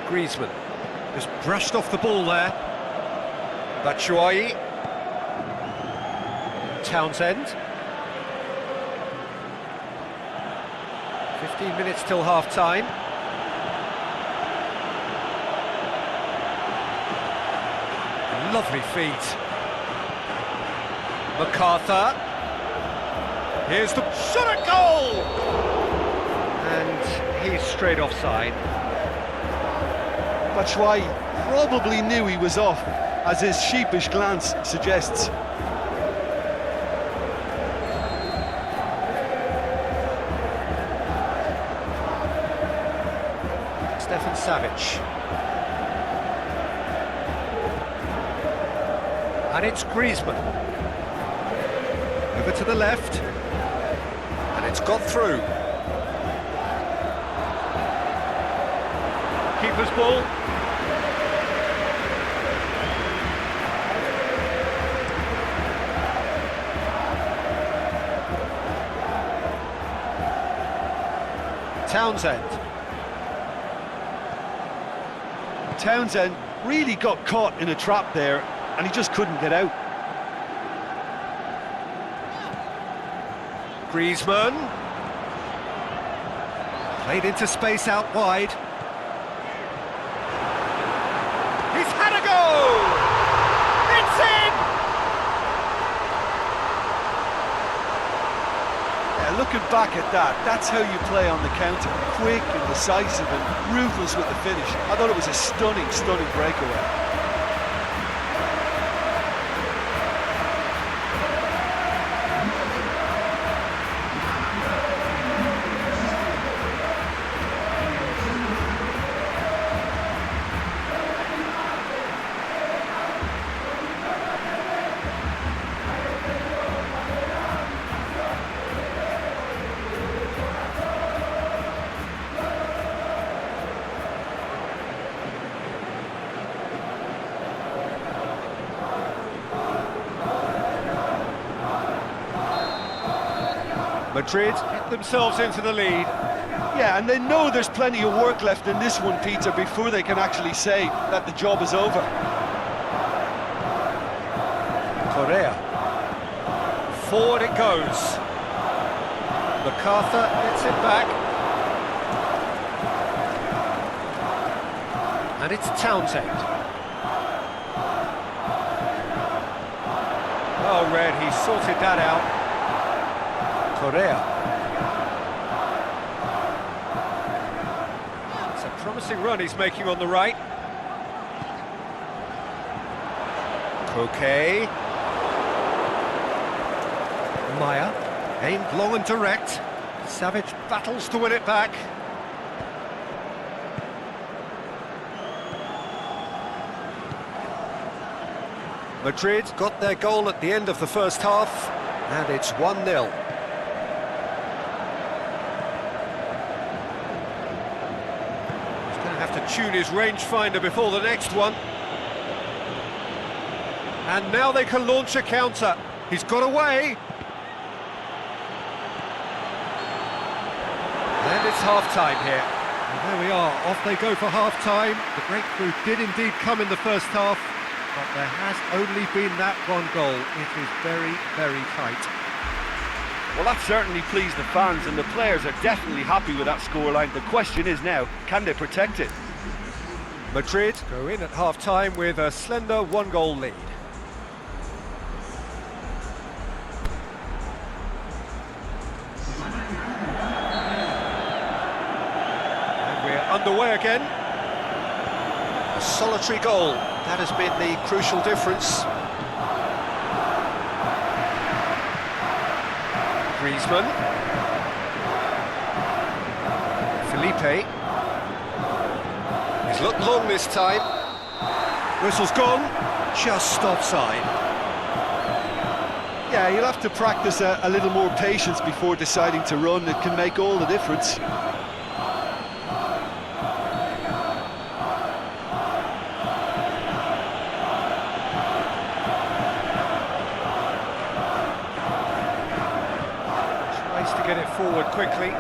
Griezmann just brushed off the ball there. Batshuayi. Townsend. 15 minutes till half-time. Lovely feet. MacArthur. Here's the shot at goal! And he's straight offside. Batshuayi probably knew he was off, as his sheepish glance suggests. Stefan Savic. And it's Griezmann. Over to the left. And it's got through. Keeper's ball. Townsend really got caught in a trap there, and he just couldn't get out. Griezmann. Played into space out wide. He's had a go! It's in! Yeah, looking back at that, that's how you play on the counter. Quick and decisive and ruthless with the finish. I thought it was a stunning, stunning breakaway. Madrid get themselves into the lead. Yeah, and they know there's plenty of work left in this one, Peter, before they can actually say that the job is over. Correa. Forward it goes. MacArthur gets it back. And it's Townsend. Oh, Red, he sorted that out. Correa. It's a promising run he's making on the right. Koke. Maya, aimed long and direct. Savic battles to win it back. Madrid got their goal at the end of the first half, and it's 1-0. Tune his rangefinder before the next one. And now they can launch a counter. He's got away. And it's half-time here. And there we are, off they go for half-time. The breakthrough did indeed come in the first half, but there has only been that one goal. It is very, very tight. Well, that certainly pleased the fans, and the players are definitely happy with that scoreline. The question is now, can they protect it? Madrid go in at half-time with a slender one-goal lead. And we're underway again. A solitary goal, that has been the crucial difference. Griezmann. Felipe. He's looked long this time. Whistle's gone, just offside. Yeah, you'll have to practice a little more patience before deciding to run. It can make all the difference. Tries to get it forward quickly.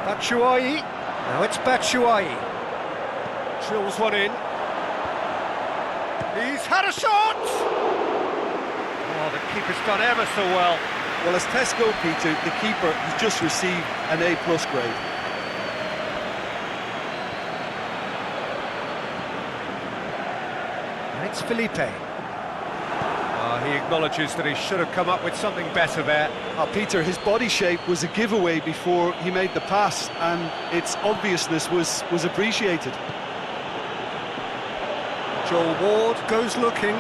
Batshuayi. Now it's Batshuayi. Drills one in. He's had a shot! Oh, the keeper's done ever so well. Well, as tests go, Peter, the keeper has just received an A+ grade. And it's Felipe. He acknowledges that he should have come up with something better there. Peter, his body shape was a giveaway before he made the pass, and its obviousness was appreciated. Joel Ward goes looking.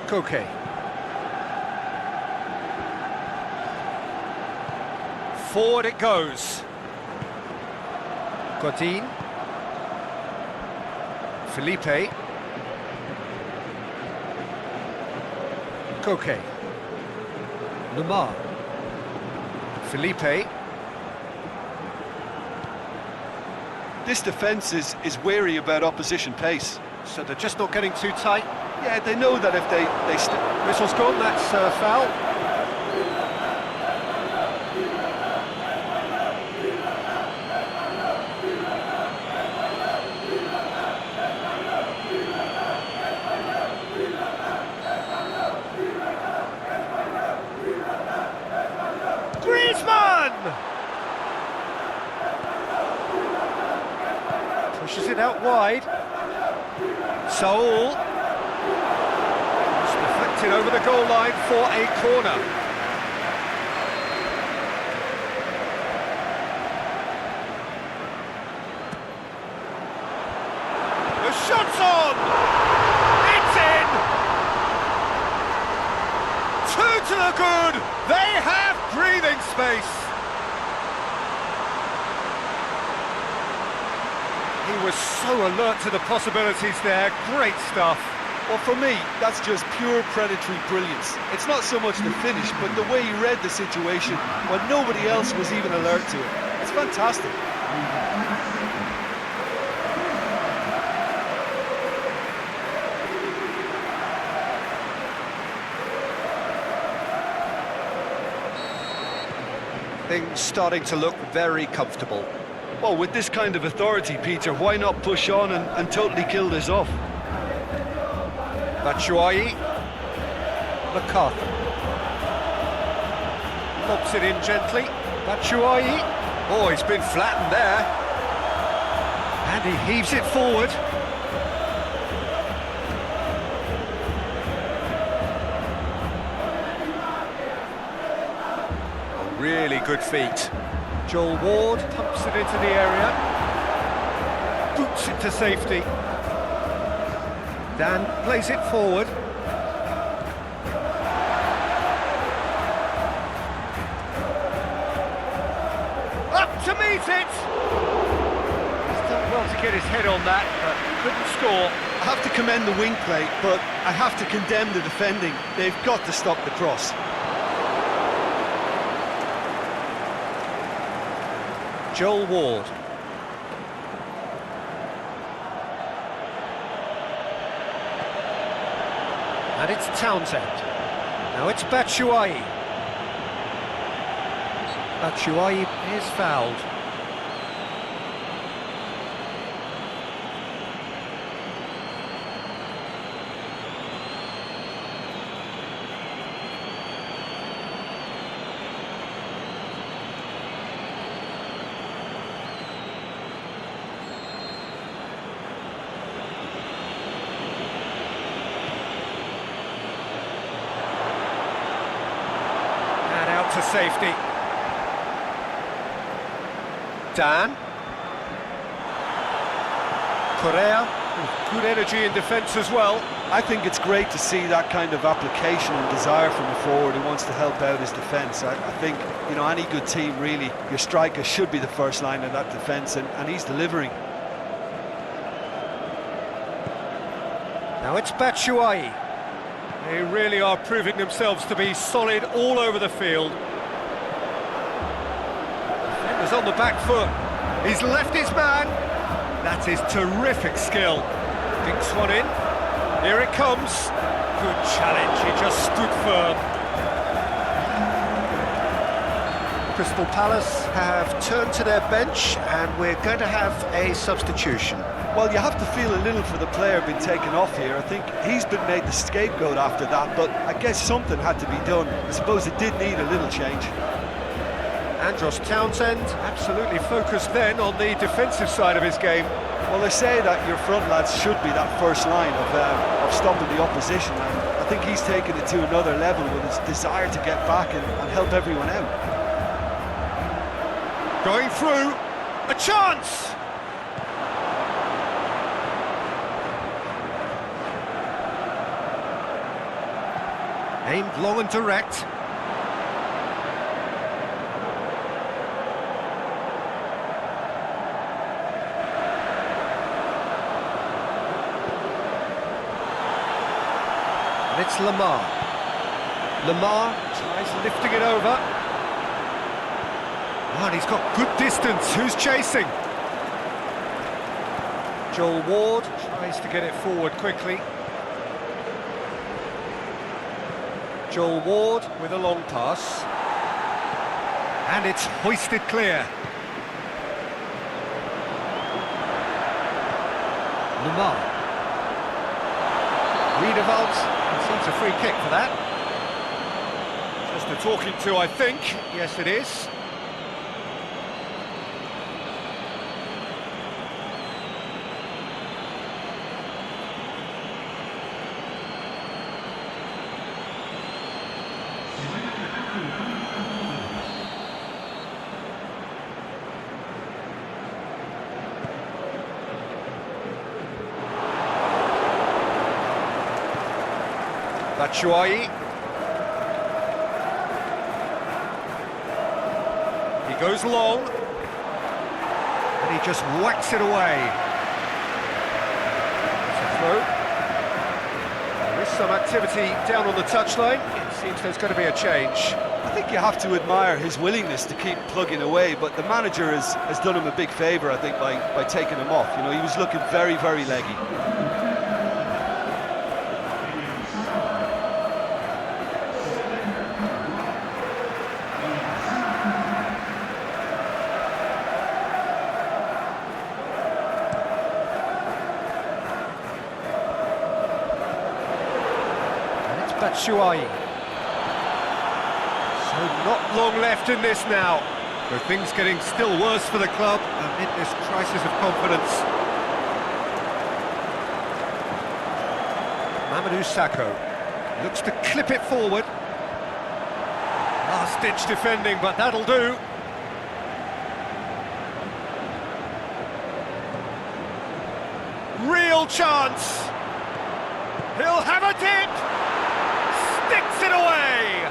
Koke. Forward it goes. Godin. Felipe. Koke. Lamar. Felipe. This defence is wary about opposition pace. So they're just not getting too tight. Yeah, they know that if they Whistle's gone, that's foul. Griezmann! Pushes it out wide. Saul. It's deflected over the goal line for a corner. The shot's on! It's in! Two to the good! They have breathing space! He was so alert to the possibilities there, great stuff. Well, for me, that's just pure predatory brilliance. It's not so much the finish, but the way he read the situation when nobody else was even alert to it. It's fantastic. Things starting to look very comfortable. Well, with this kind of authority, Peter, why not push on and totally kill this off? Batshuayi. McCarthy. Lobs it in gently. Batshuayi. Oh, he's been flattened there. And he heaves it forward. Really good feet. Joel Ward pumps it into the area. Boots it to safety. Dan plays it forward. Up to meet it! He's done well to get his head on that, but couldn't score. I have to commend the wing play, but I have to condemn the defending. They've got to stop the cross. Joel Ward. And it's Townsend. Now it's Batshuayi. Batshuayi is fouled. To safety. Dan. Correa, with good energy in defence as well. I think it's great to see that kind of application and desire from a forward who wants to help out his defence. I think, you know, any good team really, your striker should be the first line of that defence, and he's delivering. Now it's Batshuayi. They really are proving themselves to be solid all over the field. Defender's on the back foot. He's left his man. That is terrific skill. Dinks one in. Here it comes. Good challenge. He just stood firm. Crystal Palace have turned to their bench, and we're going to have a substitution. Well, you have to feel a little for the player being taken off here. I think he's been made the scapegoat after that, but I guess something had to be done. I suppose it did need a little change. Andros Townsend absolutely focused then on the defensive side of his game. Well, they say that your front lads should be that first line of stopping the opposition, and I think he's taken it to another level with his desire to get back and help everyone out. Going through, a chance! Aimed long and direct. And it's Lamar. Lamar tries lifting it over. Oh, and he's got good distance. Who's chasing? Joel Ward tries to get it forward quickly. Joel Ward with a long pass. And it's hoisted clear. Lamar. Riedewald conceives a free kick for that. Just a talking to, I think. Yes, it is. Batshuayi. He goes long. And he just whacks it away. It's a throw. There is some activity down on the touchline. It seems there's going to be a change. I think you have to admire his willingness to keep plugging away, but the manager has done him a big favour, I think, by taking him off. You know, he was looking very, very leggy. Batshuayi. So not long left in this now. So things getting still worse for the club amid this crisis of confidence. Mamadou Sakho looks to clip it forward. Last-ditch defending, but that'll do. Real chance. He'll have a dip. Sticks it away!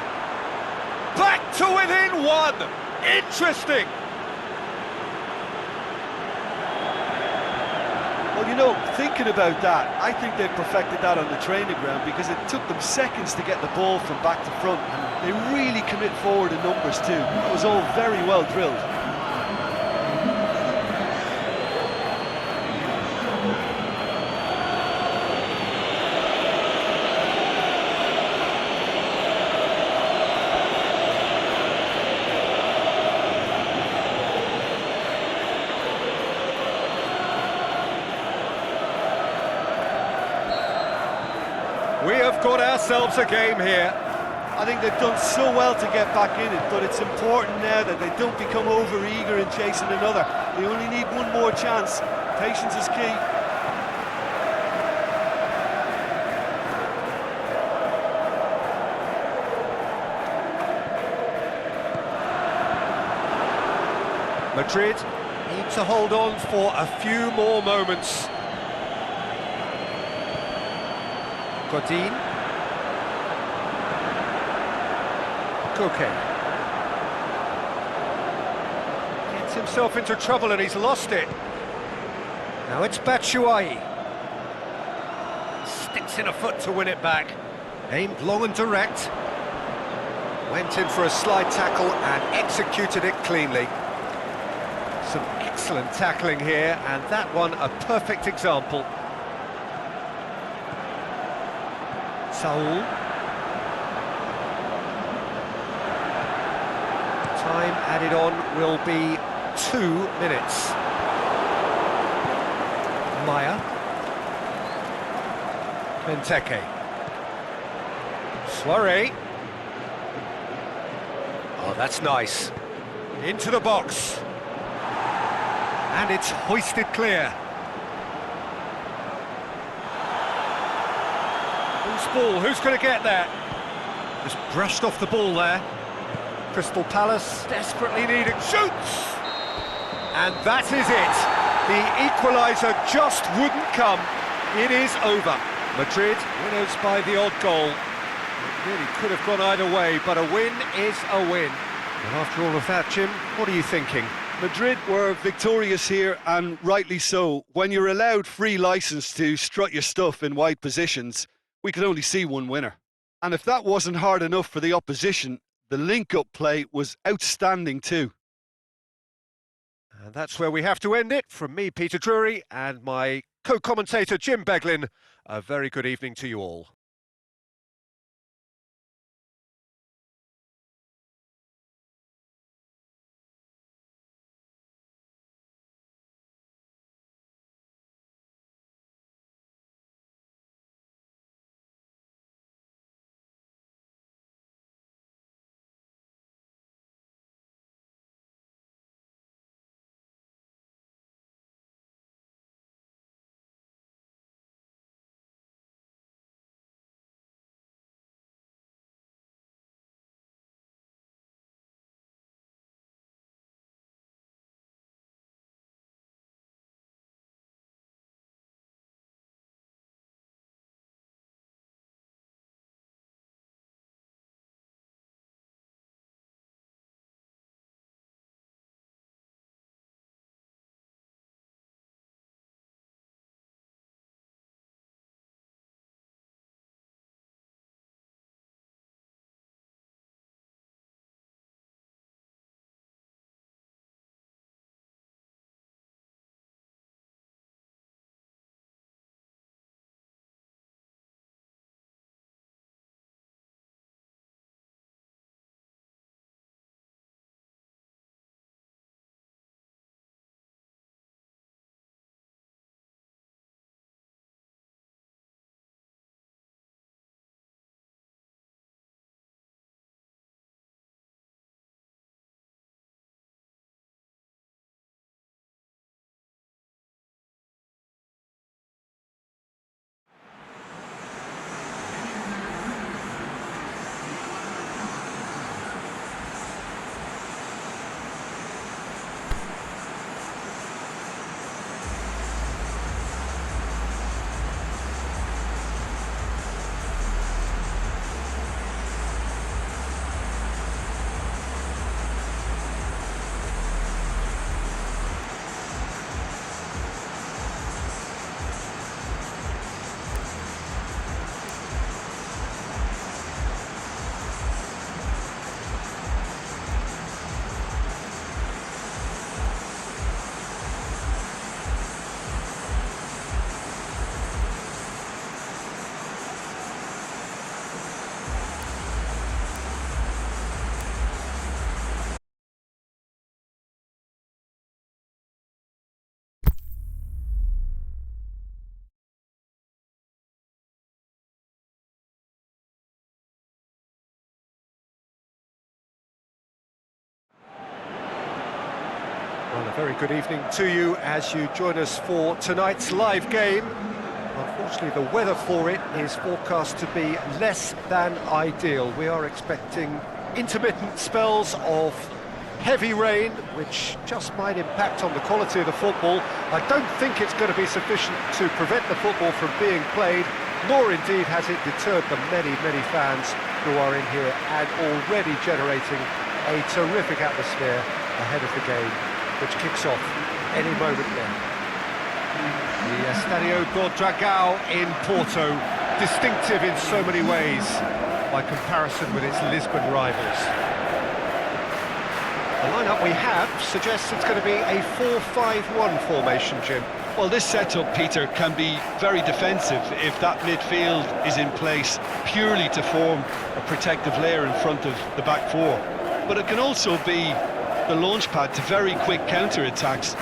Back to within one! Interesting! Well, you know, thinking about that, I think they've perfected that on the training ground because it took them seconds to get the ball from back to front, and they really commit forward in numbers too. It was all very well drilled. got ourselves a game here. I think they've done so well to get back in it, but it's important now that they don't become over-eager in chasing another. They only need one more chance. Patience is key. Madrid need to hold on for a few more moments. Godin. Koke. Gets himself into trouble and he's lost it. Now it's Batshuayi. Sticks in a foot to win it back. Aimed long and direct. Went in for a slide tackle and executed it cleanly. Some excellent tackling here, and that one a perfect example. Saul. Time added on will be 2 minutes. Maya. Benteke. Soiree. Oh, that's nice. Into the box. And it's hoisted clear. Whose ball? Who's going to get there? Just brushed off the ball there. Crystal Palace desperately needed. Shoots! And that is it. The equaliser just wouldn't come. It is over. Madrid winners by the odd goal. It really could have gone either way, but a win is a win. And after all of that, Jim, what are you thinking? Madrid were victorious here, and rightly so. When you're allowed free licence to strut your stuff in wide positions, we could only see one winner. And if that wasn't hard enough for the opposition, the link-up play was outstanding too. And that's where we have to end it. From me, Peter Drury, and my co-commentator, Jim Beglin, a very good evening to you all. Well, a very good evening to you as you join us for tonight's live game. Unfortunately, the weather for it is forecast to be less than ideal. We are expecting intermittent spells of heavy rain, which just might impact on the quality of the football. I don't think it's going to be sufficient to prevent the football from being played, nor indeed has it deterred the many, many fans who are in here and already generating a terrific atmosphere ahead of the game, which kicks off any moment now. The Estadio do Dragão in Porto, distinctive in so many ways by comparison with its Lisbon rivals. The lineup we have suggests it's going to be a 4-5-1 formation, Jim. Well, this setup, Peter, can be very defensive if that midfield is in place purely to form a protective layer in front of the back four. But it can also be the launchpad to very quick counter-attacks.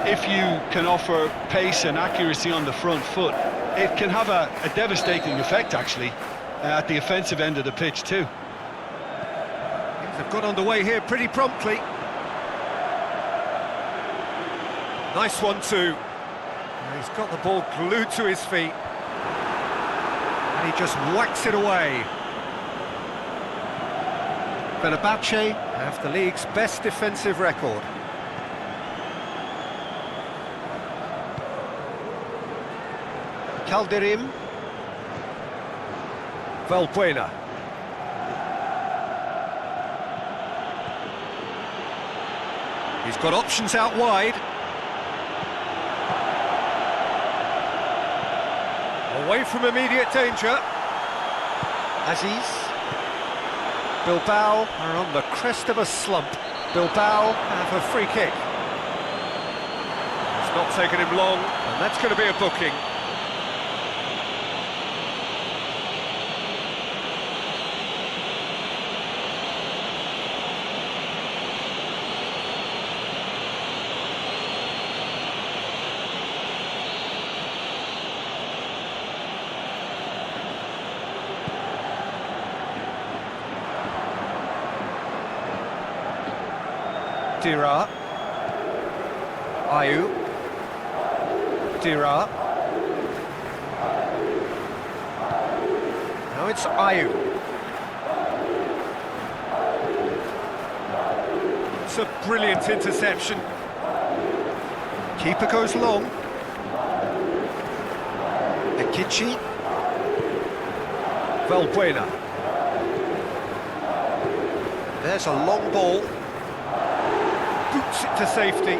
If you can offer pace and accuracy on the front foot, it can have a devastating effect, actually, at the offensive end of the pitch too. Things have got underway here pretty promptly. Nice one too. He's got the ball glued to his feet. And he just whacks it away. Fenerbahce have the league's best defensive record. Calderim. Valbuena. He's got options out wide. Away from immediate danger. Aziz. Bilbao are on the crest of a slump. Bilbao have a free kick. It's not taken him long, and that's going to be a booking. Dira. Ayu. Dira. Now it's Ayu. It's a brilliant interception. Keeper goes long. Ekichi. Valbuena. There's a long ball. Boots it to safety.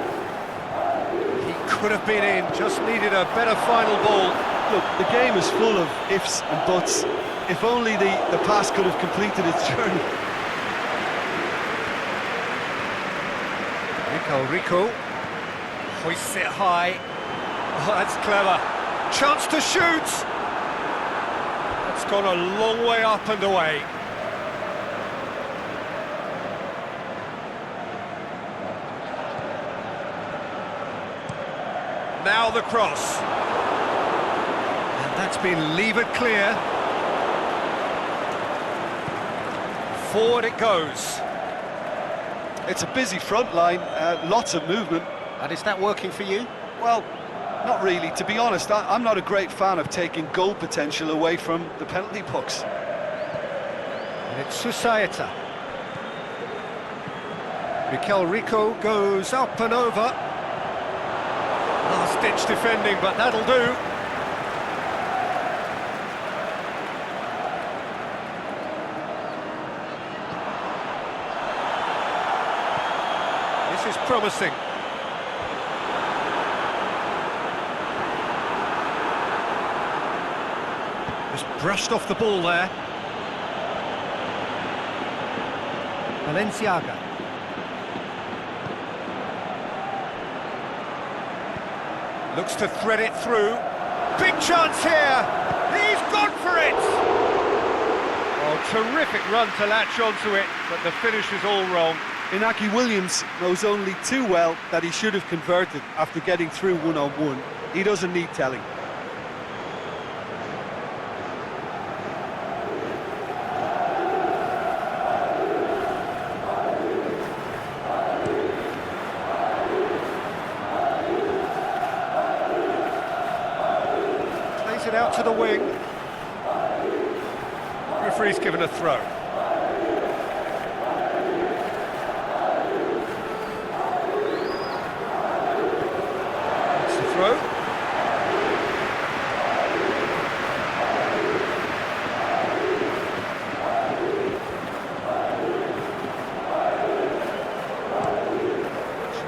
He could have been in, just needed a better final ball. Look, the game is full of ifs and buts. If only the pass could have completed its journey. Rico hoists it high. Oh, that's clever. Chance to shoot. That's gone a long way up and away. Now the cross. And that's been levered clear. Forward it goes. It's a busy front line, lots of movement. And is that working for you? Well, not really. To be honest, I'm not a great fan of taking goal potential away from the penalty box. And it's Susaeta. Mikel Rico goes up and over. Last-ditch defending, but that'll do. This is promising. Just brushed off the ball there. Valenciaga. Looks to thread it through. Big chance here! He's gone for it! Oh, terrific run to latch onto it, but the finish is all wrong. Inaki Williams knows only too well that he should have converted after getting through one-on-one. He doesn't need telling. to the wing. Referee's given a throw. That's the throw.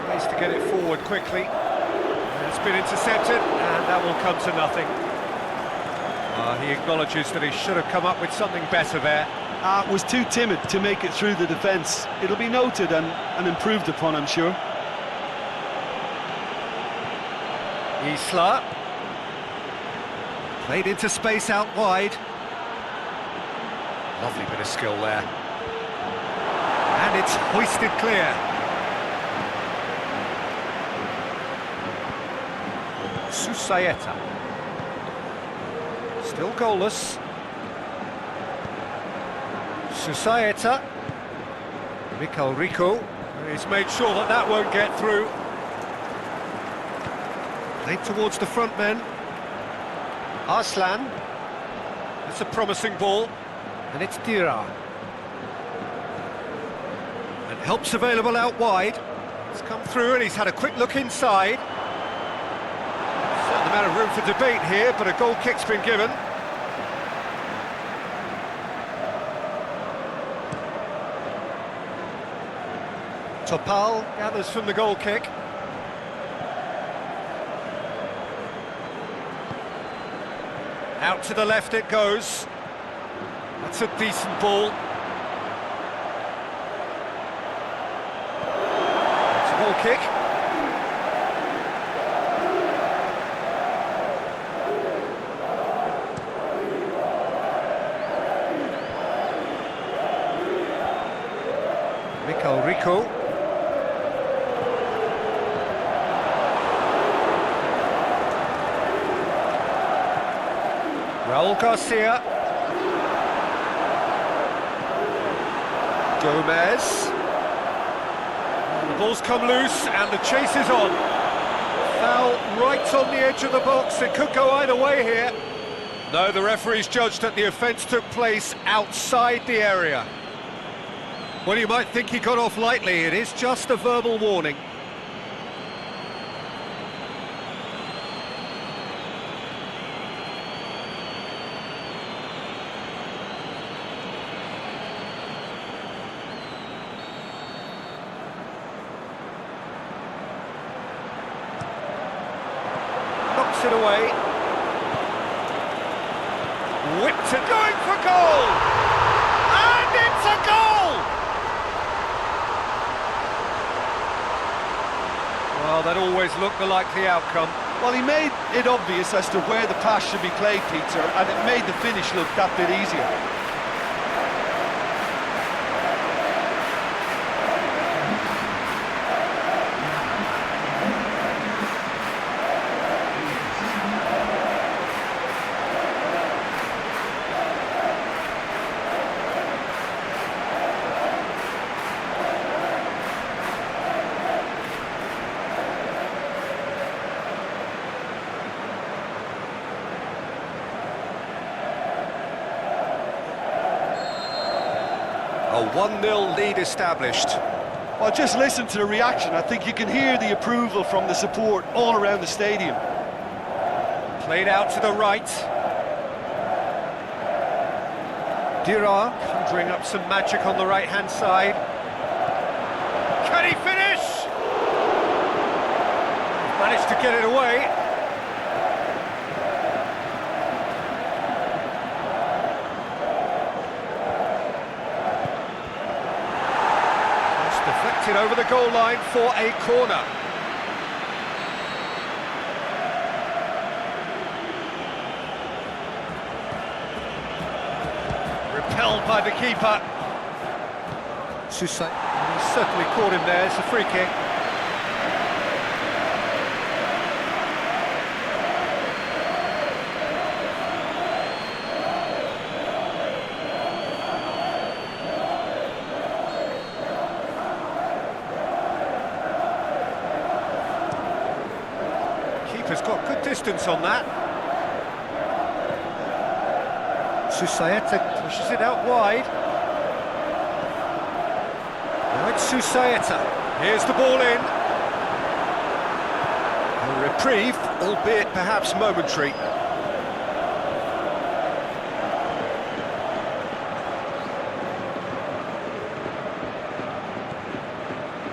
Tries to get it forward quickly. It's been intercepted, and that will come to nothing. He acknowledges that he should have come up with something better there. Was too timid to make it through the defence. It'll be noted and improved upon, I'm sure. Isla. Played into space out wide. Lovely bit of skill there. And it's hoisted clear. Susaeta. Still goalless. Susaeta. Mikhail Rico. He's made sure that that won't get through. Played towards the front men. Arslan. It's a promising ball. And it's Dira. And help's available out wide. It's come through and he's had a quick look inside. Certain amount of room for debate here, but a goal kick's been given. Topal gathers from the goal kick. Out to the left it goes. That's a decent ball. It's a goal kick. Mikhail Rico. Raul Garcia. Gomez. The ball's come loose and the chase is on. Foul right on the edge of the box. It could go either way here. No, the referee's judged that the offence took place outside the area. Well, you might think he got off lightly. It is just a verbal warning. Knocks it away. Whipped it, going for goal! And it's a goal! Well, that always looked the likely outcome. Well, he made it obvious as to where the pass should be played, Peter, and it made the finish look that bit easier. A 1-0 lead established. Well, just listen to the reaction. I think you can hear the approval from the support all around the stadium. Played out to the right. Dira conjuring up some magic on the right-hand side. Can he finish? Managed to get it away. Deflected over the goal line for a corner. Repelled by the keeper. Susai. He certainly caught him there. It's a free kick. Keeper's got good distance on that. Susaeta pushes it out wide. Now it's Susaeta. Here's the ball in. A reprieve, albeit perhaps momentary.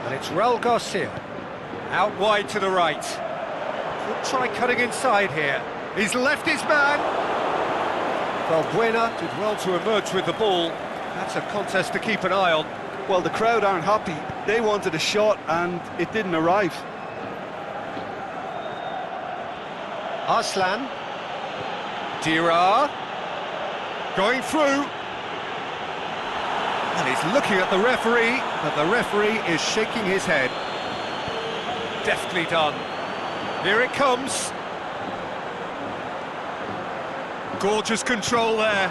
And it's Raul Garcia. Out wide to the right. Could try cutting inside here. He's left his man. Valbuena did well to emerge with the ball. That's a contest to keep an eye on. Well, the crowd aren't happy. They wanted a shot and it didn't arrive. Arslan. Dira. Going through. And he's looking at the referee, but the referee is shaking his head. Deftly done. Here it comes. Gorgeous control there.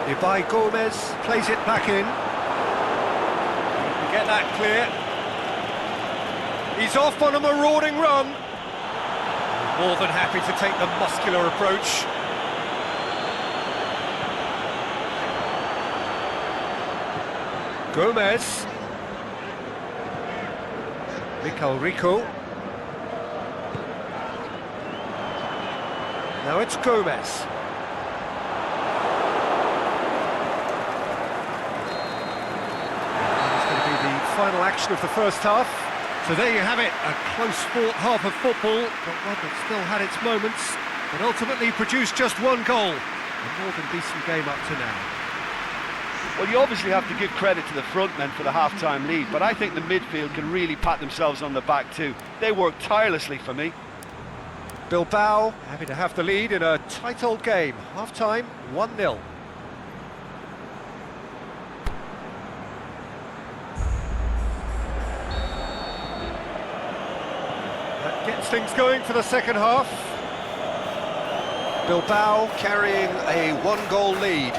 Ibai Gomez plays it back in. Get that clear. He's off on a marauding run. More than happy to take the muscular approach. Gomez. Mikel Rico. Now it's Gomez. It's going to be the final action of the first half. So there you have it, a close-fought half of football, but one that still had its moments, but ultimately produced just one goal. A more than decent game up to now. Well, you obviously have to give credit to the front men for the half-time lead, but I think the midfield can really pat themselves on the back too. They worked tirelessly for me. Bilbao happy to have the lead in a tight old game. Half-time, 1-0. That gets things going for the second half. Bilbao carrying a one-goal lead.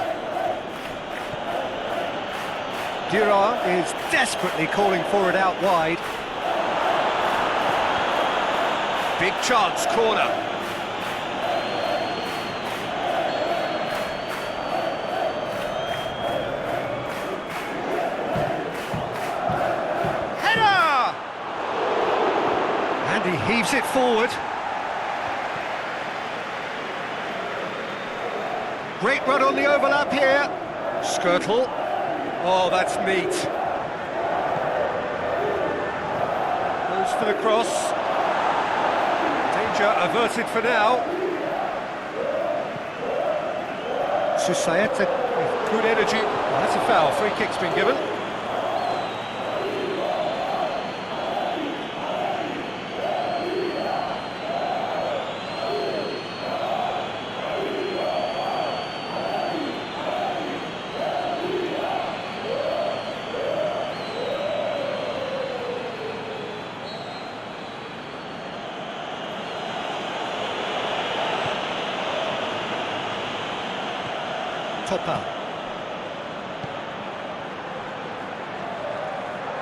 Dira is desperately calling for it out wide. Big chance, corner. Header! And he heaves it forward. Great run on the overlap here. Skirtle. Oh, that's neat. Goes for the cross. Danger averted for now. Susaeta with good energy. Oh, that's a foul. Free kick's been given. Topper.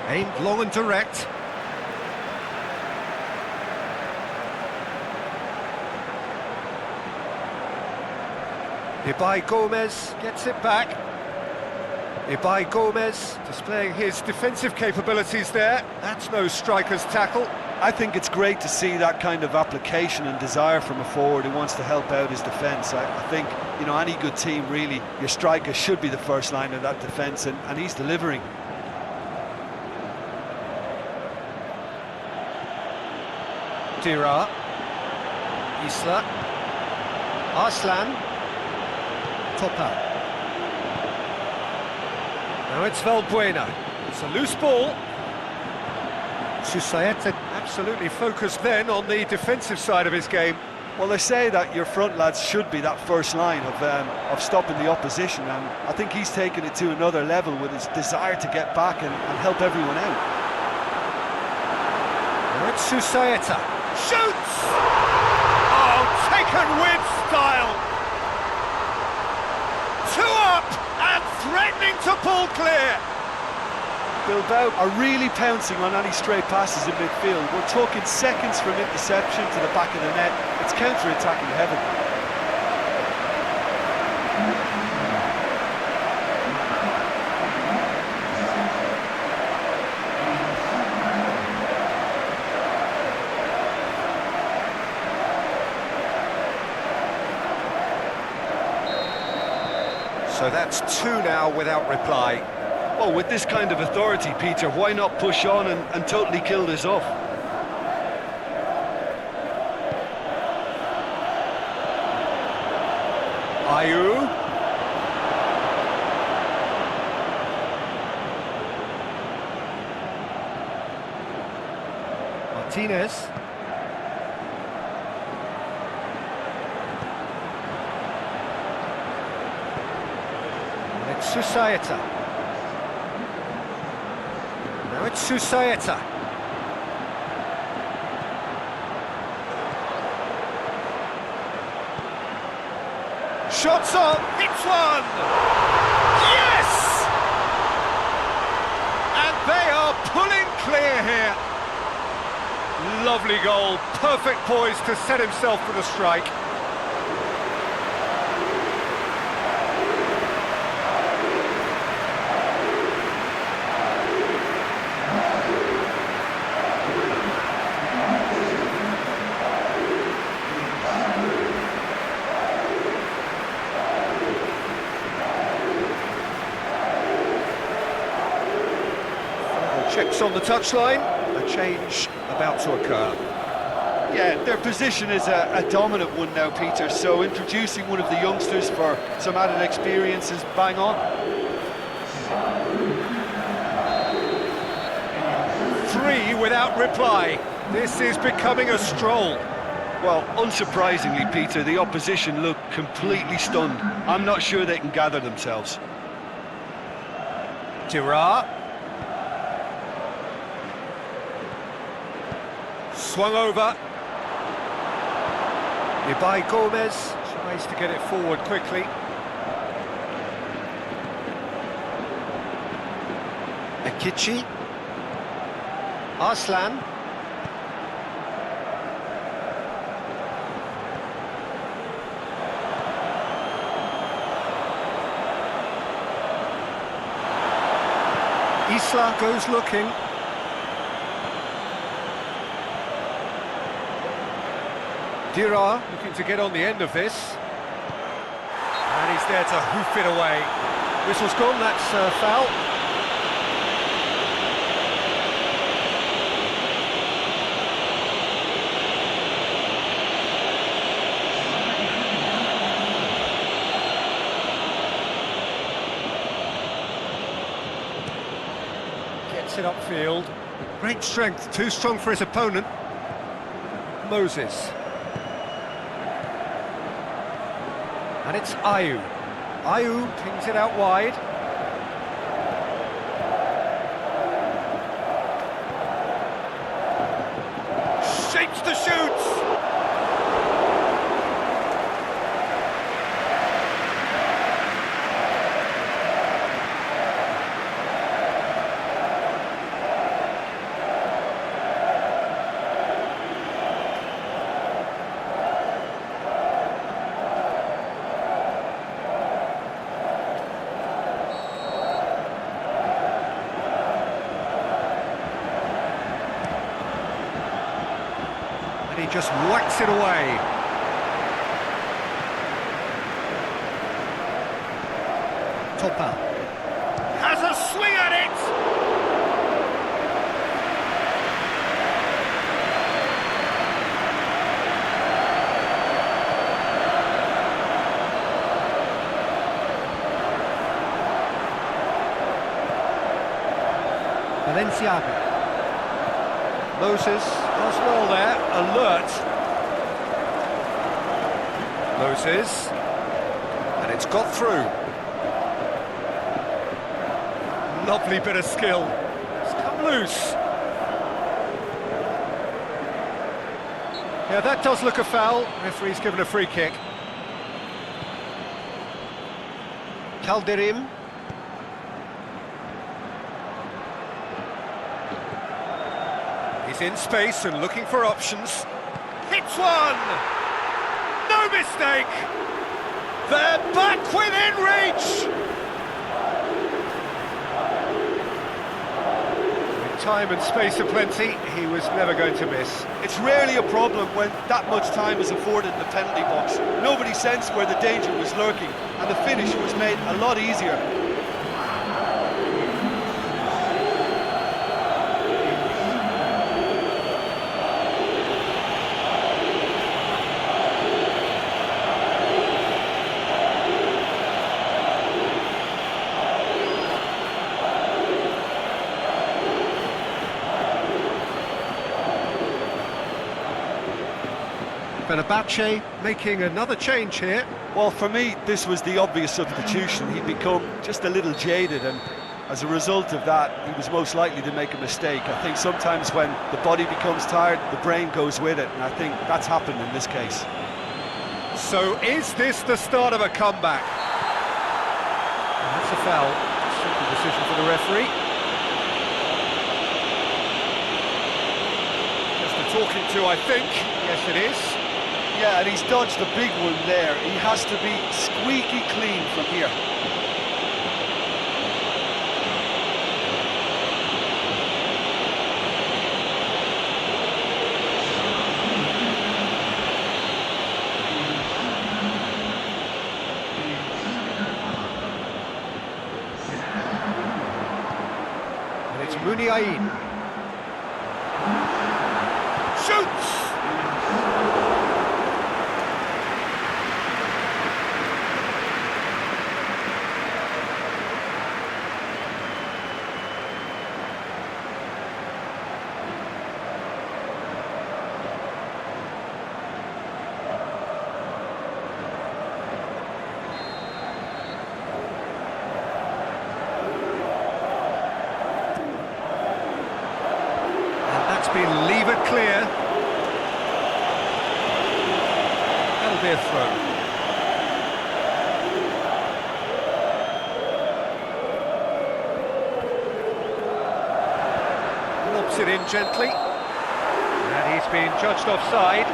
Aimed long and direct. Ibai Gomez gets it back. Ibai Gomez displaying his defensive capabilities there. That's no striker's tackle. I think it's great to see that kind of application and desire from a forward who wants to help out his defence. I think, you know, any good team, really, your striker should be the first line of that defence, and he's delivering. Dira. Isla. Arslan. Topper. Now it's Valbuena. It's a loose ball. Susaeta absolutely focused then on the defensive side of his game. Well, they say that your front lads should be that first line of stopping the opposition, and I think he's taken it to another level with his desire to get back and help everyone out. Now it's Susaeta. Shoots! Oh, taken with style! Two up and threatening to pull clear. Bilbao are really pouncing on any stray passes in midfield. We're talking seconds from interception to the back of the net. It's counter-attacking heaven. So that's two now without reply. Well, with this kind of authority, Peter, why not push on and totally kill this off? Ayew. Martinez. And it's Susaeta. Now it's Susaeta. Shots on, hits one! Yes! And they are pulling clear here. Lovely goal, perfect poise to set himself for the strike. Checks on the touchline, a change about to occur. Yeah, their position is a dominant one now, Peter, so introducing one of the youngsters for some added experience is bang on. 3 without reply. This is becoming a stroll. Well, unsurprisingly, Peter, the opposition look completely stunned. I'm not sure they can gather themselves. Girard. Swung over. Ibai Gomez tries to get it forward quickly. Akichi. Arslan. Isla goes looking. Girard looking to get on the end of this. And he's there to hoof it away. Whistle's gone, that's foul. Gets it upfield. Great strength, too strong for his opponent. Moses. And it's Ayew. Ayew pings it out wide. Shapes the shoots! And he just whacks it away. Topal has a swing at it! Valenciaga. Moses does well there, alert. Moses, and it's got through. Lovely bit of skill. It's come loose. Yeah, that does look a foul. Referee's given a free kick. Calderim. He's in space and looking for options. Hits one! No mistake! They're back within reach! time and space aplenty, he was never going to miss. It's rarely a problem when that much time is afforded in the penalty box. Nobody sensed where the danger was lurking, and the finish was made a lot easier. Fenerbahce making another change here. Well, for me, this was the obvious substitution. He'd become just a little jaded, and as a result of that, he was most likely to make a mistake. I think sometimes when the body becomes tired, the brain goes with it, and I think that's happened in this case. So is this the start of a comeback? And that's a foul. Simple decision for the referee. Just a talking to, I think. Yes, it is. Yeah, and he's dodged a big one there. He has to be squeaky clean from here. And it's Muniain. Shoots! Been levered clear. That'll be a throw. Lobs it in gently. And he's been judged offside.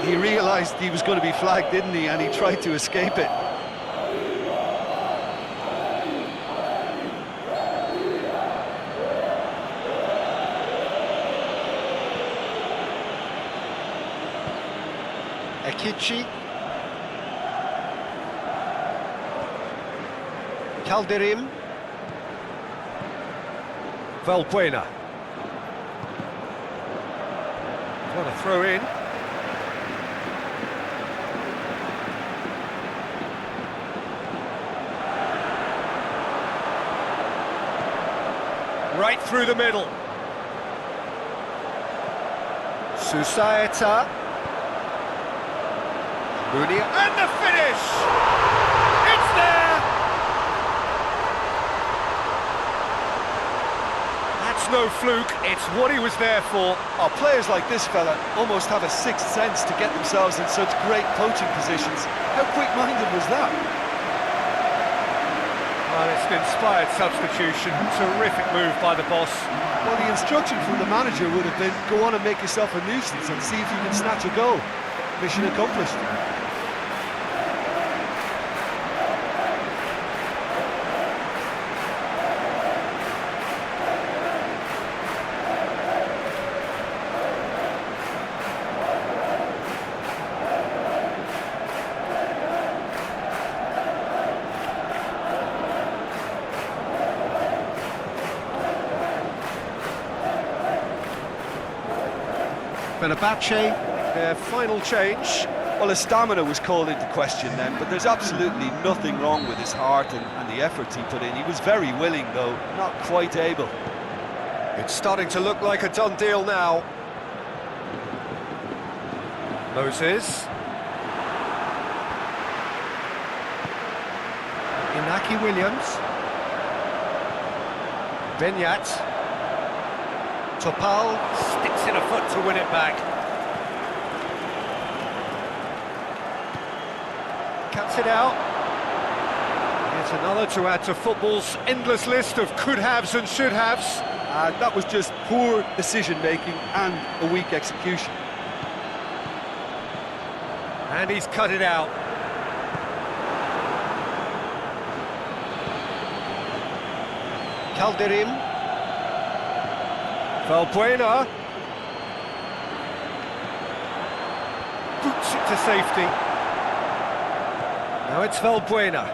He realised he was going to be flagged, didn't he? And he tried to escape it. Ekici. Calderim. Valbuena. What a throw in. Right through the middle. Susaeta. Munia, and the finish! It's there! That's no fluke, it's what he was there for. Oh, players like this fella almost have a sixth sense to get themselves in such great coaching positions. How quick-minded was that? Well, it's an inspired substitution. Terrific move by the boss. Well, the instruction from the manager would have been, go on and make yourself a nuisance and see if you can snatch a goal. Mission accomplished. Fenerbahce, their final change. Well, his stamina was called into question then, but there's absolutely nothing wrong with his heart and the efforts he put in. He was very willing, though, not quite able. It's starting to look like a done deal now. Moses. Inaki Williams. Benyat. Topal sticks in a foot to win it back. Cuts it out. Yet another to add to football's endless list of could-haves and should-haves. That was just poor decision-making and a weak execution. And he's cut it out. Calderim. Valbuena. Boots it to safety. Now it's Valbuena.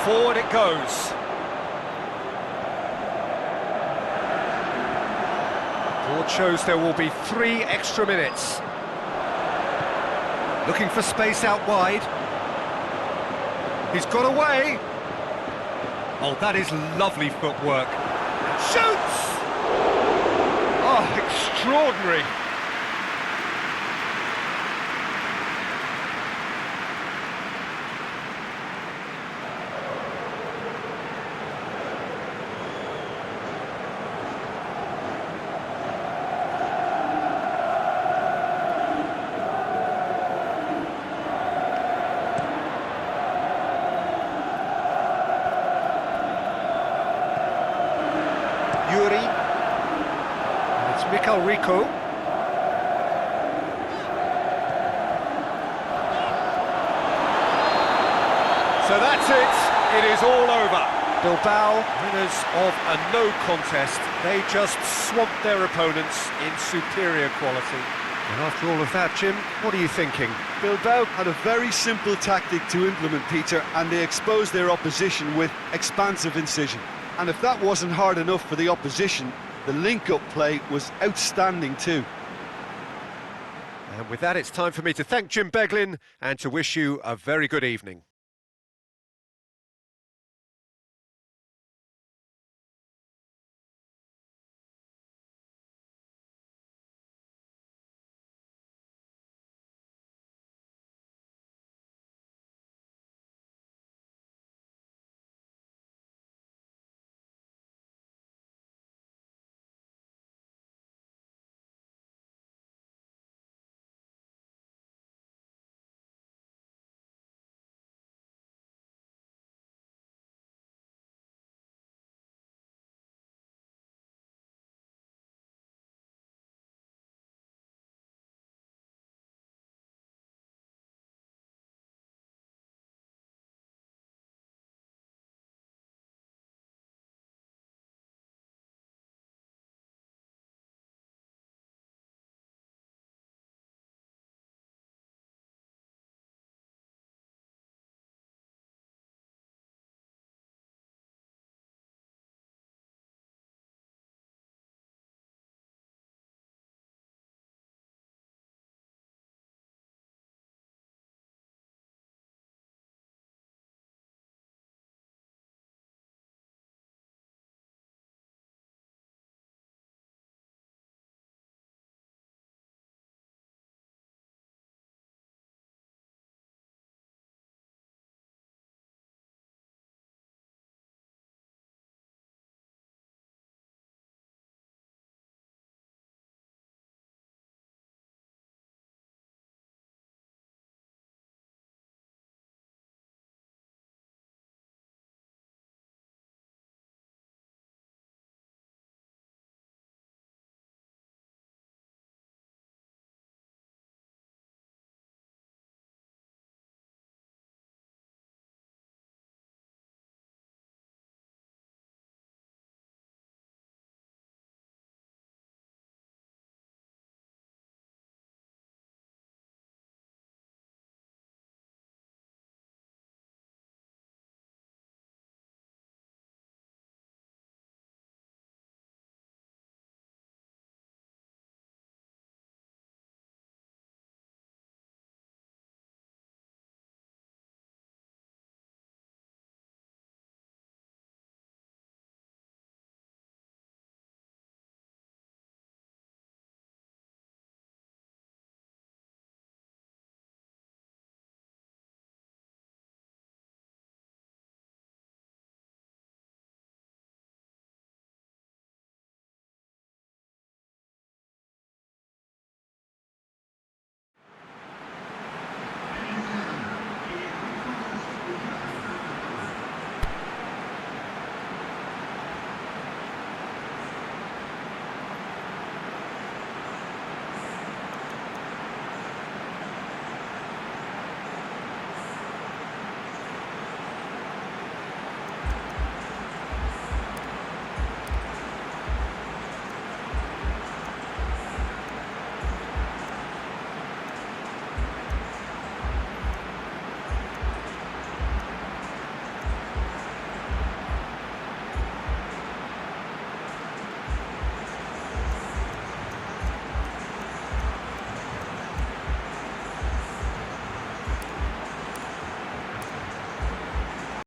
Forward it goes. Board shows there will be 3 extra minutes. Looking for space out wide. He's got away. Oh, that is lovely footwork. Shoots! Oh, extraordinary. Yuri, and it's Mikhail Rico. So that's it, it is all over. Bilbao, winners of a no contest, they just swamped their opponents in superior quality. And after all of that, Jim, what are you thinking? Bilbao had a very simple tactic to implement, Peter, and they exposed their opposition with expansive incision. And if that wasn't hard enough for the opposition, the link-up play was outstanding too. And with that, it's time for me to thank Jim Beglin and to wish you a very good evening.